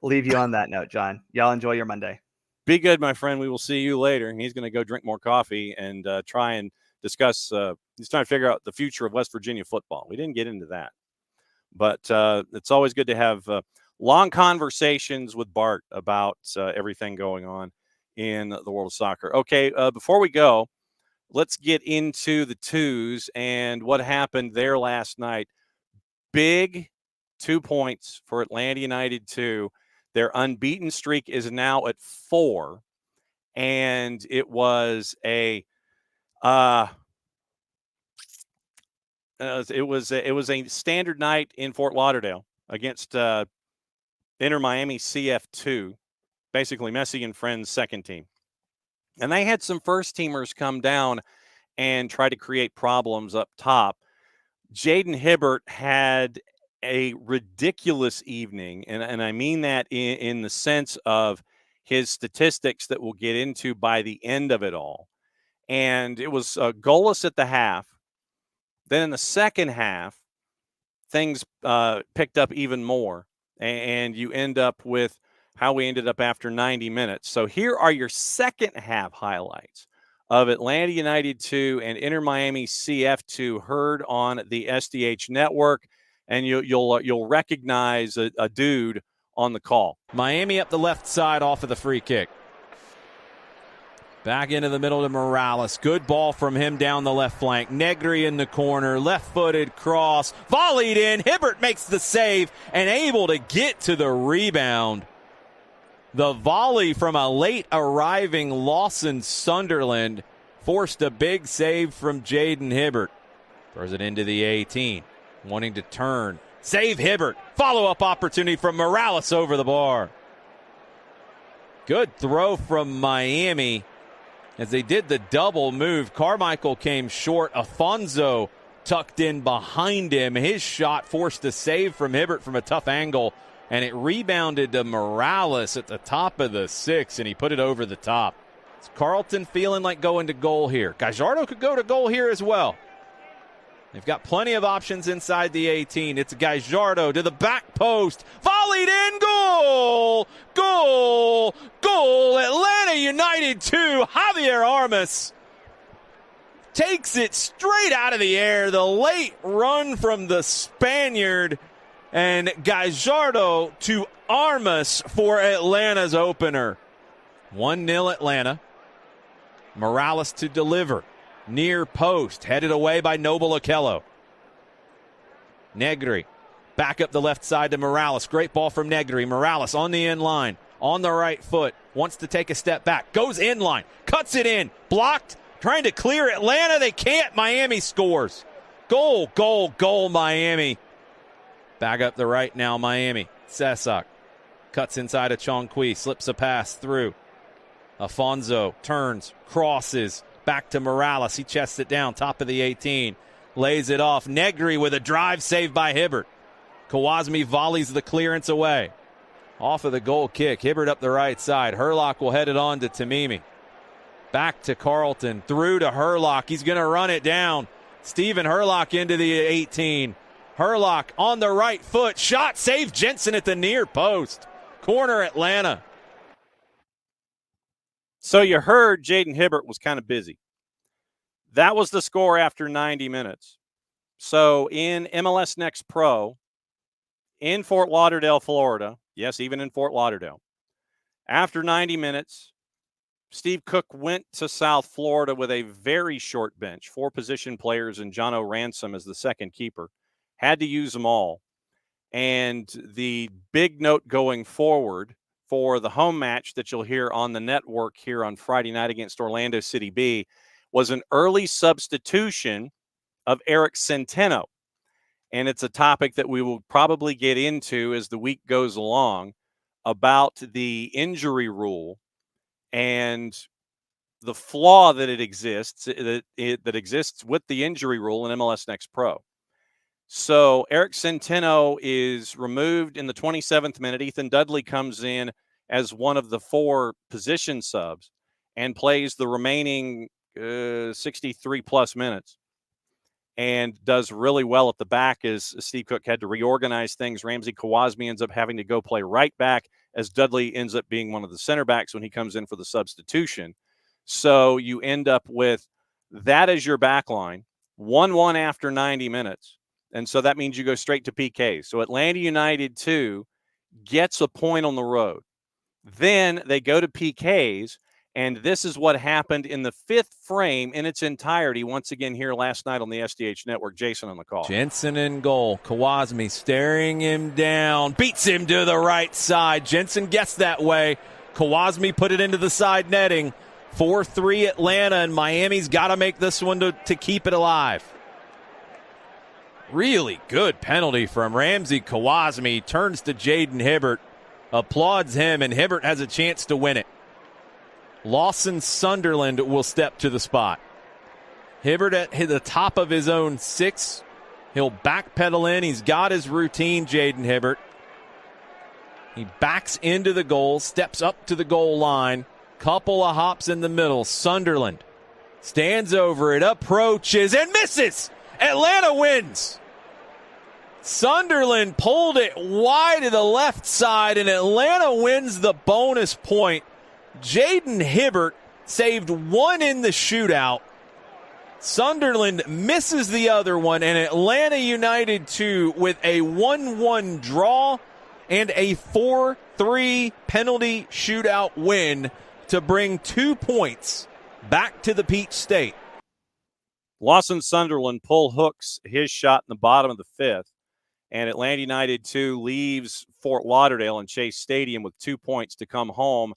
Speaker 3: leave you on that note, John. Y'all enjoy your Monday.
Speaker 1: Be good, my friend. We will see you later. And he's going to go drink more coffee and try and discuss. He's trying to figure out the future of West Virginia football. We didn't get into that, but it's always good to have long conversations with Bart about everything going on in the world of soccer. Okay, before we go, let's get into the twos and what happened there last night. Big 2 points for Atlanta United 2. Their unbeaten streak is now at 4, and it was a it was a standard night in Fort Lauderdale against Inter Miami CF2, basically Messi and Friends' second team. And they had some first teamers come down and try to create problems up top. Jaden Hibbert had a ridiculous evening, and I mean that in the sense of his statistics that we'll get into by the end of it all. And it was goalless at the half. Then in the second half, things picked up even more, and you end up with how we ended up after 90 minutes. So here are your second half highlights of Atlanta United 2 and Inter Miami CF 2 heard on the SDH network, and you'll recognize a dude on the call.
Speaker 4: Miami up the left side off of the free kick. Back into the middle to Morales. Good ball from him down the left flank. Negri in the corner. Left-footed cross. Volleyed in. Hibbert makes the save and able to get to the rebound. The volley from a late arriving Lawson Sunderland forced a big save from Jaden Hibbert. Throws it into the 18. Wanting to turn. Save Hibbert. Follow-up opportunity from Morales over the bar. Good throw from Miami. As they did the double move, Carmichael came short. Afonso tucked in behind him. His shot forced a save from Hibbert from a tough angle, and it rebounded to Morales at the top of the 6, and he put it over the top. Is Carlton feeling like going to goal here? Gallardo could go to goal here as well. They've got plenty of options inside the 18. It's Gallardo to the back post. Volleyed in. Goal! Goal! Goal! Atlanta United 2. Javier Armas takes it straight out of the air. The late run from the Spaniard. And Gallardo to Armas for Atlanta's opener. 1-0 Atlanta. Morales to deliver. Near post, headed away by Noble Okello. Negri, back up the left side to Morales. Great ball from Negri. Morales on the in line, on the right foot, wants to take a step back, goes in line, cuts it in, blocked, trying to clear Atlanta. They can't. Miami scores. Goal, goal, goal, Miami. Back up the right now, Miami. Sesak cuts inside of Chongqui, slips a pass through. Afonso turns, crosses. Back to Morales. He chests it down, top of the 18. Lays it off. Negri with a drive saved by Hibbert. Kawasmi volleys the clearance away. Off of the goal kick. Hibbert up the right side. Herlock will head it on to Tamimi. Back to Carlton. Through to Herlock. He's going to run it down. Stephen Herlock into the 18. Herlock on the right foot. Shot saved Jensen at the near post. Corner Atlanta.
Speaker 1: So you heard Jaden Hibbert was kind of busy. That was the score after 90 minutes. So in MLS Next Pro, in Fort Lauderdale, Florida, yes, even in Fort Lauderdale, after 90 minutes, Steve Cook went to South Florida with a very short bench, 4 position players and Jono Ransom as the second keeper. Had to use them all. And the big note going forward for the home match that you'll hear on the network here on Friday night against Orlando City B was an early substitution of Eric Centeno. And it's a topic that we will probably get into as the week goes along about the injury rule and the flaw that exists with the injury rule in MLS Next Pro. So Eric Centeno is removed in the 27th minute. Ethan Dudley comes in as one of the 4 position subs and plays the remaining 63-plus minutes and does really well at the back as Steve Cook had to reorganize things. Ramsey Kawasmi ends up having to go play right back as Dudley ends up being one of the center backs when he comes in for the substitution. So you end up with that as your back line, 1-1 after 90 minutes. And so that means you go straight to PKs. So Atlanta United 2 gets a point on the road. Then they go to PKs, and this is what happened in the 5th frame in its entirety. Once again here last night on the SDH Network. Jason on the call.
Speaker 4: Jensen in goal. Kawasmi staring him down. Beats him to the right side. Jensen gets that way. Kawasmi put it into the side netting. 4-3 Atlanta, and Miami's got to make this one to keep it alive. Really good penalty from Ramsey Kawasmi. Turns to Jaden Hibbert. Applauds him, and Hibbert has a chance to win it. Lawson Sunderland will step to the spot. Hibbert at the top of his own 6. He'll backpedal in. He's got his routine, Jaden Hibbert. He backs into the goal, steps up to the goal line. Couple of hops in the middle. Sunderland stands over it, approaches, and misses. Atlanta wins. Sunderland pulled it wide to the left side, and Atlanta wins the bonus point. Jaden Hibbert saved one in the shootout. Sunderland misses the other one, and Atlanta United 2 with a 1-1 draw and a 4-3 penalty shootout win to bring 2 points back to the Peach State.
Speaker 1: Lawson Sunderland pull hooks his shot in the bottom of the fifth, and Atlanta United 2 leaves Fort Lauderdale and Chase Stadium with 2 points to come home.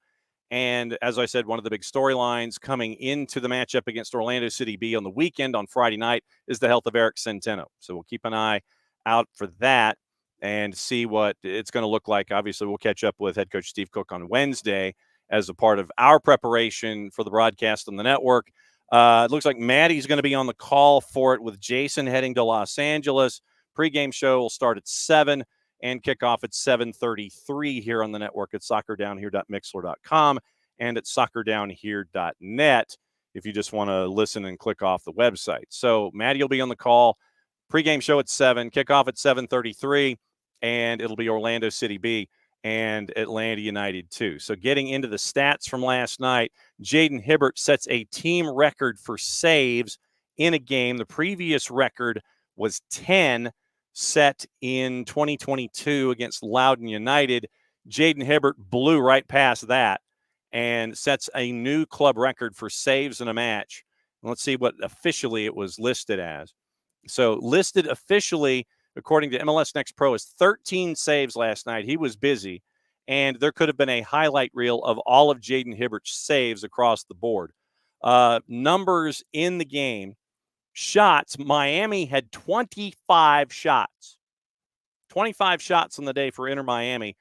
Speaker 1: And as I said, one of the big storylines coming into the matchup against Orlando City B on the weekend on Friday night is the health of Eric Centeno. So we'll keep an eye out for that and see what it's going to look like. Obviously, we'll catch up with head coach Steve Cook on Wednesday as a part of our preparation for the broadcast on the network. It looks like Maddie's going to be on the call for it with Jason heading to Los Angeles. Pregame show will start at 7 and kick off at 7:33 here on the network at soccerdownhere.mixler.com and at soccerdownhere.net if you just want to listen and click off the website. So Maddie will be on the call. Pregame show at 7, kickoff at 7:33, and it'll be Orlando City B and Atlanta United 2. So getting into the stats from last night, Jaden Hibbert sets a team record for saves in a game. The previous record was 10, set in 2022 against Loudoun United. Jaden Hibbert blew right past that and sets a new club record for saves in a match. Let's see what officially it was listed as. So listed officially, according to MLS Next Pro, is 13 saves last night. He was busy, and there could have been a highlight reel of all of Jaden Hibbert's saves across the board. Numbers in the game. Shots, Miami had 25 shots. 25 shots on the day for Inter Miami,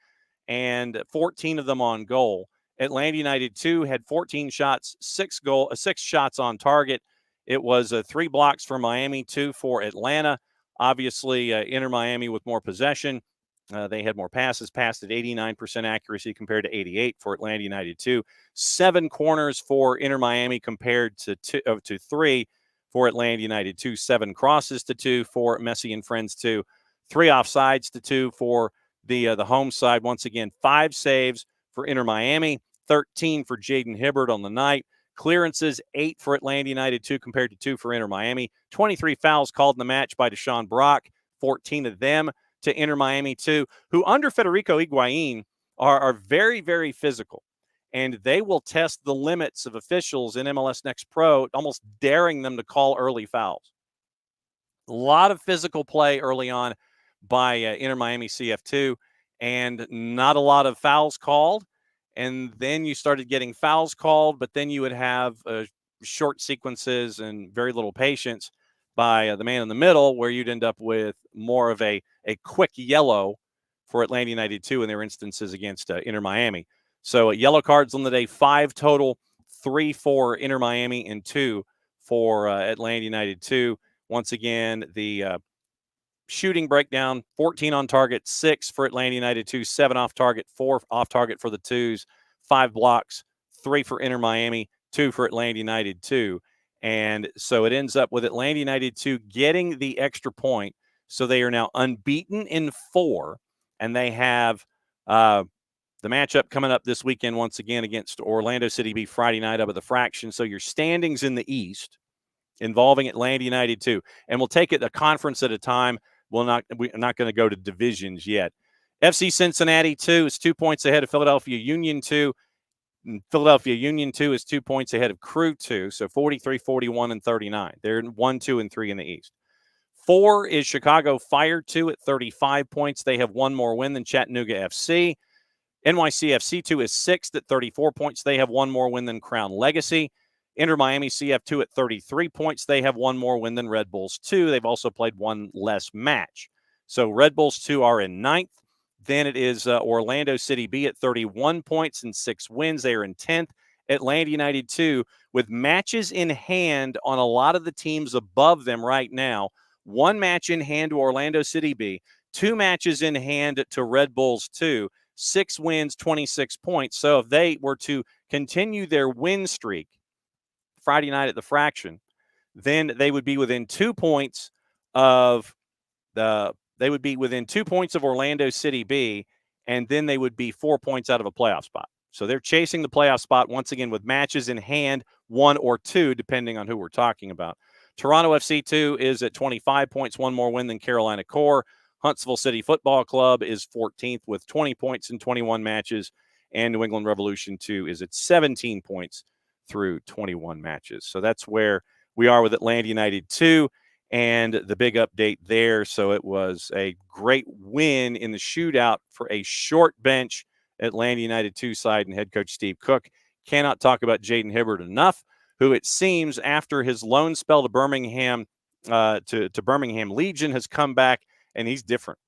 Speaker 1: and 14 of them on goal. Atlanta United 2 had 14 shots, 6 shots on target. It was 3 blocks for Miami, 2 for Atlanta. Obviously, Inter Miami with more possession. They had more passes, passed at 89% accuracy compared to 88 for Atlanta United 2. 7 corners for Inter Miami compared to 3 for Atlanta United 2. 7 crosses to 2 for Messi and Friends 2. 3 offsides to 2 for the home side. Once again, 5 saves for Inter Miami, 13 for Jaden Hibbert on the night. Clearances, 8 for Atlanta United 2 compared to 2 for Inter Miami. 23 fouls called in the match by Deshaun Brock, 14 of them to Inter Miami 2, who under Federico Higuain are very, very physical. And they will test the limits of officials in MLS Next Pro, almost daring them to call early fouls. A lot of physical play early on by Inter Miami CF2, and not a lot of fouls called. And then you started getting fouls called, but then you would have short sequences and very little patience by the man in the middle, where you'd end up with more of a quick yellow for Atlanta United 2 in their instances against Inter Miami. So yellow cards on the day, 5 total, 3 for Inter Miami and 2 for Atlanta United 2. Once again, the shooting breakdown, 14 on target, 6 for Atlanta United 2, 7 off target, 4 off target for the 2s, 5 blocks, 3 for Inter Miami, 2 for Atlanta United 2. And so it ends up with Atlanta United 2 getting the extra point. So they are now unbeaten in 4, and they have the matchup coming up this weekend once again against Orlando City B Friday night up at the Fraction. So your standings in the East involving Atlanta United 2. And we'll take it a conference at a time. We're not going to go to divisions yet. FC Cincinnati 2 is 2 points ahead of Philadelphia Union 2. And Philadelphia Union 2 is 2 points ahead of Crew 2. So 43, 41, and 39. They're 1, 2, and 3 in the East. 4 is Chicago Fire 2 at 35 points. They have 1 more win than Chattanooga FC. NYCFC 2 is 6th at 34 points. They have 1 more win than Crown Legacy. Inter Miami CF2 at 33 points. They have 1 more win than Red Bulls 2. They've also played 1 less match. So Red Bulls 2 are in 9th. Then it is Orlando City B at 31 points and 6 wins. They are in 10th. Atlanta United 2 with matches in hand on a lot of the teams above them right now. 1 match in hand to Orlando City B. 2 matches in hand to Red Bulls 2. 6 wins, 26 points. So if they were to continue their win streak Friday night at the Fraction, then they would be within 2 points of the they would be within 2 points of Orlando City B, and then they would be 4 points out of a playoff spot. So they're chasing the playoff spot once again with matches in hand, 1 or 2, depending on who we're talking about. Toronto FC2 is at 25 points, 1 more win than Carolina Core. Huntsville City Football Club is 14th with 20 points in 21 matches. And New England Revolution 2 is at 17 points through 21 matches. So that's where we are with Atlanta United 2 and the big update there. So it was a great win in the shootout for a short bench Atlanta United 2 side and head coach Steve Cook. Cannot talk about Jaden Hibbert enough, who it seems after his loan spell to Birmingham, to Birmingham Legion has come back, and he's different.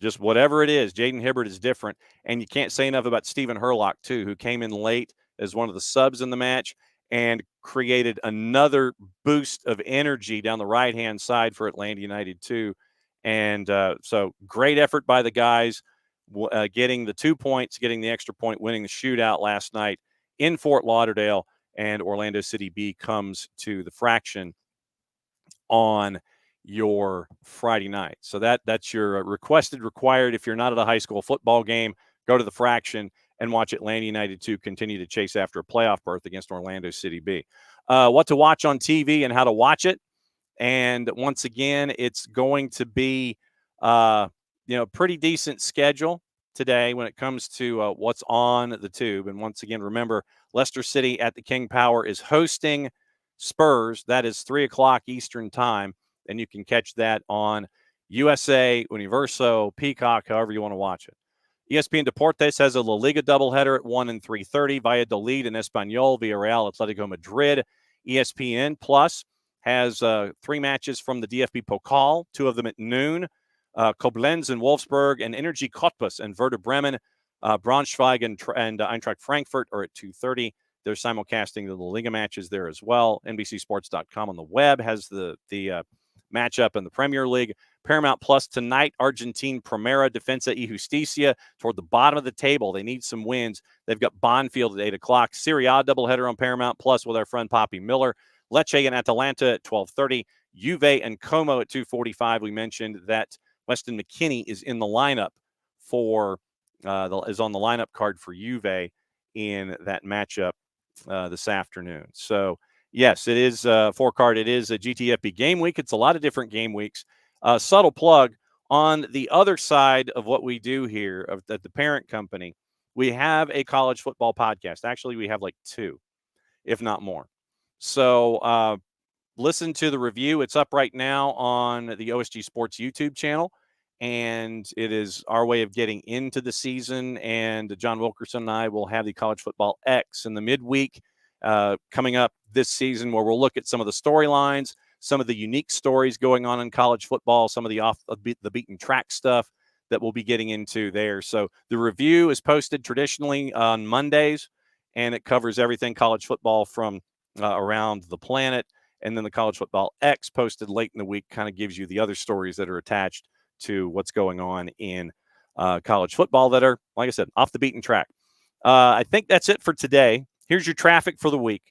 Speaker 1: Just whatever it is, Jaden Hibbert is different. And you can't say enough about Stephen Herlock, too, who came in late as one of the subs in the match and created another boost of energy down the right-hand side for Atlanta United, too. And so great effort by the guys, getting the 2 points, getting the extra point, winning the shootout last night in Fort Lauderdale. And Orlando City B comes to the Fraction on your Friday night. So that's your required. If you're not at a high school football game, go to the Fraction and watch Atlanta United 2 continue to chase after a playoff berth against Orlando City B. What to watch on TV and how to watch it. And once again, it's going to be pretty decent schedule today when it comes to what's on the tube. And once again, remember, Leicester City at the King Power is hosting Spurs. That is 3:00 Eastern time. And you can catch that on USA, Universo, Peacock, however you want to watch it. ESPN Deportes has a La Liga doubleheader at 1 and 3:30. Valladolid and Espanyol, Villarreal, Atletico Madrid. ESPN Plus has 3 matches from the DFB Pokal, 2 of them at noon. Koblenz and Wolfsburg, and Energy Cottbus and Werder Bremen. Braunschweig and Eintracht Frankfurt are at 2:30. They're simulcasting the La Liga matches there as well. NBCSports.com on the web has the matchup in the Premier League. Paramount Plus tonight, Argentine Primera Defensa y Justicia toward the bottom of the table. They need some wins. They've got Bonfield at 8 o'clock. Serie A doubleheader on Paramount Plus with our friend Poppy Miller. Lecce and Atalanta at 12:30. Juve and Como at 2:45. We mentioned that Weston McKennie is in the lineup for is on the lineup card for Juve in that matchup this afternoon. So yes, it is 4-card. It is a GTFB game week. It's a lot of different game weeks. Subtle plug on the other side of what we do here at the parent company. We have a college football podcast. Actually, we have like 2, if not more. So listen to the review. It's up right now on the OSG Sports YouTube channel, and it is our way of getting into the season. And John Wilkerson and I will have the College Football X in the midweek coming up this season, where we'll look at some of the storylines, some of the unique stories going on in college football, some of the off the beaten track stuff that we'll be getting into there. So the review is posted traditionally on Mondays, and it covers everything college football from around the planet. And then the College Football X posted late in the week kind of gives you the other stories that are attached to what's going on in college football that are, like I said, off the beaten track. I think that's it for today. Here's your traffic for the week.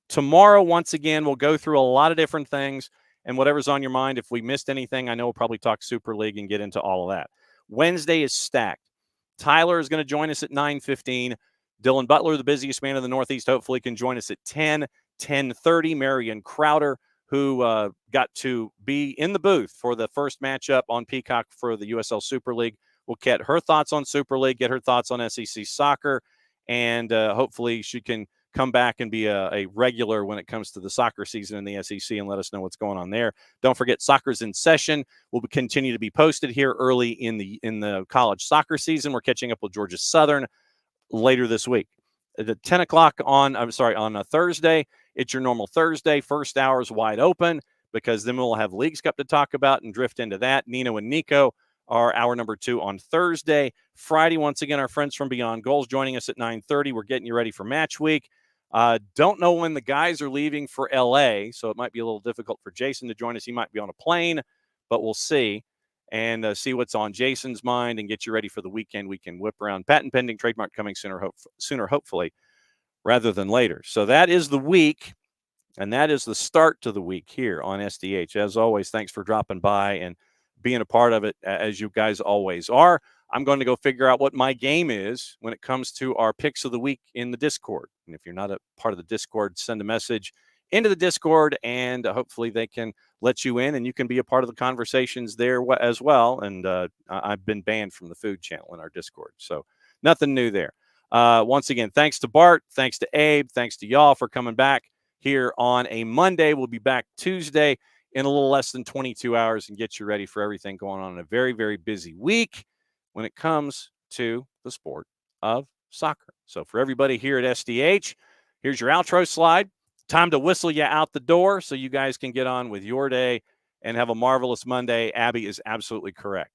Speaker 1: Tomorrow, once again, we'll go through a lot of different things and whatever's on your mind. If we missed anything, I know we'll probably talk Super League and get into all of that. Wednesday is stacked. Tyler is going to join us at 9:15. Dylan Butler, the busiest man in the Northeast, hopefully can join us at 10:30. Marion Crowder, who got to be in the booth for the first matchup on Peacock for the USL Super League, will get her thoughts on Super League, get her thoughts on SEC soccer, and hopefully she can come back and be a regular when it comes to the soccer season in the SEC and let us know what's going on there. Don't forget, Soccer's in Session will continue to be posted here early in the college soccer season. We're catching up with Georgia Southern later this week. At 10 o'clock on a Thursday, it's your normal Thursday. First hour is wide open because then we'll have Leagues Cup to talk about and drift into that. Nino and Nico are hour number 2 on Thursday. Friday, once again, our friends from Beyond Goals joining us at 9:30. We're getting you ready for match week. Don't know when the guys are leaving for LA, so it might be a little difficult for Jason to join us. He might be on a plane, but we'll see. And see what's on Jason's mind and get you ready for the weekend. We can whip around. Patent pending, trademark coming sooner, hopefully, rather than later. So that is the week, and that is the start to the week here on SDH. As always, thanks for dropping by and being a part of it, as you guys always are. I'm going to go figure out what my game is when it comes to our picks of the week in the Discord. And if you're not a part of the Discord, send a message into the Discord, and hopefully they can let you in, and you can be a part of the conversations there as well. And I've been banned from the food channel in our Discord, so nothing new there. Once again, thanks to Bart, thanks to Abe, thanks to y'all for coming back here on a Monday. We'll be back Tuesday in a little less than 22 hours and get you ready for everything going on in a very, very busy week when it comes to the sport of soccer. So for everybody here at SDH, here's your outro slide. Time to whistle you out the door so you guys can get on with your day and have a marvelous Monday. Abby is absolutely correct.